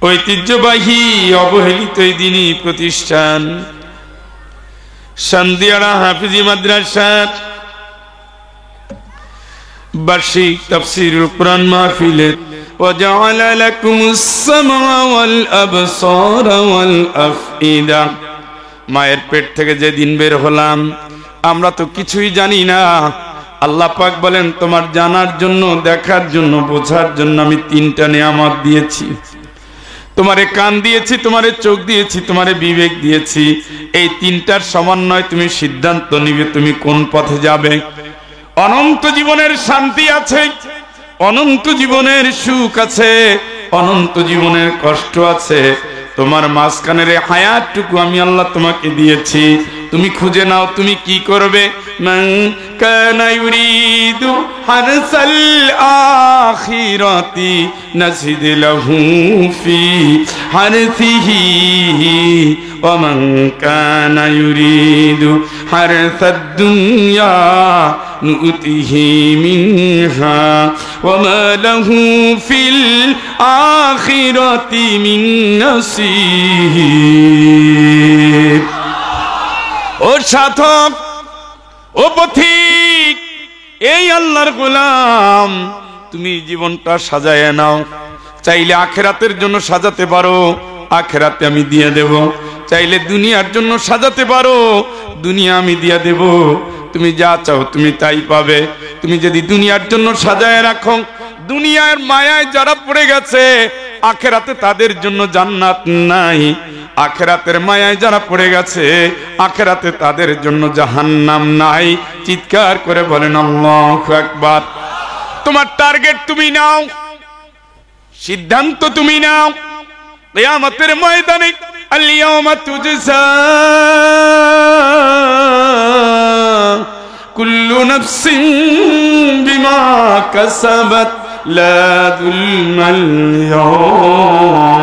ঐতিহ্যবাহী অবহেলিত এই দিনী প্রতিষ্ঠান সান্দিয়াড়া হাফিজি মাদ্রাসার বার্ষিক তাফসীরুল কুরআন মাহফিলে وجعل لكم السمع والأبصار والأفئدة মায়ের পেট থেকে যেদিন বের হলাম আমরা তো কিছুই জানি না। আল্লাহ পাক বলেন তোমার জানার জন্য, দেখার জন্য, বোঝার জন্য আমি তিনটা নেয়ামত দিয়েছি। তোমারে কান দিয়েছি, তোমারে চোখ দিয়েছি, তোমারে বিবেক দিয়েছি। এই তিনটার সমন্বয় তুমি সিদ্ধান্ত নিবে তুমি কোন পথে যাবে। অনন্ত জীবনের শান্তি আছে, অনন্ত জীবনের সুখ আছে, অনন্ত জীবনের কষ্ট আছে। তোমার মাঝখানের হায়াতটুকু আমি আল্লাহ তোমাকে দিয়েছি, তুমি খুঁজে নাও তুমি কি করবে। মান কানা ইউরিদু হারসাল আখিরাতি নাজিদ লাহু ফি হারসিহি ওয়া মান কানা ইউরিদু হারসাদ দুনিয়া নুতিহি মিনহা ওয়া মা লাহু ফিল আখিরাতি মিন নাসিব। ও সাধক, ও পথিক, এই আল্লাহর গোলাম, তুমি জীবনটা সাজায় নাও। চাইলে আখেরাতের জন্য সাজাতে পারো, আখেরাতে আমি দিয়ে দেব। চাইলে দুনিয়ার জন্য সাজাতে পারো, দুনিয়া আমি দিয়ে দেব। তুমি যা চাও তুমি তাই পাবে। তুমি যদি দুনিয়ার জন্য সাজায় রাখো, দুনিয়ার মায়ায় যারা পড়ে গেছে, আখেরাতে তাদের জন্য জান্নাত নাই। আখেরাতের মায়ায় যারা পড়ে গেছে, আখেরাতে তাদের জন্য জাহান্নাম নাই। চিৎকার করে বলেন আল্লাহু আকবার। তোমার টার্গেট তুমি নাও, সিদ্ধান্ত তুমি নাও। কিয়ামতের ময়দানে আল-ইয়াওমা তুজজা কুল্লু নাফসিন বিমা কাসাবাত লা যুলমাল ইয়াওম।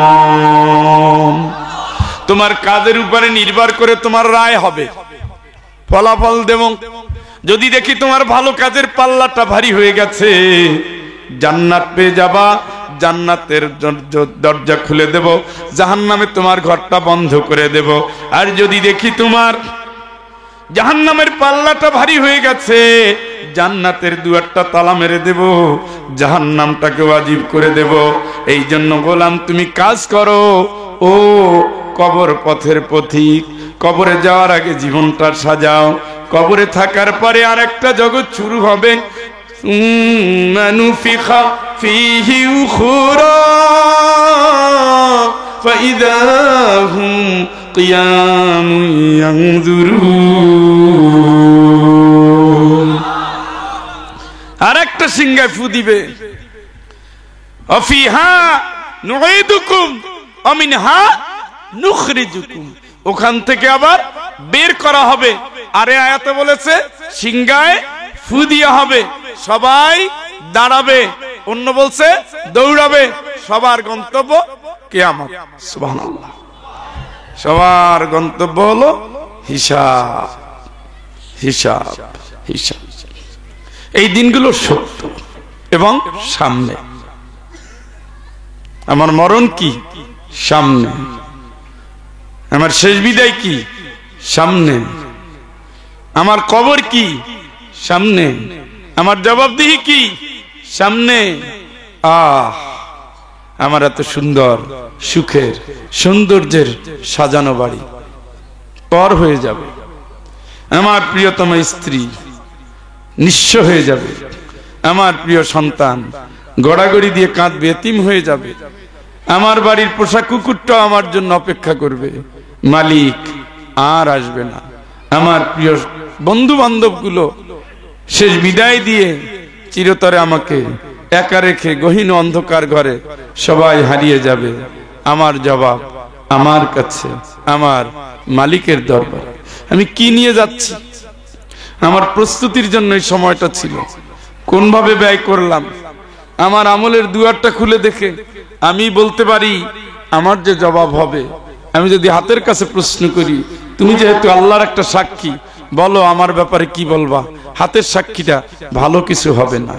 তোমার কাজের উপরে নির্ভর করে তোমার রায় হবে, ফলাফল দেব। যদি দেখি তোমার ভালো কাজের পাল্লাটা ভারী হয়ে গেছে, জান্নাত পেয়ে যাবা, জান্নাতের দরজা খুলে দেব, জাহান্নামে তোমার ঘরটা বন্ধ করে দেব। আর যদি দেখি তোমার জাহান্নামের পাল্লাটা ভারী হয়ে গেছে, জান্নাতের দুয়ারটা তালা মেরে দেব, জাহান্নামটাকে ওয়াজিব করে দেব। এই জন্য গোলাম তুমি কাজ করো। ও কবর পথের পথিক, কবরে যাওয়ার আগে জীবনটা সাজাও। কবরে থাকার পরে আর একটা জগৎ শুরু হবে। মানুফিখা ফিহি উখরা ফাইদা হুম কিয়ামুন ইয়ানজুরুন। আর একটা সিংহায় ফু দিবে। আফিহা নুঈদুকুম ওয়া মিনহা নুখরিজুকুম। ওখান থেকে আবার বের করা হবে। আরে আয়াতে বলেছে সিংহায় ফু দিয়া হবে, সবাই দাঁড়াবে। অন্য বলছে দৌড়াবে। সবার গন্তব্য কিয়ামত। সুবহানাল্লাহ। সবার গন্তব্য হলো হিসাব, হিসাব, হিসাব। এই দিনগুলো সত্য এবং সামনে। আমার মরণ কি? সামনে। আমার শেষ বিদায় কি? সামনে। আমার কবর কি? সামনে। আমার জবাবদিহি কি? সামনে। আমার এত সুন্দর সুখের সৌন্দর্যের সাজানো বাড়ি পর হয়ে যাবে। আমার প্রিয়তম স্ত্রী নিঃস্ব হয়ে যাবে। আমার প্রিয় সন্তান গড়াগড়ি দিয়ে কাঁদবে, এতিম হয়ে যাবে। আমার বাড়ির পোষা কুকুরটা আমার জন্য অপেক্ষা করবে, মালিক আর আসবে না। আমার প্রিয় বন্ধু বান্ধবগুলো শেষ বিদায় দিয়ে চিরতরে আমাকে একা রেখে গহীন অন্ধকার ঘরে সবাই হারিয়ে যাবে। আমার জবাব আমার কাছে, আমার মালিকের দরবারে। আমি কি নিয়ে যাচ্ছি? আমার প্রস্তুতির জন্য এই সময়টা ছিল, কোনভাবে ব্যয় করলাম। আমার আমলের দুয়ারটা খুলে দেখে আমি বলতে পারি আমার যে জবাব হবে। আমি যদি হাতের কাছে প্রশ্ন করি, তুমি যেহেতু আল্লাহর একটা সাক্ষী, বলো আমার ব্যাপারে কি বলবা? হাতের সাক্ষীটা ভালো কিছু হবে না।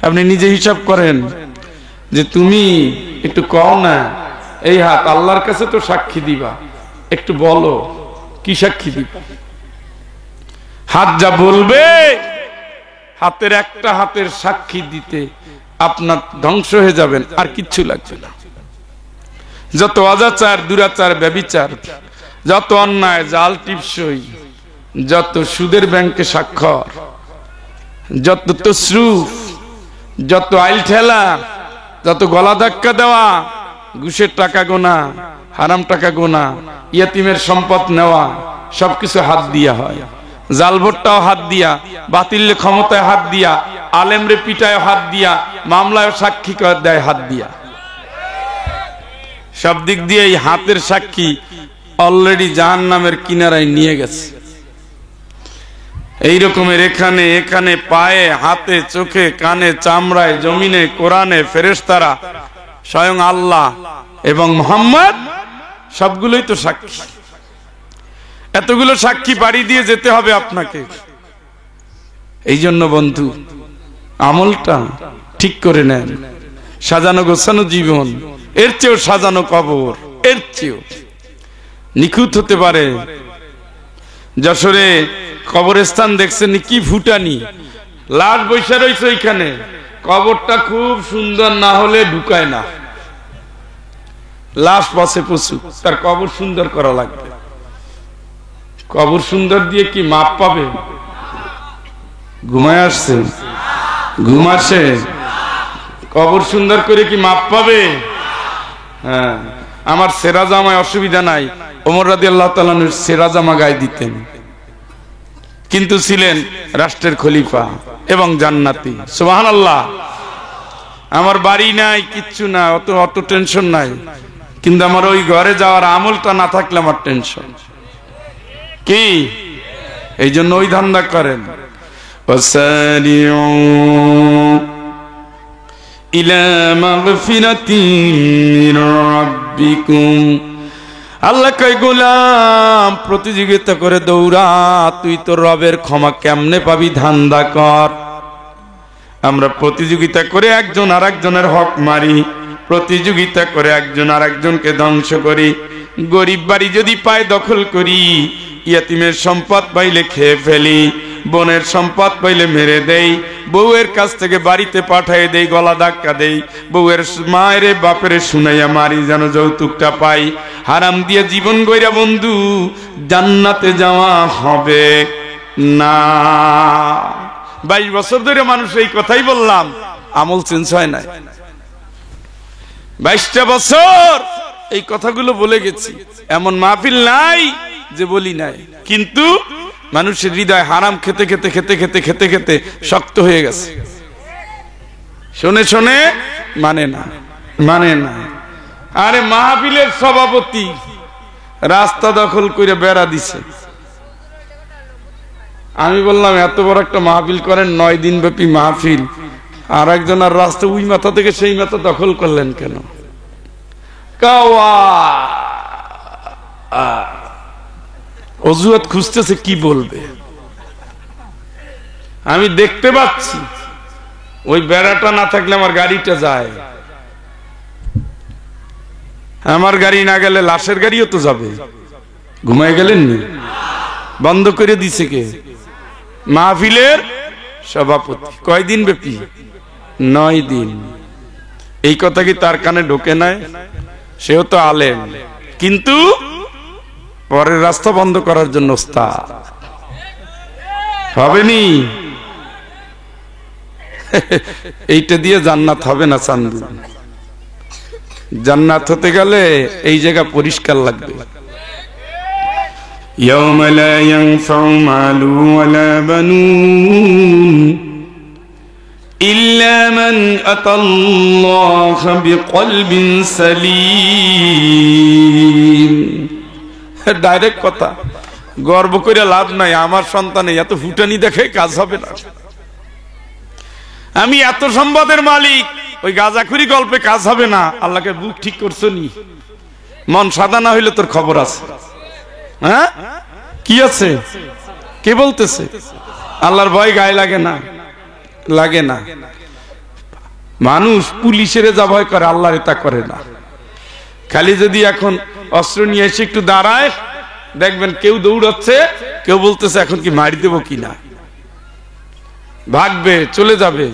আপনি নিজে হিসাব করেন যে তুমি একটু কও না, এই হাত আল্লাহর কাছে তো সাক্ষী দিবা, একটু বলো কি সাক্ষী দিবা? হাত যা বলবে, হাতের একটা হাতের সাক্ষী দিতে আপনার ধ্বংস হয়ে যাবেন, আর কিচ্ছু লাগবে না। যত অজাচার, দুরাচার, ব্যভিচার, যত অন্যায়, জাল টিপসই, যত সুদের ব্যাংকে স্বাক্ষর, যত তসরুফ, যত আইল ঠেলা, যত গলা ধাক্কা দেওয়া, ঘুষের টাকা গোনা, হারাম টাকা গোনা, ইয়াতিমের সম্পদ নেওয়া, সবকিছু হাত দিয়া হয়। জাল ভোটটাও হাত দিয়া, বাতিল ক্ষমতায় হাত দিয়া, আলেমরে পিটায় হাত দিয়া, মামলায় সাক্ষী দেয় হাত দিয়া। সব দিক দিয়ে এই হাতের সাক্ষী অলরেডি জাহান্নামের কিনারায় নিয়ে গেছে। এই রকমের এখানে এখানে পায়ে, হাতে, চোখে, কানে, চামড়ায়, জমিনে, কোরআনে, ফেরেশতারা, স্বয়ং আল্লাহ এবং মুহাম্মদ, সবগুলোই তো সাক্ষী। এতগুলো সাক্ষী পাড়ি দিয়ে যেতে হবে আপনাকে। এই জন্য বন্ধু, আমলটা ঠিক করে নেন। সাজানো গোছানো জীবন, এর চেয়েও সাজানো কবর, এর চেয়েও নিখুঁত হতে পারে। যশোরে কবরস্থান দেখছেন কি ফুটানি, লাশ বৈশা রয়েছে ওইখানে, কবরটা খুব সুন্দর না হলে ঢুকায় না। লাশ পচে পচু, তার কবর সুন্দর করা লাগবে। কবর সুন্দর দিয়ে কি মাপ পাবে? ঘুমায় আসছে, ঘুম আসে, কবর সুন্দর করে কি মাপ পাবে? হ্যাঁ, আমার সেরা জামায় অসুবিধা নাই, ওমর রাদিয়াল্লাহু তাআলা আনহু সেরা জামা গায়ে দিতেন, কিন্তু ছিলেন রাষ্ট্রের খলিফা এবং জান্নাতি। সুবহানাল্লাহ। আমার বাড়ি নাই, কিচ্ছু না, অত টেনশন নাই, কিন্তু আমার ওই ঘরে যাওয়ার আমলটা না থাকলে আমার টেনশন। কি? এই জন্য ওই ধান্দা করেন। ওয়াসারিউ ইলা মাগফিরাতিন মির রাব্বিকুম, আল্লাহ কয় গোলাম প্রতিযোগিতা করে দৌড়া, তুই তোর রবের ক্ষমা কেমনে পাবি ধান্দা কর। আমরা প্রতিযোগিতা করে একজন আর একজনের হক মারি, প্রতিযোগিতা করে একজন আর একজনকে ধ্বংস করি। গরিব বাড়ি যদি পাই দখল করি, ইয়াতিমের সম্পদ পাইলে খেয়ে ফেলি, বোনের সম্পদ পাইলে মেরে দেই, বউয়ের কাছ থেকে বাড়িতে পাঠাই দেই, গলা ধাক্কা দেই, বউয়ের মায়ের বাপের শুনাইয়া মারি যেন যৌতুকটা পাই। হারাম দিয়ে জীবন গইরা বন্ধু জান্নাতে যাওয়া হবে না। 22 বছর ধরে মানুষ এই কথাই বললাম, আমল চেঞ্জ হয় নাই। 22টা বছর এই কথাগুলো বলে গেছি, এমন মাহফিল নাই যে বলি নাই, কিন্তু মানুষের হৃদয় হারাম খেতে খেতে খেতে খেতে খেতে খেতে শক্ত হয়ে গেছে। শোনে শোনে মানে না, মানে না। আরে মাহফিলের সভাপতি রাস্তা দখল করে বেড়া দিছে। আমি বললাম এত বড় একটা মাহফিল করেন, 9 দিন ব্যাপী মাহফিল, আর একজন আর রাস্তা ওই মাথা থেকে সেই মাথা দখল করলেন কেন? অজুহাত খুঁজতেছে কি বলবে। আমি দেখতে পাচ্ছি ওই বেড়াটা না থাকলে আমার গাড়িটা যায়, আমার গাড়ি না গেলে লাশের গাড়িও তো যাবে। ঘুমাই গেলেন নি? বন্ধ করে দিছে কে? মাহফিলের সভাপতি। কয়দিন ব্যাপী? 9 দিন। এই কথা কি তার কানে ঢোকে নাই? সেও তো আলেম, কিন্তু পরের রাস্তা বন্ধ করার জন্য ওস্তাদ। হবে নি? এইটা দিয়ে জান্নাত হবে না চান্দু। জান্নাত হতে গেলে এই জায়গা পরিষ্কার লাগবে। ইয়াউমা লা ইয়ানফাউ মালু ওয়ালা বানুন ইল্লা মান আতাল্লাহা বিকলবিন সালিম। ডাইরেক্ট কথা, গর্ব করে লাভ নাই। আমার সন্তানে এত ফুটানি দেখে কাজ হবে না। আমি এত সম্পদের মালিক, ওই গাঁজাখুরি গল্পে কাজ হবে না। আল্লাহকে বুক ঠিক করছো নি? মন সাদা না হইলে তোর খবর আছে। হ্যাঁ, কি আছে? কে বলতেছে? আল্লাহর ভয় গায়ে লাগে না? লাগে না। মানুষ পুলিশের যা ভয় করে আল্লাহর তা করে না। খালি যদি এখন অস্ত্র নিয়ে এসে একটু দাঁড়ায়, দেখবেন কেউ দৌড়াচ্ছে, কেউ বলতেছে এখন কি মারি দেবো কিনা, ভাগবে, চলে যাবে।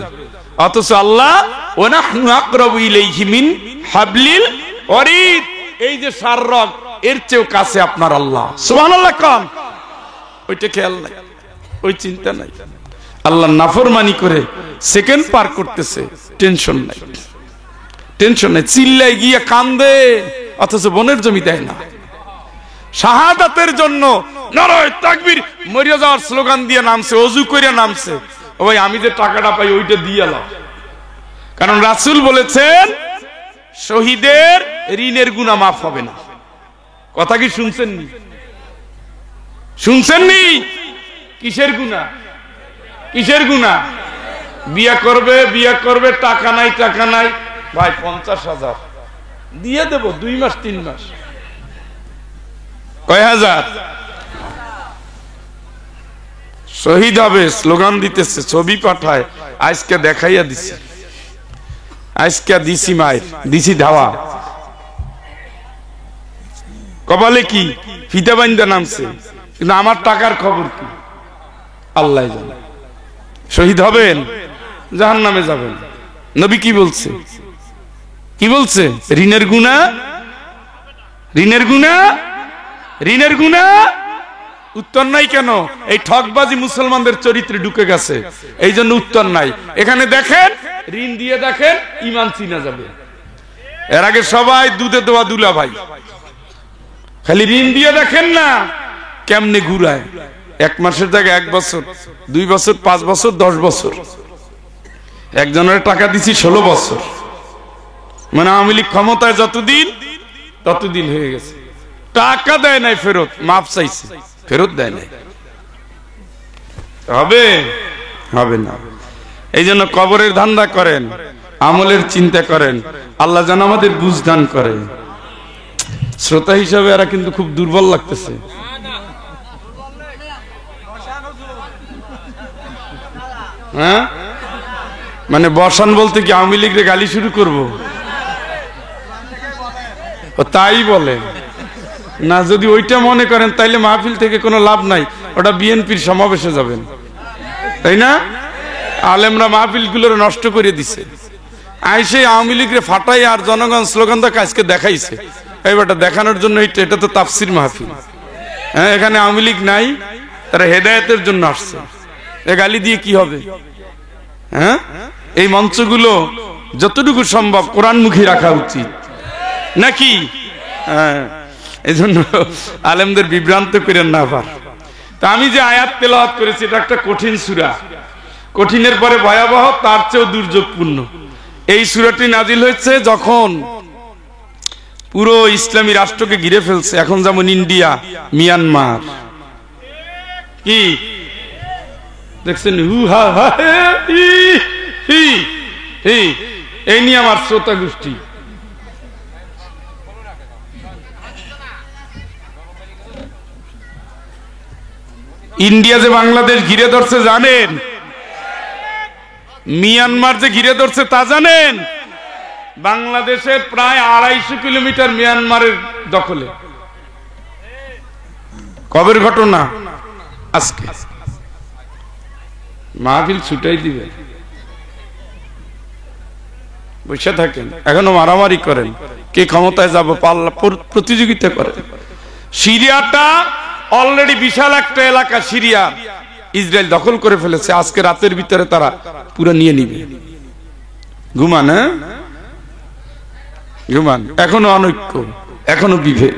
অথচ আল্লাহ ওয়ানাহনু আকরাবু ইলাইহি মিন হাবলিল ওয়ারিদ, এই যে শাররগ, এর চেয়েও কাছে আপনার আল্লাহ। সুবহানাল্লাহ কোন, ওইটা খেয়াল নাই, ওই চিন্তা নাই। আল্লাহ নাফরমানি করে সেকেন্ড পার করতেছে, টেনশন নাই, টেনশন নাই। চিল্লায় গিয়ে কান্দে, অথচ বনের জমি দেয় না। শাহাদাতের জন্য নারায়ে তাকবীর মরিয়া যাওয়ার স্লোগান দিয়ে নামছে, ওযু কইরা নামছে। ও ভাই, আমি যে টাকাটা পাই ওইটা দিয়ে এলাম, কারণ রাসূল বলেছেন শহীদের ঋণের গুনাহ মাফ হবে না। কথা কি শুনছেন নি? শুনছেন নি? কিসের গুনাহ? কিসের গুনাহ? বিয়া করবে, বিয়া করবে, টাকা নাই, টাকা নাই। ভাই 50,000 দিয়ে দেব, 2 মাস 3 মাস। কয় হাজার? শহীদ হবে, স্লোগান দিতেছে, ছবি পাঠায়, আজকে দেখাইয়া দিছি, আজকে দিছি মায়ের, দিছি ধাওয়া। কপালে কি ফিতা বাইন্দা নামছে, কিন্তু আমার টাকার খবর কি আল্লাহ জানে। শহীদ হবেন, জাহান্নামে যাবেন। নবী কি বলছে? কি বলছে? ঋণের গুনাহ, ঋণের গুনাহ, ঋণের গুনাহ। উত্তর নাই কেন? এই ঠকবাজি মুসলমানদের চরিত্রে ঢুকে গেছে, এই জন্য উত্তর নাই। এখানে দেখেন, ঋণ দিয়ে দেখেন, ঈমান চিনা যাবে। এর আগে সবাই দুধে দোয়া দুলা ভাই, খালি ঋণ দিয়ে দেখেন না কেমনে ঘুরায়। 1 মাসের জায়গায় 1 বছর, 2 বছর, 5 বছর, 10 বছর। একজনের টাকা দিছি 16 বছর, মানে আওয়ামী লীগ ক্ষমতায় যতদিন ততদিন হয়ে গেছে। টাকা দেয় নাই ফেরত, মাপ চাইছে, ফেরত দেয় নাই। হবে? হবে না। এই জন্য কবরের ধান্দা করেন, আমলের চিন্তা করেন, আল্লাহ যেন আমাদের বুঝ দান করে। শ্রোতা হিসাবে এরা কিন্তু খুব দুর্বল লাগতেছে। হ্যাঁ, মানে বসান বলতে কি আওয়ামী লীগের গালি শুরু করব? তাই বলে না। যদি ওইটা মনে করেন তাইলে মাহফিল থেকে কোনো লাভ নাই, ওটা বিএনপির সমাবেশে যাবেন, তাই না? আলেমরা মাহফিল গুলোর নষ্ট করে দিছে, আইসে আওয়ামী লীগের ফাটাই আর জনগণ স্লোগান তো আজকে দেখাইছে। এইবারটা দেখানোর জন্য এটা তো তাফসির মাহফিল। হ্যাঁ, এখানে আওয়ামী লীগ নাই, তারা হেদায়েতের জন্য আসছে। এ গালি দিয়ে কি হবে? হ্যাঁ, এই মঞ্চগুলো যতটুকু সম্ভব কোরআনমুখী রাখা উচিত নাকি? হ্যাঁ, এই জন্য আলেমদের বিভ্রান্ত করেন না। আবার তা আমি যে আয়াত তেলাওয়াত করেছি, এটা একটা কঠিন সূরা, কঠিনের পরে ভয়াবহ, তার চেয়েও দুর্যোগপূর্ণ। এই সূরাটি নাজিল হয়েছে যখন পুরো ইসলামী রাষ্ট্রকে ঘিরে ফেলছে, এখন যেমন ইন্ডিয়া, মিয়ানমার। কি দেখছেন? হু হা হা, এই নিয়ে আমার শ্রোতা গোষ্ঠী। ইন্ডিয়া যে বাংলাদেশ ঘিরে ধরছে জানেন? মিয়ানমার যে ঘিরে ধরছে তা জানেন? বাংলাদেশের প্রায় 250 কিলোমিটার মিয়ানমারের দখলে। কবের ঘটনা? আজকে। মাহফিল ছুটাই দিবে, বসে থাকেন, এখনো মারামারি করেন, কে ক্ষমতায় যাব পাল্লা প্রতিযোগিতা করেন। সিরিয়াটা অলরেডি বিশাল একটা এলাকা, সিরিয়া ইসরায়েল দখল করে ফেলেছে। আজকে রাতের ভিতরে তারা পুরো নিয়ে নিবে। ঘুমান, হ্যাঁ ঘুমান। এখনো অনৈক্য, এখনো বিভেদ,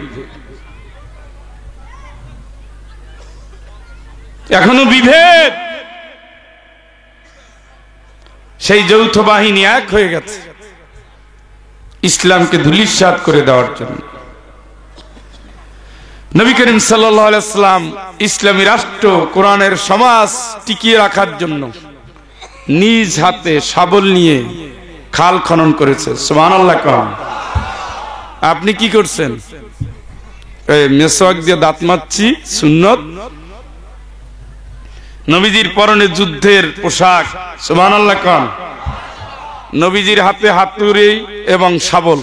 এখনো বিভেদ। সেই যৌথ বাহিনী এক হয়ে গেছে ইসলামকে ধূলিসাৎ করে দেওয়ার জন্য। নবী করিম সাল্লাল্লাহু আলাইহি ওয়াসাল্লাম ইসলামী রাষ্ট্র, কোরআনের সমাজ টিকিয়ে রাখার জন্য নিজ হাতে শাবল নিয়ে খাল খনন করেছে। সুবহানাল্লাহ। কম আপনি কি করছেন? এই মেসওয়াক দিয়ে দাঁত মাজছি, সুন্নত। নবীজির পরনে যুদ্ধের পোশাক, সুবহানাল্লাহ। কম নবীজির হাতে হাতুড়ি এবং শাবল।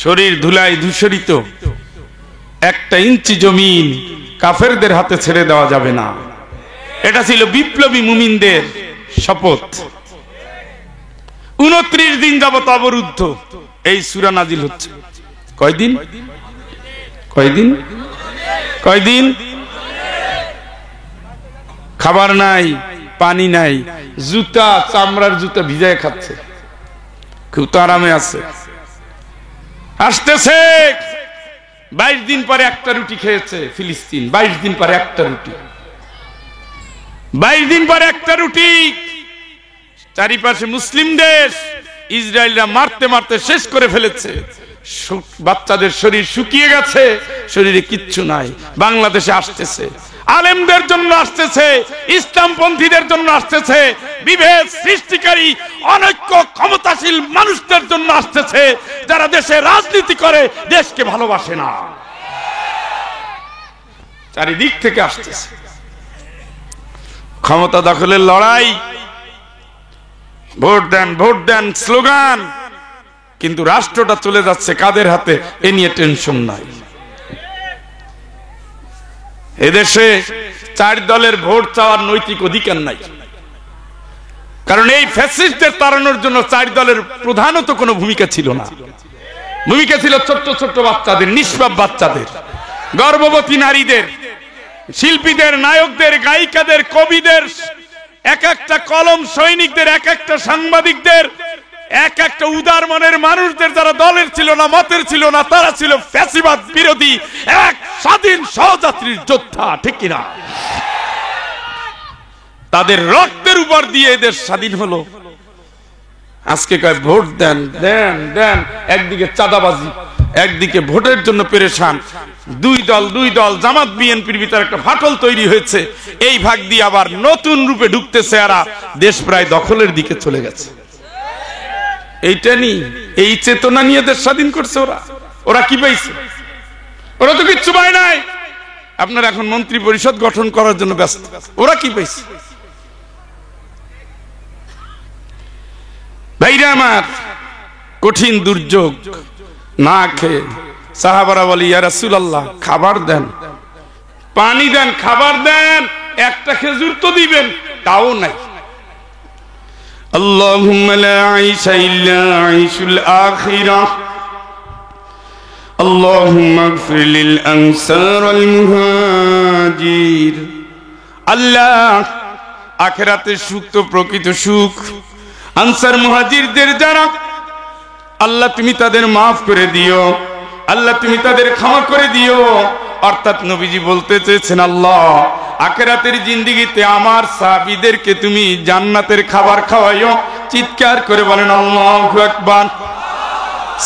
শরীর ধুলায় ধূসরিত, একটা ইঞ্চি জমিন কাফেরদের হাতে ছেড়ে দেওয়া যাবে না। এটা ছিল বিপ্লবী মুমিনদের শপথ। 29 দিন যাবত অবরুদ্ধ এই সূরা নাজিল হচ্ছে। কয়দিন? কয়দিন? কয়দিন? খাবার নাই, পানি নাই, জুতা, চামড়ার জুতা ভিজায় খাচ্ছে, খুব তো আরামে আছে। আসতেছে 22 দিন পরে একটা রুটি খেয়েছে ফিলিস্তিন, 22 দিন পরে একটা রুটি, 22 দিন পরে একটা রুটি। চারিপাশে মুসলিম দেশ, ইসরায়েলরা মারতে মারতে শেষ করে ফেলেছে। বাচ্চাদের শরীর শুকিয়ে গেছে, শরীরে কিচ্ছু নাই। বাংলাদেশে আসতেছে, আলেমদের জন্য আসতেছে, ইসলামপন্থীদের জন্য আসতেছে, বিভেদ সৃষ্টিকারী অনৈক্য ক্ষমতাশীল মানুষদের জন্য আসতেছে, যারা দেশে রাজনীতি করে, দেশকে ভালোবাসে না। চারিদিক থেকে আসতেছে। ক্ষমতা দখলের লড়াই, ভোট দেন ভোট দেন স্লোগান, কিন্তু রাষ্ট্রটা চলে যাচ্ছে কাদের হাতে এ নিয়ে টেনশন নাই। এদেশে 4 দলের ভোট চাওয়ার নৈতিক অধিকার নাই, কারণ এই ফ্যাসিস্টদের তাড়ানোর জন্য 4 দলের প্রধানত কোনো ভূমিকা ছিল না। ভূমিকা ছিল ছোট্ট ছোট্ট বাচ্চাদের, নিষ্পাপ বাচ্চাদের, গর্ভবতী নারীদের, শিল্পীদের, নায়কদের, গায়িকাদের, কবিদের, এক একটা কলম সৈনিকদের, এক একটা সাংবাদিকদের, এক একটা উদার মনের মানুষদের, যারা দলের ছিল না, মতের ছিল না, তারা ছিল ফ্যাসিবাদ বিরোধী এক স্বাধীন সহযাত্রীর যোদ্ধা, ঠিক কিনা? তাদের রক্তের উপর দিয়ে এদের স্বাধীন হলো। আজকে কয় ভোট দেন দেন দেন, একদিকে চাঁদাবাজি, একদিকে ভোটের জন্য পেরেশান। দুই দল জামাত বিএনপির ভিতরে একটা ফাটল তৈরি হয়েছে। এই ভাগ দিয়ে আবার নতুন রূপে ঢুকতেছে, আর দেশ প্রায় দখলের দিকে চলে গেছে। এইটা নিয়ে, এই চেতনা নিয়ে দেশ স্বাধীন করছে ওরা। ওরা কি পাইছে? ওরা তো কিচ্ছু পায় নাই। আপনারা এখন মন্ত্রী পরিষদ গঠন করার জন্য ব্যস্ত। ওরা কি পাইছে? ভাইরা আমার, কঠিন দুর্যোগ, না খেয়ে সাহাবারা বলি, ইয়া রাসূলুল্লাহ খাবার দেন, পানি দেন, খাবার দেন, একটা খেজুর তো দিবেন, তাও নাই। আল্লাহুম্মা লা আইশা ইল্লা আইশুল আখিরাহ, আল্লাহুম্মা ইগফির লিল আনসার ওয়াল মুহাজির। আল্লাহ, আখিরাতের সুখ তো প্রকৃত সুখ, আনসার মুহাজিরদের যারা, আল্লাহ তুমি তাদের মাফ করে দিও, আল্লাহ তুমি তাদের ক্ষমা করে দিও। অর্থাৎ নবীজি বলতে চেয়েছেন, আল্লাহ আখিরাতের জিন্দেগিতে আমার সাহাবীদেরকে তুমি জান্নাতের খাবার খাওয়াইও। চিৎকার করে বলেন আল্লাহু আকবার।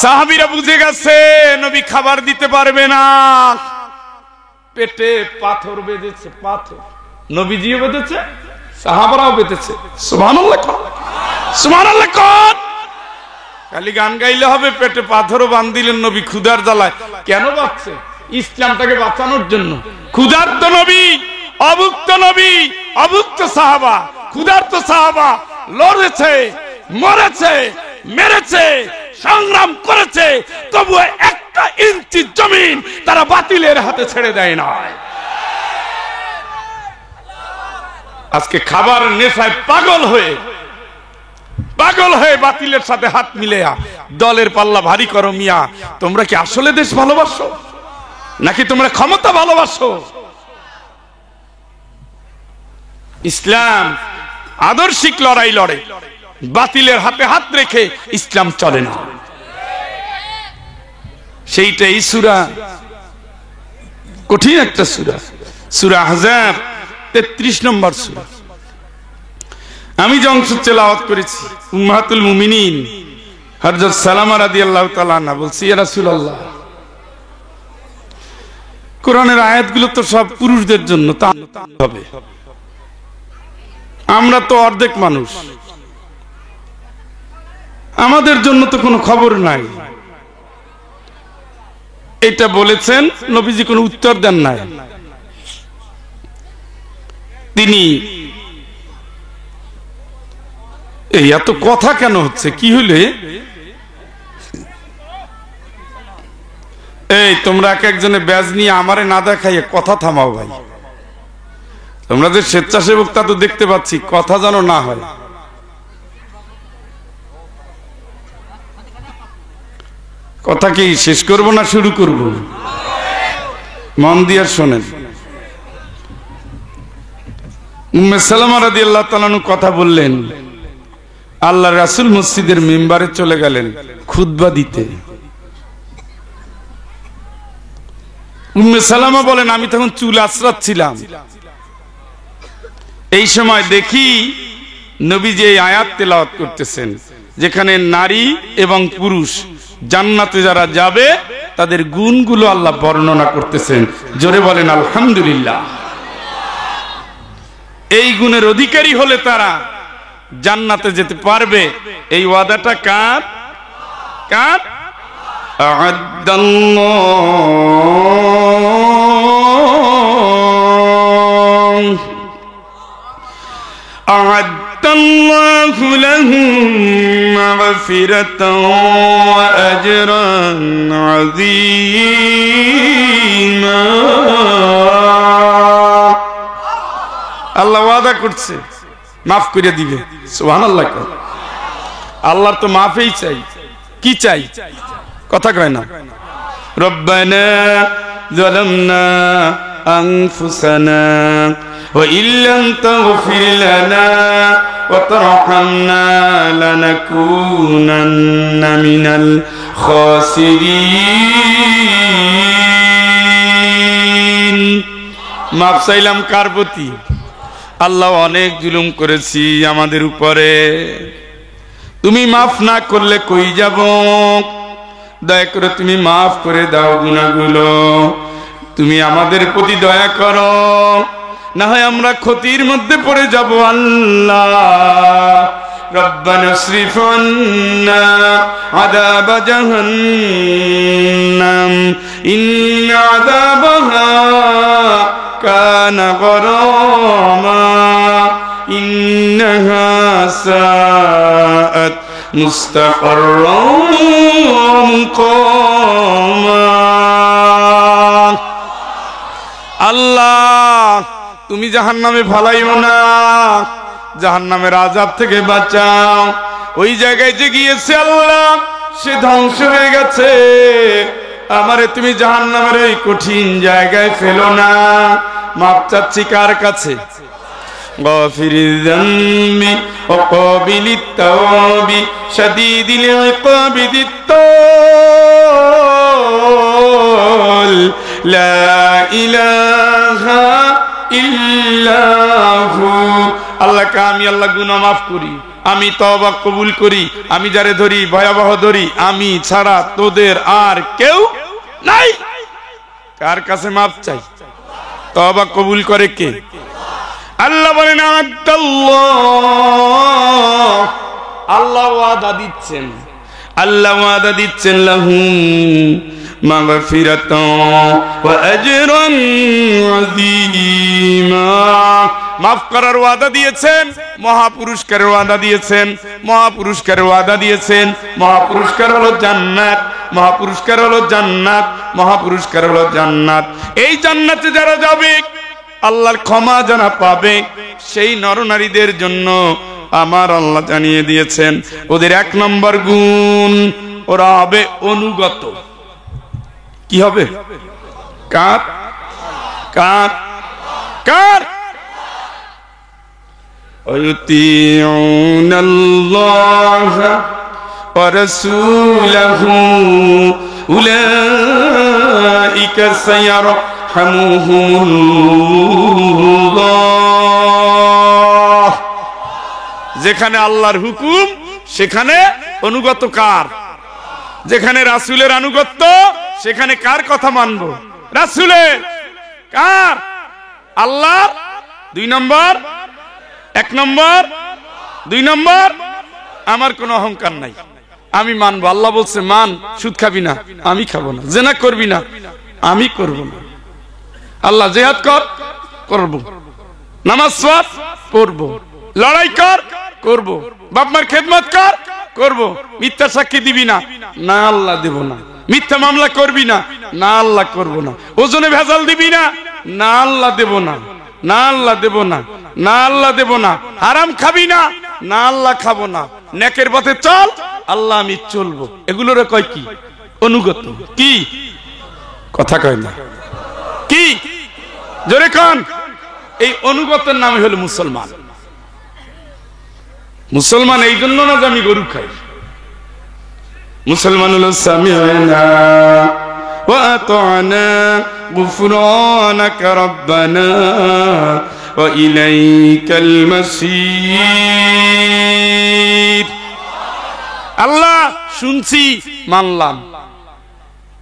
সাহাবীরা বুঝে গেছে নবী খাবার দিতে পারবে না, পেটে পাথর বেঁধেছে, পাথর। নবীজিও বেঁধেছে, সাহাবারাও বেঁধেছে। সুবহানাল্লাহ, সুবহানাল্লাহ। খালি গান গাইলে হবে? পেটে পাথরও বাঁধিলেন নবী ক্ষুধার জ্বালায়। কেন বাঁচছে? ইসলামটাকে বাঁচানোর জন্য। ক্ষুধার্ত নবী, অভুক্ত নবী, অভুক্ত সাহাবা, ক্ষুধার্ত সাহাবা লড়েছে, মরেছে, মেরেছে, সংগ্রাম করেছে, তবুও একটা ইঞ্চি জমিন তারা বাতিলের হাতে ছেড়ে দেয় না। আজকে খাবার নেশায় পাগল হয়ে বাতিলের সাথে হাত মিলেয়া দলের পাল্লা ভারী করো। মিয়া, তোমরা কি আসলে দেশ ভালোবাসো নাকি তোমরা ক্ষমতা ভালোবাসো? ইসলাম আদর্শিক লড়াই লড়ে, বাতিলের হাতে হাত রেখে ইসলাম চলে না। সেইটাই সূরা, কঠিন একটা সূরা, সূরা আহজাব 33 নম্বর সূরা। আমি যে অংশ তেলাওয়াত করেছি, উম্মাহাতুল মুমিনিন হযরত সালামা রাদিয়াল্লাহু তাআলা আনহা বলছি, ইয়া রাসূলুল্লাহ কোরআনের আয়াতগুলো তো সব পুরুষদের জন্য, তা হবে। আমরা তো অর্ধেক মানুষ, আমাদের জন্য তো কোনো খবর নাই। এটা বলেছেন, নবীজি কোনো উত্তর দেন নাই। তিনি এই এত কথা কেন হচ্ছে, কি হলে এই তোমরা এক একজনে ব্যাজ নিয়ে আমারে না দেখাইয়ে কথা থামাও ভাই। তোমরা যে স্বেচ্ছাসেবক তা তো দেখতে পাচ্ছি, কথা যেন না হয়। কথা কি শেষ করব না শুরু করব? মন দিয়ে শোনেন। উম্মে সালামা রাদিয়াল্লাহু তাআলা আনহা কথা বললেন, আল্লাহর রাসূল মসজিদের মিম্বারে চলে গেলেন খুতবা দিতে। উম্মে সালামা বলেন, আমি তখন চুল আঁচড়াচ্ছিলাম। এই সময় দেখি নবীজি এই আয়াত তেলাওয়াত করতেছেন, যেখানে নারী এবং পুরুষ জান্নাতে যারা যাবে তাদের গুণগুলো আল্লাহ বর্ণনা করতেছেন। জোরে বলেন আলহামদুলিল্লাহ। এই গুণের অধিকারী হলে তারা জান্নাতে যেতে পারবে। এই ওয়াদাটা কার? কার? আ'আদ্দাল্লাহু লাহুম মাগফিরাতাও ওয়া আজরান আযীমা। আল্লাহ ওয়াদা করছে মাফ করে দিবে। সুবহানাল্লাহ। আল্লাহর তো মাফই চাই, কি চাই? কথা কয় না। রব্বানা যালামনা আনফুসানা ওয়া ইল্লাম তাগফির লানা ওয়া তারহামনা লানাকুনান্না মিনাল খাসিরিন। মাফ চাইলাম কার প্রতি? আল্লাহ অনেক জুলুম করেছি আমাদের উপরে, তুমি মাফ না করলে কই যাব? দয়া করে তুমি মাফ করে দাও গুনাহগুলো, তুমি আমাদের প্রতি দয়া করো, না হয় আমরা ক্ষতির মধ্যে পড়ে যাব। আল্লাহ রব্বানা ইসরিফ আন্না আযাব জাহান্নাম ইন্না আযাবাহা কানা গরামা ইন্নাহা সাআত মুস্তাকাররাম মুকামা। আল্লাহ তুমি জাহান্নামে ফালাইও না, জাহান্নামের আযাব থেকে বাঁচাও। ওই জায়গায় যে গিয়েছে আল্লাহ সে ধ্বংস হয়ে গেছে, আমারে তুমি জাহান্নামের এই কঠিন জায়গায় ফেলো না। মাপ চাচ্ছি কার কাছে? গাফিরিয যামবি ওয়া কাবিলিত তাওবি শাদীদিল ইকাবি দিত-তাওল লা ইলাহা ইল্লাহু। আল্লাহকে আমি আল্লাহ গুনাহ মাফ করি, আমি তওবা কবুল করি, আমি যারে ধরি ভয়াবহ ধরি, আমি ছাড়া তোদের আর কেউ নাই। কার কাছে মাফ চাই? তওবা কবুল করে কে? আল্লাহ বলেন আ'আদাল্লাহ, আল্লাহ ওয়াদা দিচ্ছেন, আল্লাহ ওয়াদা দিচ্ছেন লাহুম মাগফিরাতাও ওয়া আজরান আযীমা। মাফ করার ওয়াদা দিয়েছেন, মহাপুরস্কারের ওয়াদা দিয়েছেন, মহাপুরস্কারের ওয়াদা দিয়েছেন। মহাপুরস্কার হলো জান্নাত, মহাপুরস্কার হলো জান্নাত, মহাপুরস্কার হলো জান্নাত। এই জান্নাতে যারা যাবে আল্লাহর ক্ষমা যারা পাবে সেই নরনারীদের জন্য আমার আল্লাহ জানিয়ে দিয়েছেন ওদের 1 নম্বর গুণ, ওরা হবে অনুগত। কি হবে? কার? কার? কার? আল্লাহ ওয়া রাসূলহু উলাইকা সায়ারহামুহুমুল্লাহ। যেখানে আল্লাহর হুকুম সেখানে অনুগত কার? যেখানে রাসূলের আনুগত্য সেখানে কার কথা মানব? রাসূলের। কার? আল্লাহর। 2 নম্বর, 1 নম্বর, 2 নম্বর, আমার কোনো অহংকার নাই, আমি মানবো। আল্লাহ বলছে মান, সুদ খাবি না, আমি খাবো না। জিনা করবি না, আমি করব না। আল্লাহ জিহাদ কর, করব। নামাজ পড়ব। লড়াই কর, করব। বাপ মার খেদমত কর, করব। মিথ্যা সাক্ষী দিবি না, না আল্লাহ দেব না। মিথ্যা মামলা করবি না, না আল্লাহ করব না। ওজনে ভেজাল দিবি না, না আল্লাহ দেব না, না আল্লাহ দেব না, না আল্লাহ দেব না। হারাম খাবি না, না আল্লাহ খাবো না। নেকের পথে চল, আল্লাহ আমি চলবো। এগুলোরে কয় কি? অনুগত। কি কথা কয় না? কি জোরে কন? এই অনুগতের নামে হলো মুসলমান। মুসলমান এই জন্য না যে আমি গরু খাই। মুসলমান হলো সামি'না ওয়া আতা'না গুফরানাকা রাব্বানা ওয়া ইলাইকাল মাসির। আল্লাহ শুনছি, মানলাম,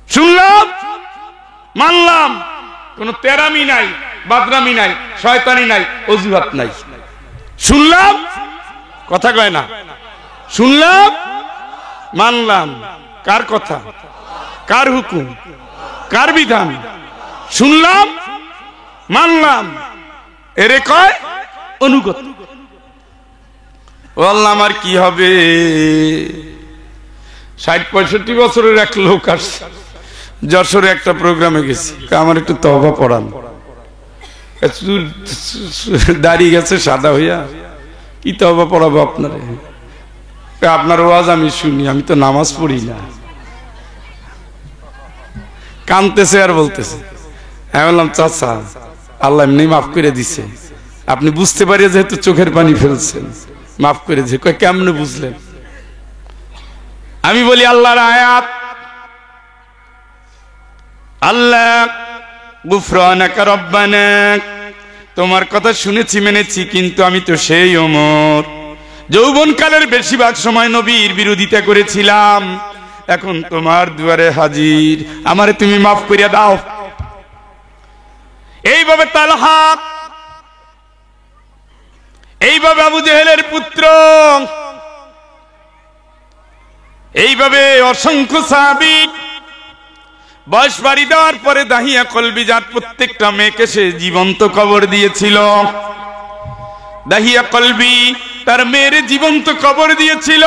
শুনলাম, মানলাম। কোন তেরামি নাই, বাদরামি নাই, শয়তানি নাই, অজুহাত নাই। শুনলাম, কথা কয় না, শুনলাম, মানলাম। কার কথা? কার হুকুম? কার বিধান? শুনলাম, মানলাম, এরে কয় অনুগত। ও আল্লাহ, আমার কি হবে? 60-65 বছরের এক লোক আসছে, যশোরে একটা প্রোগ্রামে গেছি। আমার একটু তওবা পড়ান। দাড়ি গেছে সাদা হইয়া, কি তওবা পড়াবো আপনারে? আপনার ওয়াজ আমি শুনি, আমি তো নামাজ পড়ি না। কানতেছে আর বলতেছে। আমি বললাম, চাচা আল্লাহ এমনি মাফ করে দিছে, আপনি বুঝতে পারিয়ে যেহেতু চোখের পানি ফেলছেন, মাফ করে দিছে। কয় কেমনে বুঝলেন? আমি বলি আল্লাহর আয়াত, আল্লাহ গুফরানাকা রাব্বানা, তোমার কথা শুনেছি, মেনেছি, কিন্তু আমি তো সেই ওমর যৌবনকালের বেশিরভাগ সময় নবীর বিরোধিতা করেছিলাম। এখন তোমার দুয়ারে হাজির, আমারে তুমি মাফ করিয়া দাও। এইভাবে তালহা, এইভাবে আবু জেহেলের পুত্র, এইভাবে অসংখ্য সাহাবী বয়স বাড়ি দেওয়ার পরে দাহিয়া কলবি যার প্রত্যেকটা মেয়েকে সে জীবন্ত কবর দিয়েছিল। দাহিয়া কলবি তার মেয়ের জীবন্ত কবর দিয়েছিল।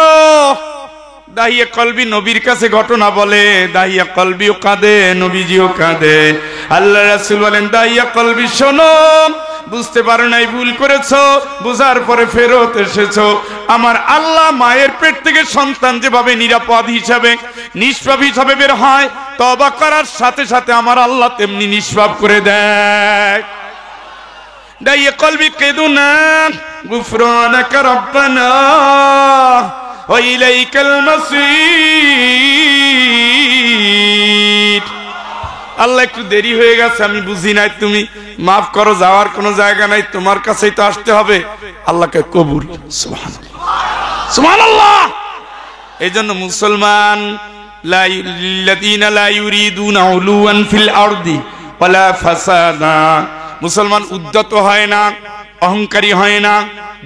দাহিয়া কলবি নবীর কাছে ঘটনা বলে, দাহিয়া কলবিও কাঁদে, নবীজিও কাঁদে। আল্লাহ রাসূল বলেন, দাহিয়া কলবি শোনো, বুঝতে পারো নাই, ভুল করেছো, বুঝার পরে ফেরত এসেছো। আমার আল্লাহ মায়ের পেট থেকে সন্তান যেভাবে নিরাপদ হিসাবে, নিষ্পাপ হিসাবে বের হয়, তওবা করার সাথে সাথে আমার আল্লাহ তেমনি নিষ্পাপ করে দেয়। দাহিয়া কলবি কেঁদো না, গুফরানাকা রাব্বানা ওয়া ইলাইকাল মাসির। আল্লাহ একটু দেরি হয়ে গেছে, আমি বুঝি নাই, তুমি মাফ করো, যাওয়ার কোনো জায়গা নাই, তোমার কাছেই তো আসতে হবে। আল্লাহকে কবুল। সুবহানাল্লাহ, সুবহানাল্লাহ। এই জন্য মুসলমান লাযিনা লা ইউরিদুনা উলুওয়ান ফিল আরদি ওয়ালা ফাসাদা, মুসলমান উদ্ধত হয় না, অহংকারী হয় না,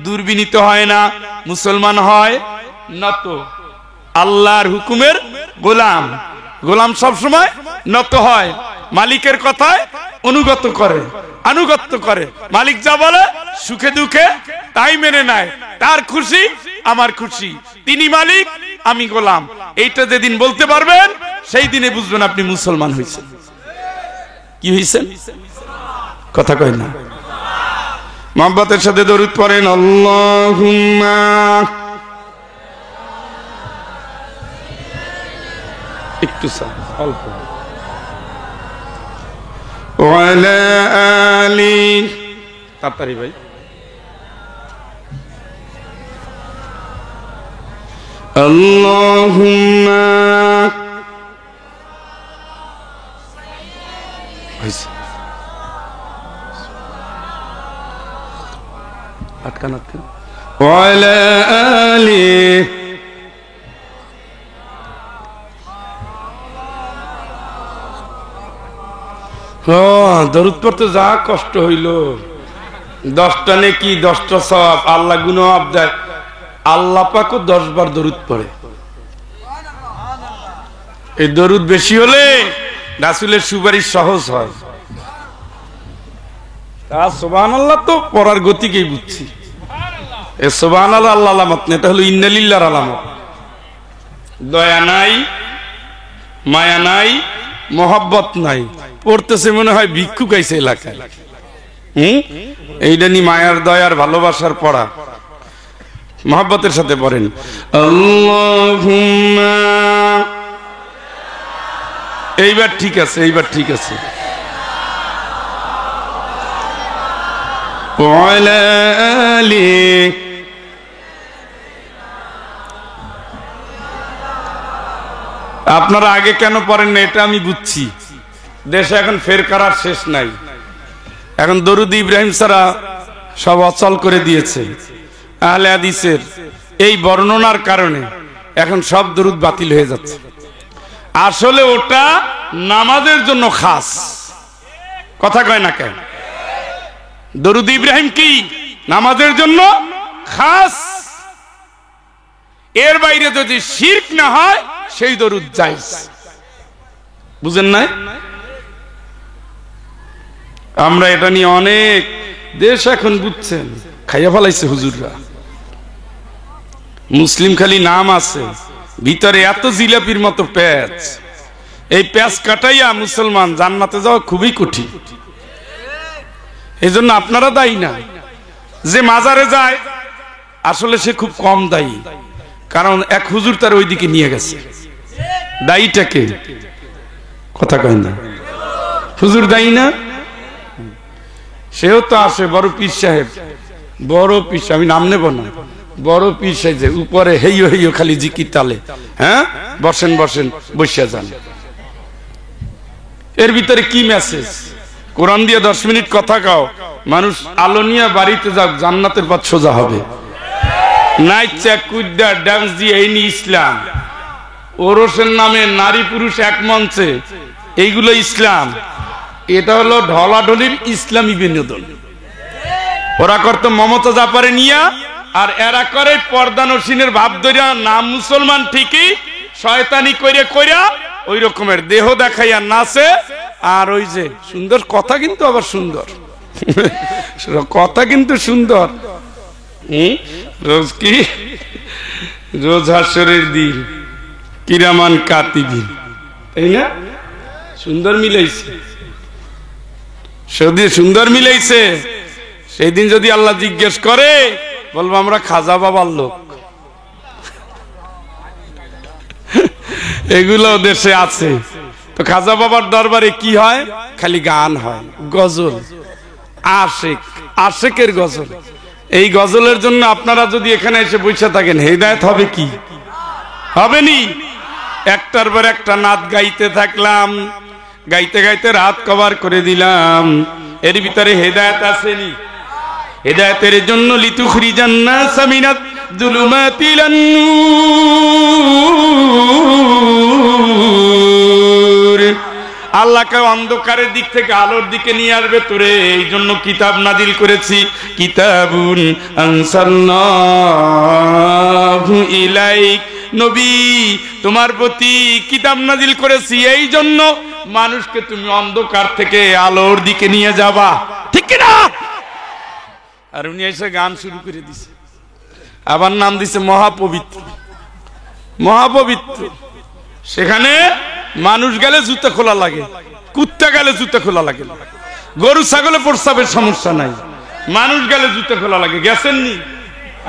দুর্বিনীত হয় না। মুসলমান হয় নত, আল্লাহর হুকুমের গোলাম। গোলাম সব সময় নত হয়, মালিকের কথায় অনুগত করে, আনুগত্য করে। মালিক যা বলে সুখে দুঃখে তাই মেনে নেয়। তার খুশি আমার খুশি, তিনি মালিক আমি গোলাম। এইটা যেদিন বলতে পারবেন, সেই দিনে বুঝবেন আপনি মুসলমান হয়েছেন। কি হয়েছেন? কথা কয় না। মহব্বতের সাথে দরুদ পড়েন, আল্লাহুম্মা একটু অল্প, ওয়ালা আলি, তাড়াতাড়ি ভাই, আল্লাহুম্মা আটকান আটকান, ওয়ালা আলি দরুদ পড়তে যা কষ্ট হইল, 10টা নেকি 10টা সওয়াব, আল্লাহ গুনাহ মাফ দেয়। আল্লাহ পাকও 10 বার দরুদ পড়ে। এই দরুদ বেশি হলে রাসূলের সুপারিশ সহজ হয়। তা সুবহানাল্লাহ তো পড়ার গতিকেই বুঝছি। এ সুবহানাল্লাহ আল্লাহ আলামত না, এটা হলো ইন্নালিল্লাহর আলামত। দয়া নাই, মায়া নাই, মোহাব্বত নাই, পড়তেছে মনে হয় ভিক্ষুক আইছে এলাকায়। এইটা নি মায়ার দয়ার ভালোবাসার পড়া। মোহাব্বতের সাথে পড়েন আল্লাহুম্মা। এইবার ঠিক আছে, এইবার ঠিক আছে। ওয়ালা আলি। আপনারা আগে কেন পড়েন না এটা আমি বুঝছি। দেশে এখন ফের করার শেষ নাই। এখন দরুদ ইব্রাহিম ছাড়া সব অচল করে দিয়েছে। আহলে হাদিসের এই বর্ণনার কারণে এখন সব দরুদ বাতিল হয়ে যাচ্ছে। আসলে ওটা নামাজের জন্য খাস, কথা কয় না কেন? দরুদ ইব্রাহিম কি নামাজের জন্য খাস। এর বাইরে যদি শিরক না হয় সেই দরুদ জায়েজ। বুঝেন নাই? আমরা এটা নিয়ে অনেক দেশ এখন বুঝছেন খাইয়া ফেলাইছে হুজুররা। মুসলিম খালি নাম আছে, ভিতরে এত জিলাপির মতো প্যাচ। এই প্যাচ কাটাইয়া মুসলমান জান্নাতে যাওয়া খুবই কঠিন। এই জন্য আপনারা দায়ী না। যে মাজারে যায় আসলে সে খুব কম দায়ী, কারণ এক হুজুর তার ওইদিকে নিয়ে গেছে। দায়ীটাকে কথা কয় না, হুজুর দায়ী না। সেও তো আসে বড় পীর সাহেব, বড় পীর, আমি নাম নেব না, বড় পীর সাহেব উপরে হেইও হেইও খালি জিকির তালে। হ্যাঁ, বসেন বসেন, বসিয়া যান। এর ভিতরে কি মেসেজ? কোরআন দিয়ে 10 মিনিট কথা কাও, মানুষ আলো নিয়ে বাড়িতে যাক, জান্নাতের পথ সোজা হবে। নাইচা কুদ্দা ডান্স দিয়ে এই নি ইসলাম। ওরসের নামে নারী পুরুষ এক মঞ্চে, এইগুলো ইসলাম। এটা হলো ঢলাঢলির ইসলামী বিনোদন। ওরা করতো মমতা জাপারে নিয়া, আর এরা করে পর্দা নসিনের ভাব ধরিয়া, নাম মুসলমান ঠিকই শয়তানি কইরা কইরা ওই রকমের দেহ দেখাইয়া নাচে। আর ওই যে সুন্দর কথা, কিন্তু আবার সুন্দর কথা, কিন্তু সুন্দর। রোজ কি রোজ হাসরের দিন, কিরামান কাতিবিন, তাই না? সুন্দর মিলাইছে, যদি সুন্দর মিলাইছে। সেই দিন যদি আল্লাহ জিজ্ঞেস করে, বলবো আমরা খাজা বাবার লোক। এগুলো দেশে আছে। তো খাজা বাবার দরবারে কি হয়? খালি গান হয়, গজল, আশেক, আশেকের গজল। এই গজলের জন্য আপনারা যদি এখানে এসে বসে থাকেন, হেদায়েত হবে কি? হবে নি? একটার পর একটা নাত গাইতে থাকলাম, গাইতে গাইতে রাত কভার করে দিলাম। এর ভিতরে হেদায়েত আসেনি? হেদায়েতের জন্য লিতুখরিজান নাস মিনাজ যুলুমাতিল নূর, আল্লাহকে অন্ধকারের দিক থেকে আলোর দিকে নিয়ে আসবে তোরে। এই জন্য কিতাব নাজিল করেছি, কিতাবুন আনসালনাহু ইলাইক। নবী, তোমার প্রতি কিতাব নাজিল করেছি, এই জন্য মানুষকে তুমি অন্ধকার থেকে আলোর দিকে নিয়ে যাবা, ঠিক কিনা? আর উনি এসে গান শুরু করে দিছে, আবার নাম দিছে মহাপবিত্র। মহাপবিত্র, সেখানে মানুষ গেলে জুতা খোলা লাগে, কুত্তা গেলে জুতা খোলা লাগে, গরু ছাগলে প্রস্রাবের সমস্যা নাই, মানুষ গেলে জুতা খোলা লাগে। গেছেননি?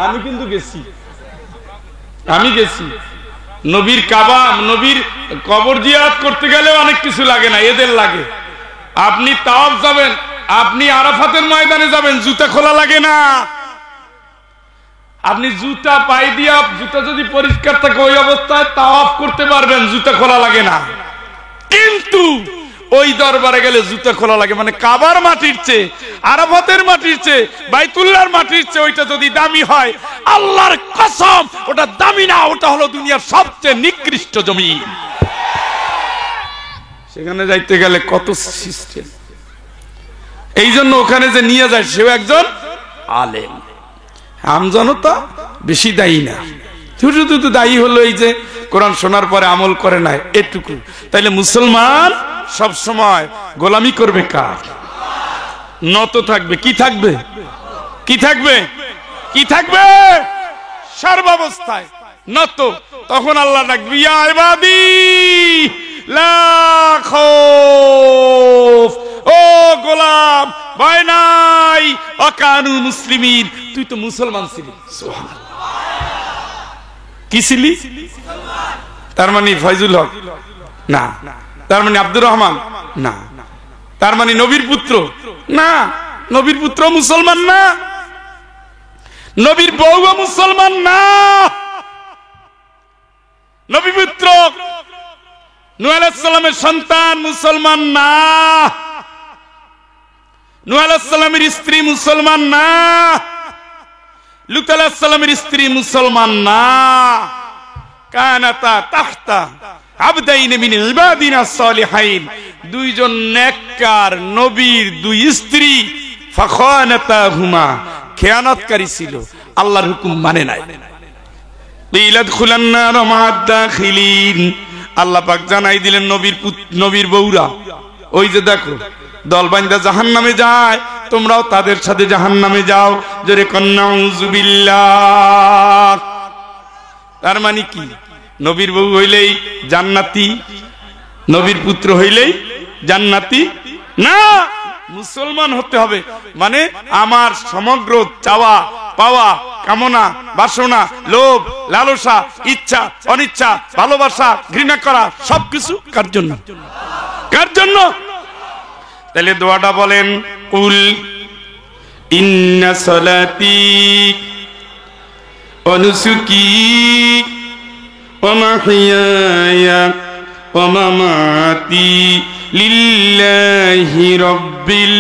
আমি কিন্তু গেছি, আমি গেছি। নবীর কাবা, নবীর কবর জিয়ারত করতে গেলে অনেক কিছু লাগে না, এদের লাগে। আপনি তাওয়াফ যাবেন, আপনি আরাফাতের ময়দানে যাবেন, জুতা খোলা লাগে না। আপনি জুতা পাই দিয়া, জুতা যদি পরিষ্কার থাকে ওই অবস্থায় তাওয়াফ করতে পারবেন, জুতা খোলা লাগে না। কিন্তু ওই দরবারে গেলে জুতা খোলা লাগে। মানে কাবার মাটির চেয়ে, আরাফাতের মাটির চেয়ে, বাইতুল্লাহর মাটির চেয়ে ওইটা যদি দামি হয়, আল্লাহর কসম ওটা দামি না, ওটা হলো দুনিয়ার সবচেয়ে নিকৃষ্ট জমি। সেখানে যাইতে গেলে কত সিস্টেম। এই জন্য ওখানে যে নিয়ে যায় সেও একজন আলেম। আমজনতা বেশি দায়ী না, শুধু দায়ী হলো এই যে কোরআন শোনার পরে আমল করে না, এটুকু। তাইলে মুসলমান সব সময় গোলামি করবে কার? নত থাকবে। কি থাকবে? কি থাকবে? কি থাকবে? সর্বাবস্থায় নত। তখন আল্লাহ ডাকবে ইয়া ইবাদি লা খাউফ, ও গোলাম ভয় নাই, অকানু মুসলিমিন, তুই তো মুসলমান ছিলি। সুবহানাল্লাহ, কি ছিলি? তার মানে ফয়জুল হক না, তার মানে আব্দুর রহমান না, তার মানে নবীর পুত্র না, নবীর পুত্র মুসলমান না, নবীর বউ মুসলমান না, নবী পুত্র নূহ আলাইহিস সালামের সন্তান মুসলমান না, নূহ আলাইহিস সালামের স্ত্রী মুসলমান না, লূত আলাইহিস সালামের স্ত্রী মুসলমান না। কানাতা তাহতা আবদাইন মিন ইবাদিনা সালিহাইন, দুইজন নেককার নবীর দুই স্ত্রী, ফাখানাতাহুমা, খেয়ানতকারী ছিল, আল্লাহর হুকুম মানে নাই। ইলাদখুলান নার মা'আদ দাখিলিন, আল্লাহ পাক জানাই দিলেন নবীর বউরা, ওই যে দেখো দল বান্দা জাহান্নামে যায়, তোমরাও তাদের সাথে জাহান্নামে যাও। জোরে কন্যা নাউযুবিল্লাহ। তার মানে কি? নবীর বউ হইলেই জান্নাতি, নবীর পুত্র হইলেই জান্নাতি না, মুসলমান হতে হবে। মানে আমার সমগ্র চাওয়া পাওয়া, কামনা বাসনা, লোভ লালসা, ইচ্ছা অনিচ্ছা, ভালোবাসা ঘৃণা করা, সবকিছু কার জন্য? কার জন্য? তাহলে দোয়াটা বলেন, কুল ইন্না সালাতি ওয়া নুসুকি ওয়া মাহইয়ায়া ওয়া মামাতি লিল্লাহি রাব্বিল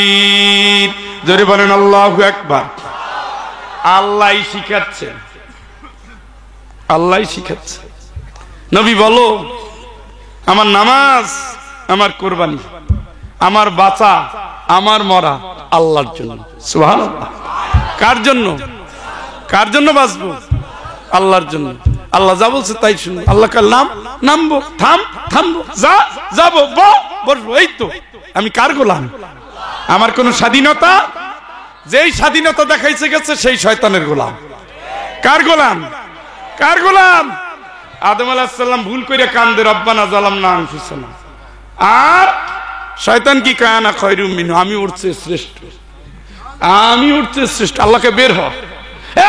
আলামিন। জোরে বলেন আল্লাহু আকবার। আল্লাহই শিখাচ্ছে, আল্লাহই শিখাচ্ছে। নবী বলো, আমার নামাজ, আমার কোরবানি, আমার বাঁচা, আমার মরা আল্লাহর জন্য। সুবহানাল্লাহ। কার জন্য? কার জন্য বাঁচবো? আল্লাহর জন্য। আল্লাহ যা বলছে তাই শুনবো। আল্লাহ কার নাম নামবো, থামবো, যা যাবো, বসবো, এই তো। আমি কার গোলাম? আমার কোন স্বাধীনতা? যেই স্বাধীনতা দেখাইছে গেছে সেই শয়তানের গোলাম। কার গোলাম? কার গোলাম? আদম আলাইহিস সালাম ভুল করে কান্দে রব্বানা যালামনা আনফুসানা, আর শয়তান কি কানা খায়রুম মিনহু, আমি উঠছে শ্রেষ্ঠ, আমি উঠছে শ্রেষ্ঠ। আল্লাহকে বের হ,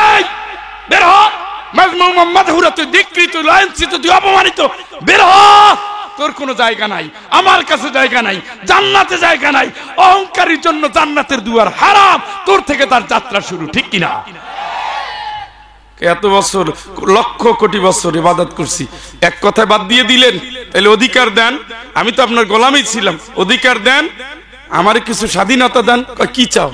এই বের হ, মাজমুম মাদহুরা, তুই ধিক্কৃত, লাঞ্ছিত, তুই অপমানিত, বের হ, তোর কোনো জায়গা নাই, আমার কাছে জায়গা নাই, জান্নাতে জায়গা নাই। অহংকারীর জন্য জান্নাতের দুয়ার হারাম, তোর থেকে তার যাত্রা শুরু, ঠিক কিনা? এত বছর, লক্ষ কোটি বছর ইবাদত করছি, এক কথায় বাদ দিয়ে দিলেন? তাহলে অধিকার দেন, আমি তো আপনার গোলামই ছিলাম, অধিকার দেন, আমারে কিছু স্বাধীনতা দেন। কি চাও?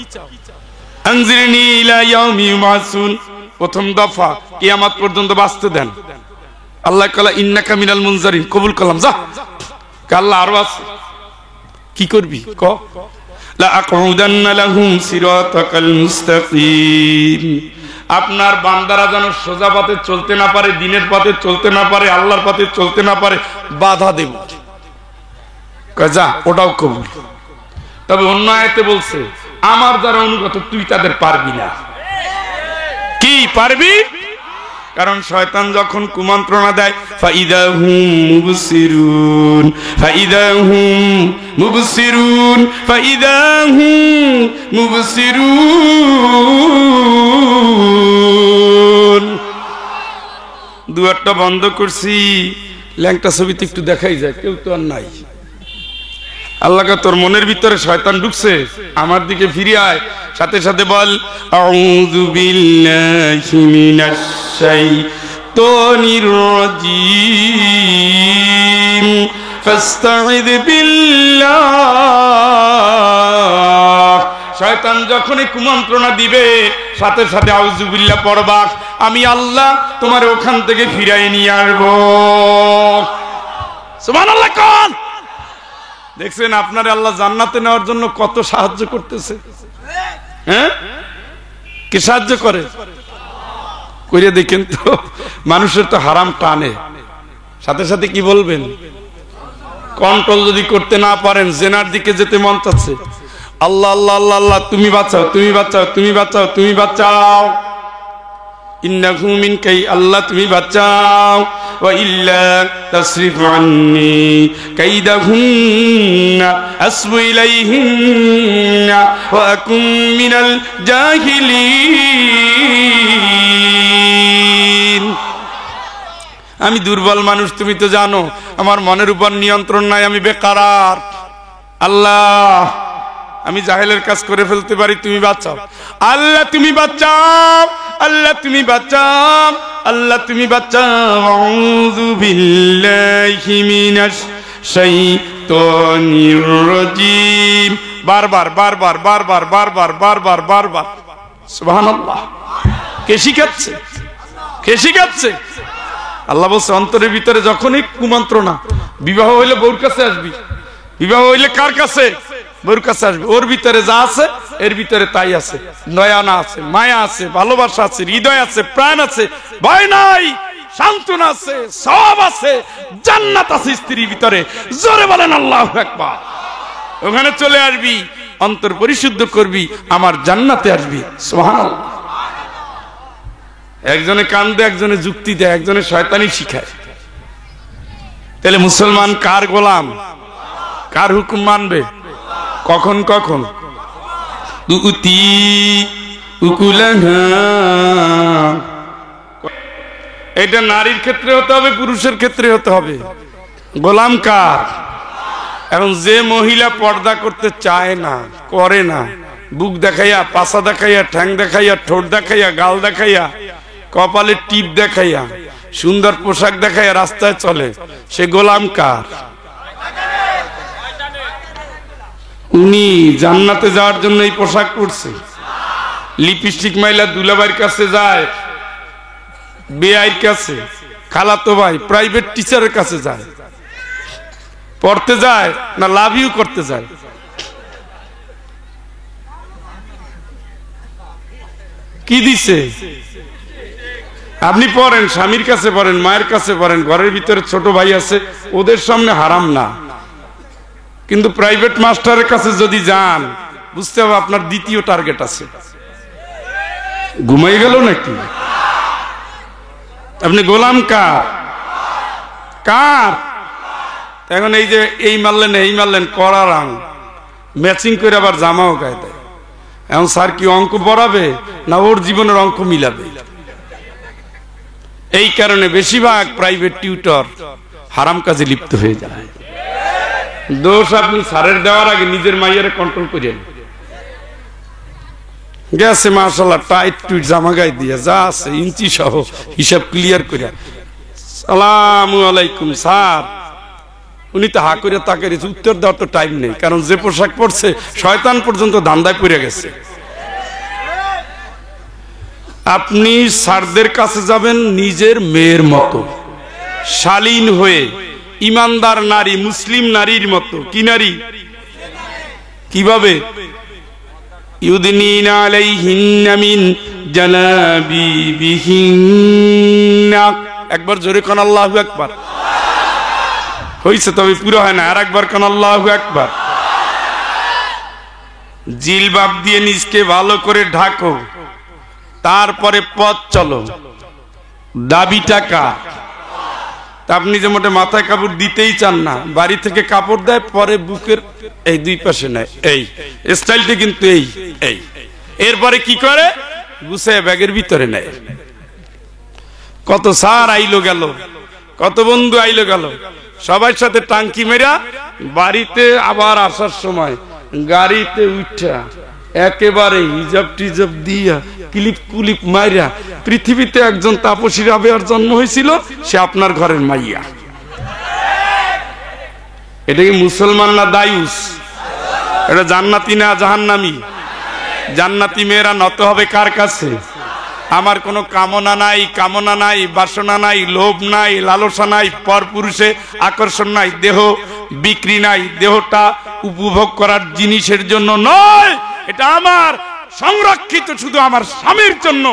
আনজিরনি ইলা ইয়াউমি ইউবাসুন, প্রথম দফা কিয়ামত পর্যন্ত বাঁচতে দেন। আল্লাহ কলা ইন্নাকা মিনাল মুনজারিন, কবুল করলাম, যা। আল্লাহ আরো আছে, কি করবি ক? লা আকুদান্না লাহুম সিরাতাকাল মুস্তাকিম, আপনার বান্দারা যেন সোজা পথে চলতে না পারে, দিনের পথে চলতে না পারে, আল্লাহর পথে চলতে না পারে, বাধা দেব। যা, ওটাও কবুল। তবে অন্য আয়াতে বলছে, আমার যারা অনুগত তুই তাদের পারবি না। কি পারবি? কারণ শয়তান যখন কুমন্ত্রণা দেয়, ফাইদাহুম মুবসিরুন, ফাইদাহুম মুবসিরুন, ফাইদাহুম মুবসিরুন। দুয়ারটা বন্ধ করছি, ল্যাংটা ছবিতে একটু দেখাই যায়, কেউ তো আর নাই। আল্লাহকে তোর মনের ভিতরে শয়তান ঢুকছে, আমার দিকে ফিরে আয়, সাথে সাথে বল আউযু বিল্লাহি মিনাশ শাইতানির রাজীম, ফাস্তাইদ বিল্লাহ। শয়তান যখনই কুমন্ত্রণা দিবে, সাথে সাথে আউযু বিল্লাহ পড়বা, আমি আল্লাহ তোমার ওখান থেকে ফিরাই নিয়ে আসবো। সুবহানাল্লাহ। কোন দেখছেন আপনার আল্লাহ জান্নাতে নেওয়ার জন্য কত সাহায্য করতেছে? হ্যাঁ, কি সাহায্য করে? করে দেখেন তো, মানুষের তো হারাম টানে, সাথে সাথে কি বলবেন? কন্ট্রোল যদি করতে না পারেন, জেনার দিকে যেতে মন চাচ্ছে, আল্লাহ আল্লাহ আল্লাহ আল্লাহ তুমি বাঁচাও, তুমি বাঁচাও, তুমি বাঁচাও, তুমি বাঁচাও। ইন্নাহু মিনকাই, আল্লাহ তুমি বাঁচাও। ওয়া ইল্লা তাসরিফু আন্নি কাইদাহুন্না আসবু ইলাইহিন্না ওয়া আকুম মিনাল জাহিলিন। আমি দুর্বল মানুষ, তুমি তো জানো আমার মনের উপর নিয়ন্ত্রণ নাই, আমি বেকারার। আল্লাহ আমি জাহেলের কাজ করে ফেলতে পারি, তুমি বাঁচাও। আল্লাহ তুমি বাঁচাও, আল্লাহ তুমি বাঁচাও, আল্লাহ তুমি বাঁচাও। আউযু বিল্লাহি মিনাশ শাইতানির রাজিম। বারবার বারবার বারবার বারবার বারবার বারবার। সুবহানাল্লাহ। কে শিখাচ্ছে? কে শিখাচ্ছে? আল্লাহ বলছে অন্তরের ভিতরে যখনই কুমন্ত্রণা, বিবাহ হইলে বউর কাছে আসবি, বিবাহ হইলে কার কাছে? বউর কাছে আসবে। ওর ভিতরে যা আছে এর ভিতরে তাই আছে, নয়ানা আছে, মায়া আছে, ভালোবাসা আছে, হৃদয় আছে, প্রাণ আছে, ভয় নাই, সান্ত্বনা আছে, সওয়াব আছে, জান্নাত আছে স্ত্রীর ভিতরে। জোরে বলেন আল্লাহু আকবার। ওখানে চলে আসবি, অন্তর পরিশুদ্ধ করবি, আমার জান্নাতে আসবি। সুবহানাল্লাহ। একজনে কান্দে, একজনে যুক্তি দেয়, একজনে শয়তানি শিখায়। তাহলে মুসলমান কার গোলাম? কার হুকুম মানবে? কখন কখন? এটা নারীর ক্ষেত্রে হতে হবে, পুরুষের ক্ষেত্রে হতে হবে। গোলাম কার? এখন যে মহিলা পর্দা করতে চায় না, করে না, বুক দেখাইয়া, পাছা দেখাইয়া, ঠ্যাং দেখাইয়া, ঠোঁট দেখাইয়া, গাল দেখাইয়া, কপালে টিপ দেখাইয়া, সুন্দর পোশাক দেখাইয়া রাস্তায় চলে, সে গোলাম কার? উনি জান্নাতে যাওয়ার জন্য এই পোশাক পরছে। লিপস্টিক মাইলা দুলাভাইয়ের কাছে যায়, বেআইর কাছে, খালাতো ভাই, প্রাইভেট টিচারের কাছে যায়, পড়তে যায় না লাভ ইউ করতে যায়? কি দিছে? আপনি পড়েন, স্বামীর কাছে পড়েন, মায়ের কাছে পড়েন, ঘরের ভিতরে ছোট ভাই আছে, ওদের সামনে হারাম না। কিন্তু প্রাইভেট মাস্টারের কাছে যদি যান, বুঝতে হবে আপনার দ্বিতীয় টার্গেট আছে। ঘুমাই গেল নাকি? আপনি গোলাম কার? কার? এখন এই যে এই মারলেন, এই মারলেন, কড়া রাং ম্যাচিং করে আবার জামাও গায়ে দেয়। এখন স্যার কি অঙ্ক পড়াবে না ওর জীবনের অঙ্ক মিলাবে? এই কারণে বেশিরভাগ প্রাইভেট টিউটর হারাম কাজে লিপ্ত হয়ে যায়। দোষ আপনি স্যারের দেওয়ার আগে নিজের মাইয়ারে কন্ট্রোল করেন। গেছে মাশাআল্লাহ টাইট টুইট জামা গায়ে দিয়ে, যা আছে ইঞ্চি সহ হিসাব ক্লিয়ার করে, সালামু আলাইকুম স্যার। উনি তো হা করে তাকে উত্তর দেওয়ার তো টাইম নেই, কারণ যে পোশাক পরছে শয়তান পর্যন্ত ধান্দায় পড়ে গেছে। আপনি স্যারদের কাছে যাবেন নিজের মেয়ের মতো, শালীন হয়ে, ইমানদার নারী, মুসলিম নারীর মতো। কি নারী? কিভাবে? ইউদিনিনা আলাইহিন্না মিন জালাবিবিহিন্না। একবার জোরে কোন আল্লাহু আকবার। হইছে, তবে পুরো হয় না, আর একবার কোন আল্লাহু আকবার। জিলবাব দিয়ে নিজকে ভালো করে ঢাকো, তারপরে পথ চলো। দাবি টাকা। আপনি যে মোটে মাথায় কাপড় দিতেই চান না, বাড়ি থেকে কাপড় দেয়, পরে বুকের এই দুই পাশে নেয়, এই স্টাইলটা কিন্তু এই এই। এরপরে কি করে? গুছায় ব্যাগের ভিতরে নেয়। কত স্যার আইলো গেল, কত বন্ধু আইলো গেল, সবার সাথে টাঙ্কি মেরা বাড়িতে আবার আসার সময় গাড়িতে উঠা একেবারে হিজাব টিজাব দিয়া, ক্লিপ কুলিপ মাইরা, পৃথিবীতে একজন তাপসী রাবেয়ার জন্ম হয়েছিল, সে আপনার ঘরের মাইয়া। এটা কি মুসলমান না দায়ুস? এটা জান্নাতি না জাহান্নামী? জান্নাতি মেয়েরা নত হবে কার কাছে? আমার কোনো কামনা নাই, কামনা নাই, বাসনা নাই, লোভ নাই, লালসা নাই, পরপুরুষে আকর্ষণ নাই, দেহ বিক্রি নাই, দেহটা উপভোগ করার জিনিসের জন্য নয়, এটা আমার সংরক্ষিত শুধু আমার স্বামীর জন্য।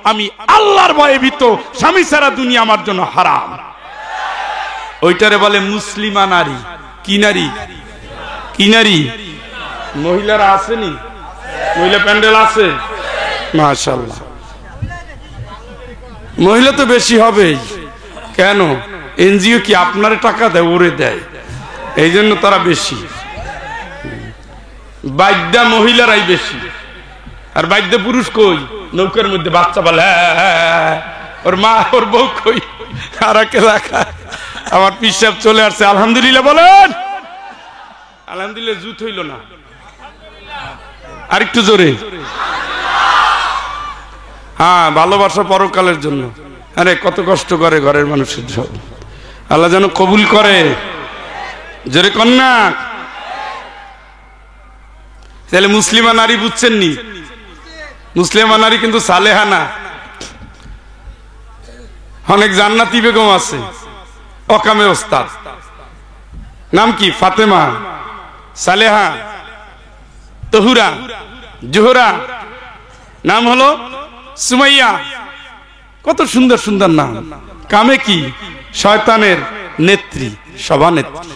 আমি আল্লাহর ভয়ে ভীত, স্বামী ছাড়া দুনিয়া আমার জন্য হারাম। ওইটারে বলে মুসলিমা নারী। কি নারী? কি নারী? মহিলারা আসেনি? মহিলা প্যান্ডেল আছে মাশাআল্লাহ। মহিলা তো বেশি হবেই। কেন? এনজিও কি আপনার টাকা দেয়? ওরে দেয়, এই জন্য তারা বেশি। বাদ্যা মহিলারাই বেশি। আর বাদ্যা পুরুষ কই? নৌকার মধ্যে বাচ্চা বলে ওর মা ওর বউ কই? আর এলাকা আমার পিসাব চলে আসছে। আলহামদুলিল্লাহ বলেন। আলহামদুলিল্লাহ জুত হইল না, আরেকটু জোরে। হ্যাঁ, ভালোবাসা পরকালের জন্য। আরে কত কষ্ট করে ঘরের মানুষের জন্য, আল্লাহ যেন কবুল করে। জোরে কন্যা। তাহলে মুসলিমা নারী বুঝছেন নি? মুসলিমা নারী কিন্তু সালেহা না। অনেক জান্নাতি বেগম আছে, অকামে ওস্তাদ। নাম কি? ফাতেমা, সালেহা, তহুরা, জোহরা, নাম হলো সুমাইয়া। কত সুন্দর সুন্দর নাম। কামে কি? শয়তানের নেত্রী, সভানেত্রী।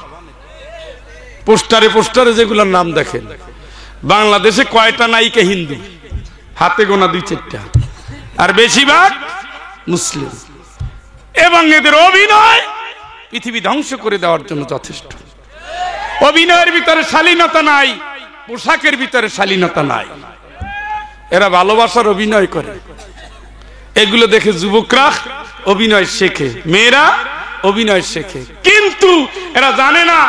পোস্টারে পোস্টারে যেগুলোর নাম দেখেন। বাংলাদেশে কয়টা নায়িকা হিন্দু? হাতে গোনা 2-4টা, আর বেশিরভাগ মুসলিম। এবং এদের অভিনয় পৃথিবী ধ্বংস করে দেওয়ার জন্য যথেষ্ট। অভিনয়ের ভিতরে শালীনতা নাই, পোশাকের ভিতরে শালীনতা নাই। এরা ভালোবাসার অভিনয় করে। এগুলো দেখে যুবকরা অভিনয় শেখে, মেয়েরা অভিনয় শেখে। কিন্তু এরা জানে না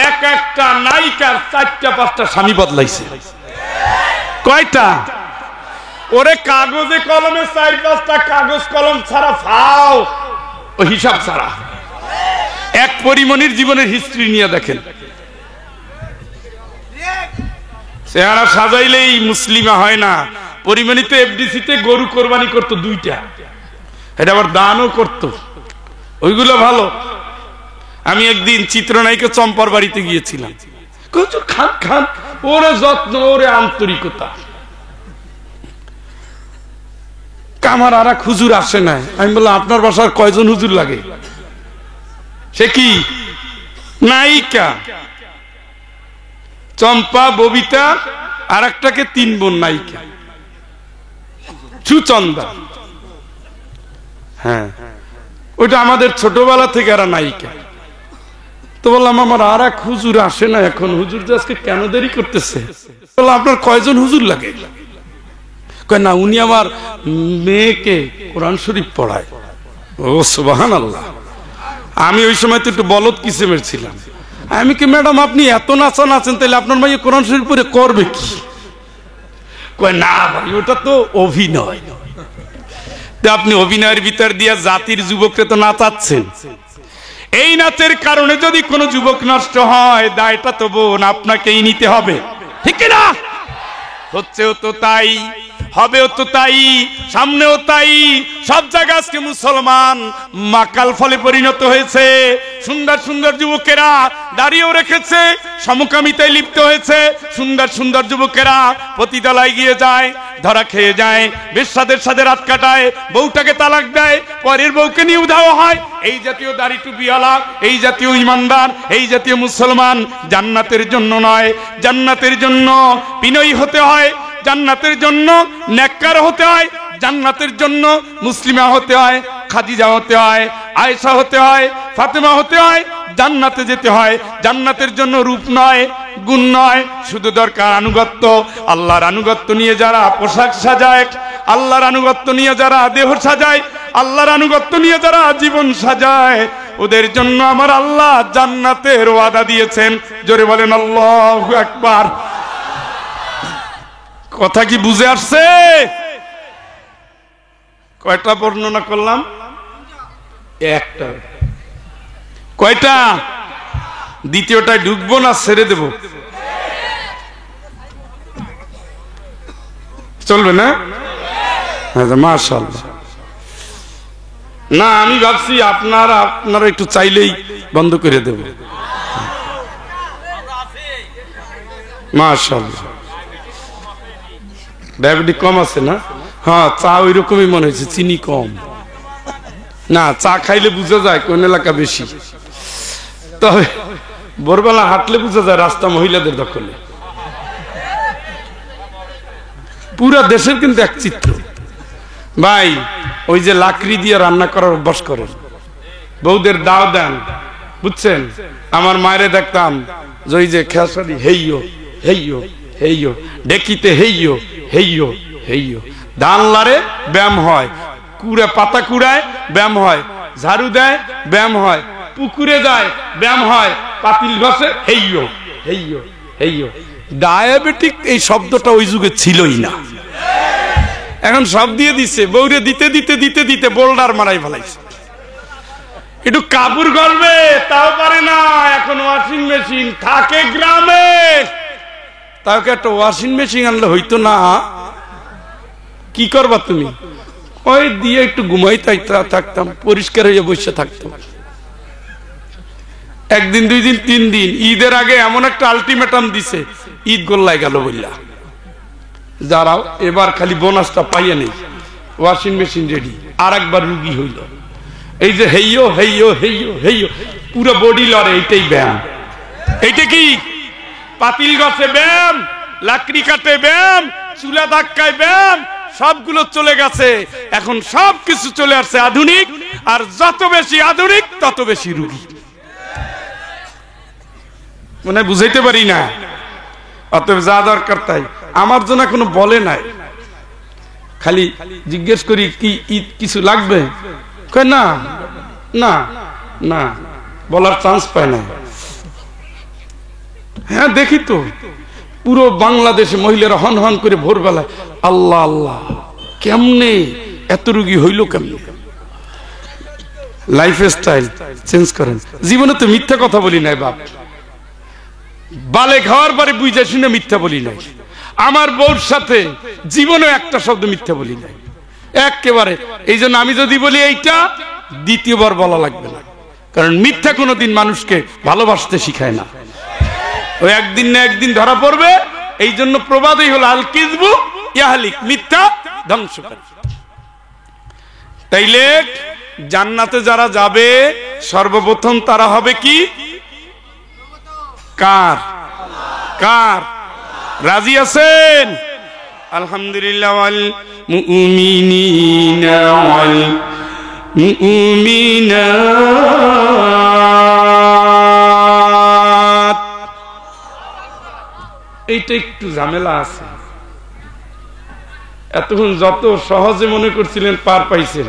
এক একটা নায়িকার 4টা-5টা স্বামী বদলাইছে। কয়টা? ওরে কাগজে কলমে 4-5টা কাগজ কলম ছাড়া ফাও, ও হিসাব ছাড়া। এক পরিমণির জীবনের হিস্ট্রি নিয়ে দেখেন। চেহারা সাজাইলেই মুসলিমা হয় না। পরিমণিতে এফডিসিতে গরু কোরবানি করতো 2টা, এটা আবার দানও করতো। ওইগুলো ভালো। আমি একদিন চিত্রনায়িকা চম্পার বাড়িতে গিয়েছিলাম। খান খান, ওরে যত্ন, ওরে আন্তরিকতা। আমার আর এক হুজুর আসে না। আমি বললাম আপনার বাসার কয়জন হুজুর লাগে? সে কি নায়িকা, চম্পা, ববিতা, আর একটাকে 3 বোন নায়িকা, সুচন্দা। হ্যাঁ, ওইটা আমাদের ছোটবেলা থেকে এরা নায়িকা। তো বললাম আমার আর এক হুজুর আসে না এখন, হুজুর আজকে কেন দেরি করতেছে? বললাম আপনার কয়জন হুজুর লাগে? কয় না, উনি আমার মেয়েকে কোরআন শরীফ পড়ায়। ও সুবহানাল্লাহ। আমি ওই সময় তো একটু বলদ কিসেমের ছিলাম। আমি কি ম্যাডাম আপনি এত নাচা নাচেন, তাহলে আপনার মেয়ে কোরআন শরীফ পড়ে করবে কি? কয় না ভাই, ওটা তো অভিনয়। আপনি অভিনয়ের ভিতর দিয়ে জাতির যুবককে তো নাচাচ্ছেন। এই নাচের কারণে যদি কোনো যুবক নষ্ট হয়, দায়টা তো বোন আপনাকেই নিতে হবে, ঠিক না? হচ্ছেও তো তাই, হবেও তো তাই, সামনেও তাই। সব জায়গায় আজকে মুসলমান মাকাল ফলে পরিণত হয়েছে। সুন্দর সুন্দর যুবকেরা দাঁড়িয়েও রেখেছে, সমকামিতায় লিপ্ত হয়েছে। সুন্দর সুন্দর যুবকেরা পতিতালয়ে গিয়ে যায়, ধরা খেয়ে যায়, বেশ্যাদের সাথে রাত কাটায়, বউটাকে তালাক দেয়, পরের বউকে নিয়ে উধাও হয়। এই জাতীয় দাড়ি টুপিওয়ালা, এই জাতীয় ইমানদার, এই জাতীয় মুসলমান জান্নাতের জন্য নয়, জান্নাতের জন্য বিনয়ী হতে হয়, জান্নাতের জন্য নেককার হতে হয়, জান্নাতের জন্য মুসলিমা হতে হয়, খাদিজা হতে হয়, আয়েশা হতে হয়, ফাতেমা হতে হয়, জান্নাতে যেতে হয়। জান্নাতের জন্য রূপ নয়, গুণ নয়, শুধু দরকার আনুগত্য। আল্লাহর আনুগত্য নিয়ে যারা পোশাক সাজায়, আল্লাহর আনুগত্য নিয়ে যারা দেহ সাজায়, আল্লাহর আনুগত্য নিয়ে যারা জীবন সাজায়, ওদের জন্য আমার আল্লাহ জান্নাতের ওয়াদা দিয়েছেন। জোরে বলেন আল্লাহু আকবার। কথা কি বুঝে আসছে? কয়টা বর্ণনা করলাম? একটা। কয়টা? দ্বিতীয়টায় ঢুকবো না ছেড়ে দেব? চলবে না? মাশাআল্লাহ। না, আমি ভাবছি আপনারা একটু চাইলেই বন্ধ করে দেব। মাশাআল্লাহ। ডায়াবেটিস কম আছে না? হ্যাঁ, চা ওই রকমই মনে হয়েছে, চিনি কম। না, চা খাইলে বোঝা যায় কোন এলাকা বেশি। তবে ভোরবেলা হাঁটলে বোঝা যায় রাস্তা মহিলাদের দখলে। পুরা দেশের কিন্তু এক চিত্র ভাই। ওই যে লাকড়ি দিয়ে রান্না করার অভ্যাস করেন, বউদের দাও দেন, বুঝছেন? আমার মায়েরে দেখতাম যে ওই যে খেসারি হেইয়ো হেইয়ো হেইয়ো, ডেকিতে হেইয়ো হেইয়ো হেইয়ো, ধান লারে ব্যায়াম হয়, কুড়ে পাতা কুড়ায় ব্যায়াম হয়, ঝাড়ু দেয় ব্যায়াম হয়, পুকুরে যায় ব্যায়াম হয়, পাতিল ঘষে হেইয়ো হেইয়ো হেইয়ো। ডায়াবেটিক এই শব্দটা ওই যুগে ছিলই না, এখন সব দিয়ে দিচ্ছে। বউরে দিতে দিতে দিতে দিতে বোল্ডার মারাই ফেলাইছে। একটু কাপড় গলবে তাও পারে না, এখন ওয়াশিং মেশিন থাকে গ্রামে, তাও একটা ওয়াশিং মেশিন আনলে হইতো না। কি করবা তুমি? ওই দিয়ে একটু ঘুমাই থাকতাম, পরিষ্কার হয়ে বসে থাকতাম। একদিন, দুই দিন, তিন দিন, ঈদের আগে এমন একটা আলটিমেটাম দিছে, ঈদ গোল্লায় গেল বললা যারাও এবার খালি বোনাসটা পাইয়ে নেই, ওয়াশিং মেশিন রেডি। আর একবার রুগী হইল। এই যে হেইয়ো হেইয়ো হেইয়ো হেইয়ো, পুরো বডি লড়ে, এইটাই ব্যায়াম। এইটা কি? পাতিল গাছে ব্যায়াম, লাকড়ি কাটে ব্যায়াম, চুলা ধাক্কায় ব্যায়াম, সবগুলো চলে গেছে। এখন সব কিছু চলে আসছে আধুনিক, আর যত বেশি আধুনিক তত বেশি রুগী। মানে বুঝাইতে পারি না। অতএব যা দরকার তাই। আমার জন্য কোনো বলে নাই, খালি জিজ্ঞেস করি কি ঈদ কিছু লাগবে, কয় না না না, বলার চান্স পায় না। হ্যাঁ দেখি তো পুরো বাংলাদেশে মহিলারা হন হন করে ভোরবেলায় আল্লাহ আল্লাহ, কেমনে এত রুগী হইল কেমনে? লাইফ স্টাইল চেঞ্জ করেন। জীবনে তো মিথ্যা কথা বলি নাই বাপ, বালে খাওয়ার পরে বুঝে শুনে মিথ্যা বলি নাই। আমার বউর সাথে জীবনে একটা শব্দ মিথ্যা বলি নাই একেবারে। এই জন্য আমি যদি বলি এইটা, দ্বিতীয়বার বলা লাগবে না, কারণ মিথ্যা কোনোদিন মানুষকে ভালোবাসতে শিখায় না। ওই একদিন না একদিন ধরা পড়বে। এই জন্য প্রবাদই হলো আল কিযবু ইয়াহলিক, মিথ্যা ধ্বংস করে। তাইলে জান্নাতে যারা যাবে সর্বপ্রথম তারা হবে কি? কার? কার? রাজি আছেন? আলহামদুলিল্লাহ। ওয়াল মুমিনিনা ওয়াল মুমিনাত। এইটা একটু ঝামেলা আছে। এতক্ষণ যত সহজে মনে করছিলেন পার পাইছেন,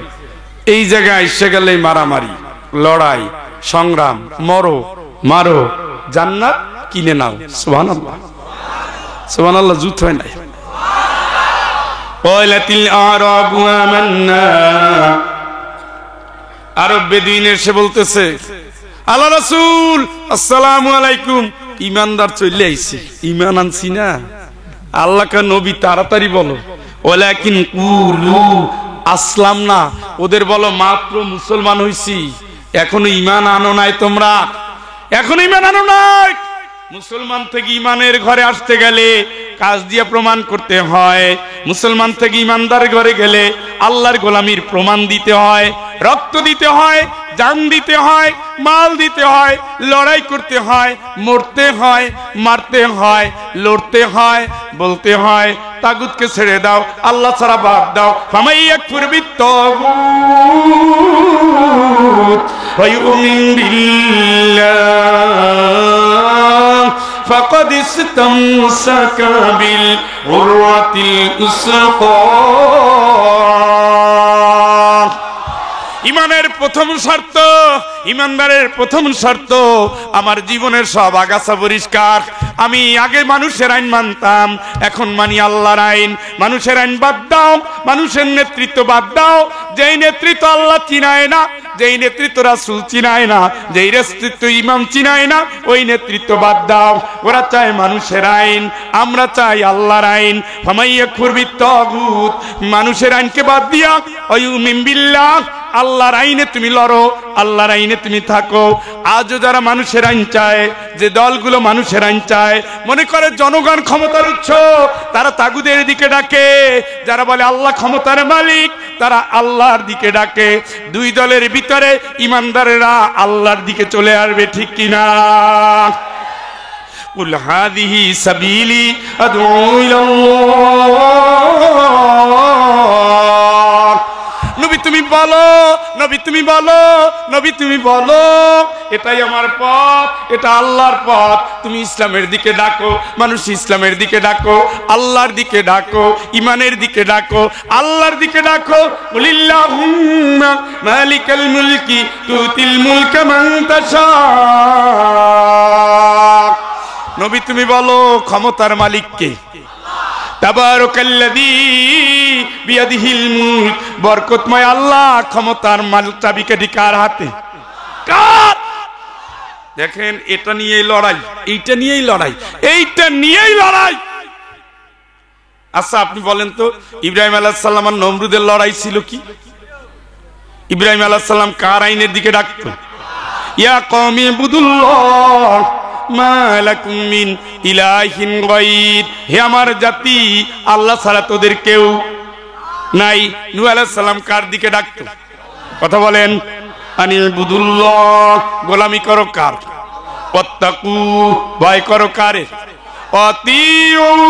এই জায়গায় এসে গেলে মারামারি, লড়াই, সংগ্রাম, মরো মারো, জান্নাত কিনে নাও। সুবহানাল্লাহ সুবহানাল্লাহ, জুত হয় নাই। ওয়ালাতিল আরাবু আমান্না, আরব বেদুইন এসে বলতেছে আল্লাহ রাসূল আসসালামু আলাইকুম, ইমানদার চলে আইছি, ইমান আনছি না। আল্লাহ কা নবী তাড়াতাড়ি বলো। ওয়ালাকিন কুলু আসলাম না, ওদের বলো মাত্র মুসলমান হইছি, এখনো ইমান আনো নাই তোমরা, এখনো ইমান আনো নাই। মুসলমান থেকে ইমানের ঘরে আসতে গেলে কাজ দিয়ে প্রমাণ করতে হয়। মুসলমান থেকে ইমানদার ঘরে গেলে আল্লাহর গোলামির প্রমাণ দিতে হয়, রক্ত দিতে হয়, জান দিতে হয়, মাল দিতে হয়, লড়াই করতে হয়, মরতে হয়, মারতে হয়, লড়তে হয়, বলতে হয় তাগুতকে ছেড়ে দাও, আল্লাহ ছাড়া বাদ দাও। ফামাইয়াকফুর বিত্তাগুত ওয়া ইউমিন বিল্লাহ ফাকাদ ইসতামসাকা বিল উরওয়াতিল উসকা। ইমানের প্রথম শর্ত, ইমানদারের প্রথম শর্ত, আমার জীবনের সব আগাছা পরিষ্কার। আমি আগে মানুষের আইন মানতাম, এখন মানি আল্লাহর আইন। মানুষের আইন বাদ দাও, মানুষের নেতৃত্ব বাদ দাও। যেই নেতৃত্ব আল্লাহ চিনায় না, যেই নেতৃত্ব রাসূল চিনায় না, যেই নেতৃত্ব ইমাম চিনায় না, ওই নেতৃত্ব বাদ দাও। ওরা চায় মানুষের আইন, আমরা চাই আল্লাহর আইন। ফামাইয়াকফুর বিত্তাগুত, মানুষের আইনকে বাদ দিয়া ওয়া ইউমিন বিল্লাহ, আল্লাহর আইনে তুমি লড়ো, আল্লাহর আইনে তুমি থাকো। আজও যারা মানুষের আইন চায়, যে দলগুলো মানুষের আইন চায়, মনে করে জনগণ ক্ষমতার উৎস, তারা তাগুদের দিকে ডাকে। যারা বলে আল্লাহ ক্ষমতার মালিক, তারা আল্লাহর দিকে ডাকে। দুই দলের ভিতরে ইমানদারেরা আল্লাহর দিকে চলে আসবে, ঠিক কিনা? কুল হাযিহি সাবিলি আদউ ইলাল্লাহ। নবী তুমি বলো, নবী তুমি বলো, নবী তুমি বলো, এটাই আমার পথ, এটা আল্লাহর পথ। তুমি ইসলামের দিকে ডাকো, মানুষ ইসলামের দিকে ডাকো, আল্লাহর দিকে ডাকো, ইমানের দিকে ডাকো, আল্লাহর দিকে ডাকো। কুলিল্লাহুম্মা মালিকাল মুলকি তুতিল মুলকা মান তাশা। নবী তুমি বলো ক্ষমতার মালিক কে? তাবারাকাল্লাযী বিয়াদিহিল মুলক, বরকতময় আল্লাহ, ক্ষমতার মালিক, চাবিকাঠি কার হাতে? কার? দেখেন এটা নিয়েই লড়াই, এইটা নিয়েই লড়াই, এইটা নিয়েই লড়াই। আচ্ছা আপনি বলেন তো, ইব্রাহিম আলাইহিস সালাম আর নমরুদের লড়াই ছিল কি? ইব্রাহিম আলাইহিস সালাম কার আইনের দিকে ডাকতো? ইয়া কওমি ইবুদুল্লাহ মা লাকুম মিন ইলাহিন গায়র, হে আমার জাতি, আল্লাহ ছাড়া তোদের কেউ নাই। নূহ আলাইহিস সালাম কার দিকে ডাকতো? কথা বলেন। আনি ইবুদুল্লাহ, গোলামি করো কার? ওয়াত্তাকু, ভয় করো কারে? আতিউন,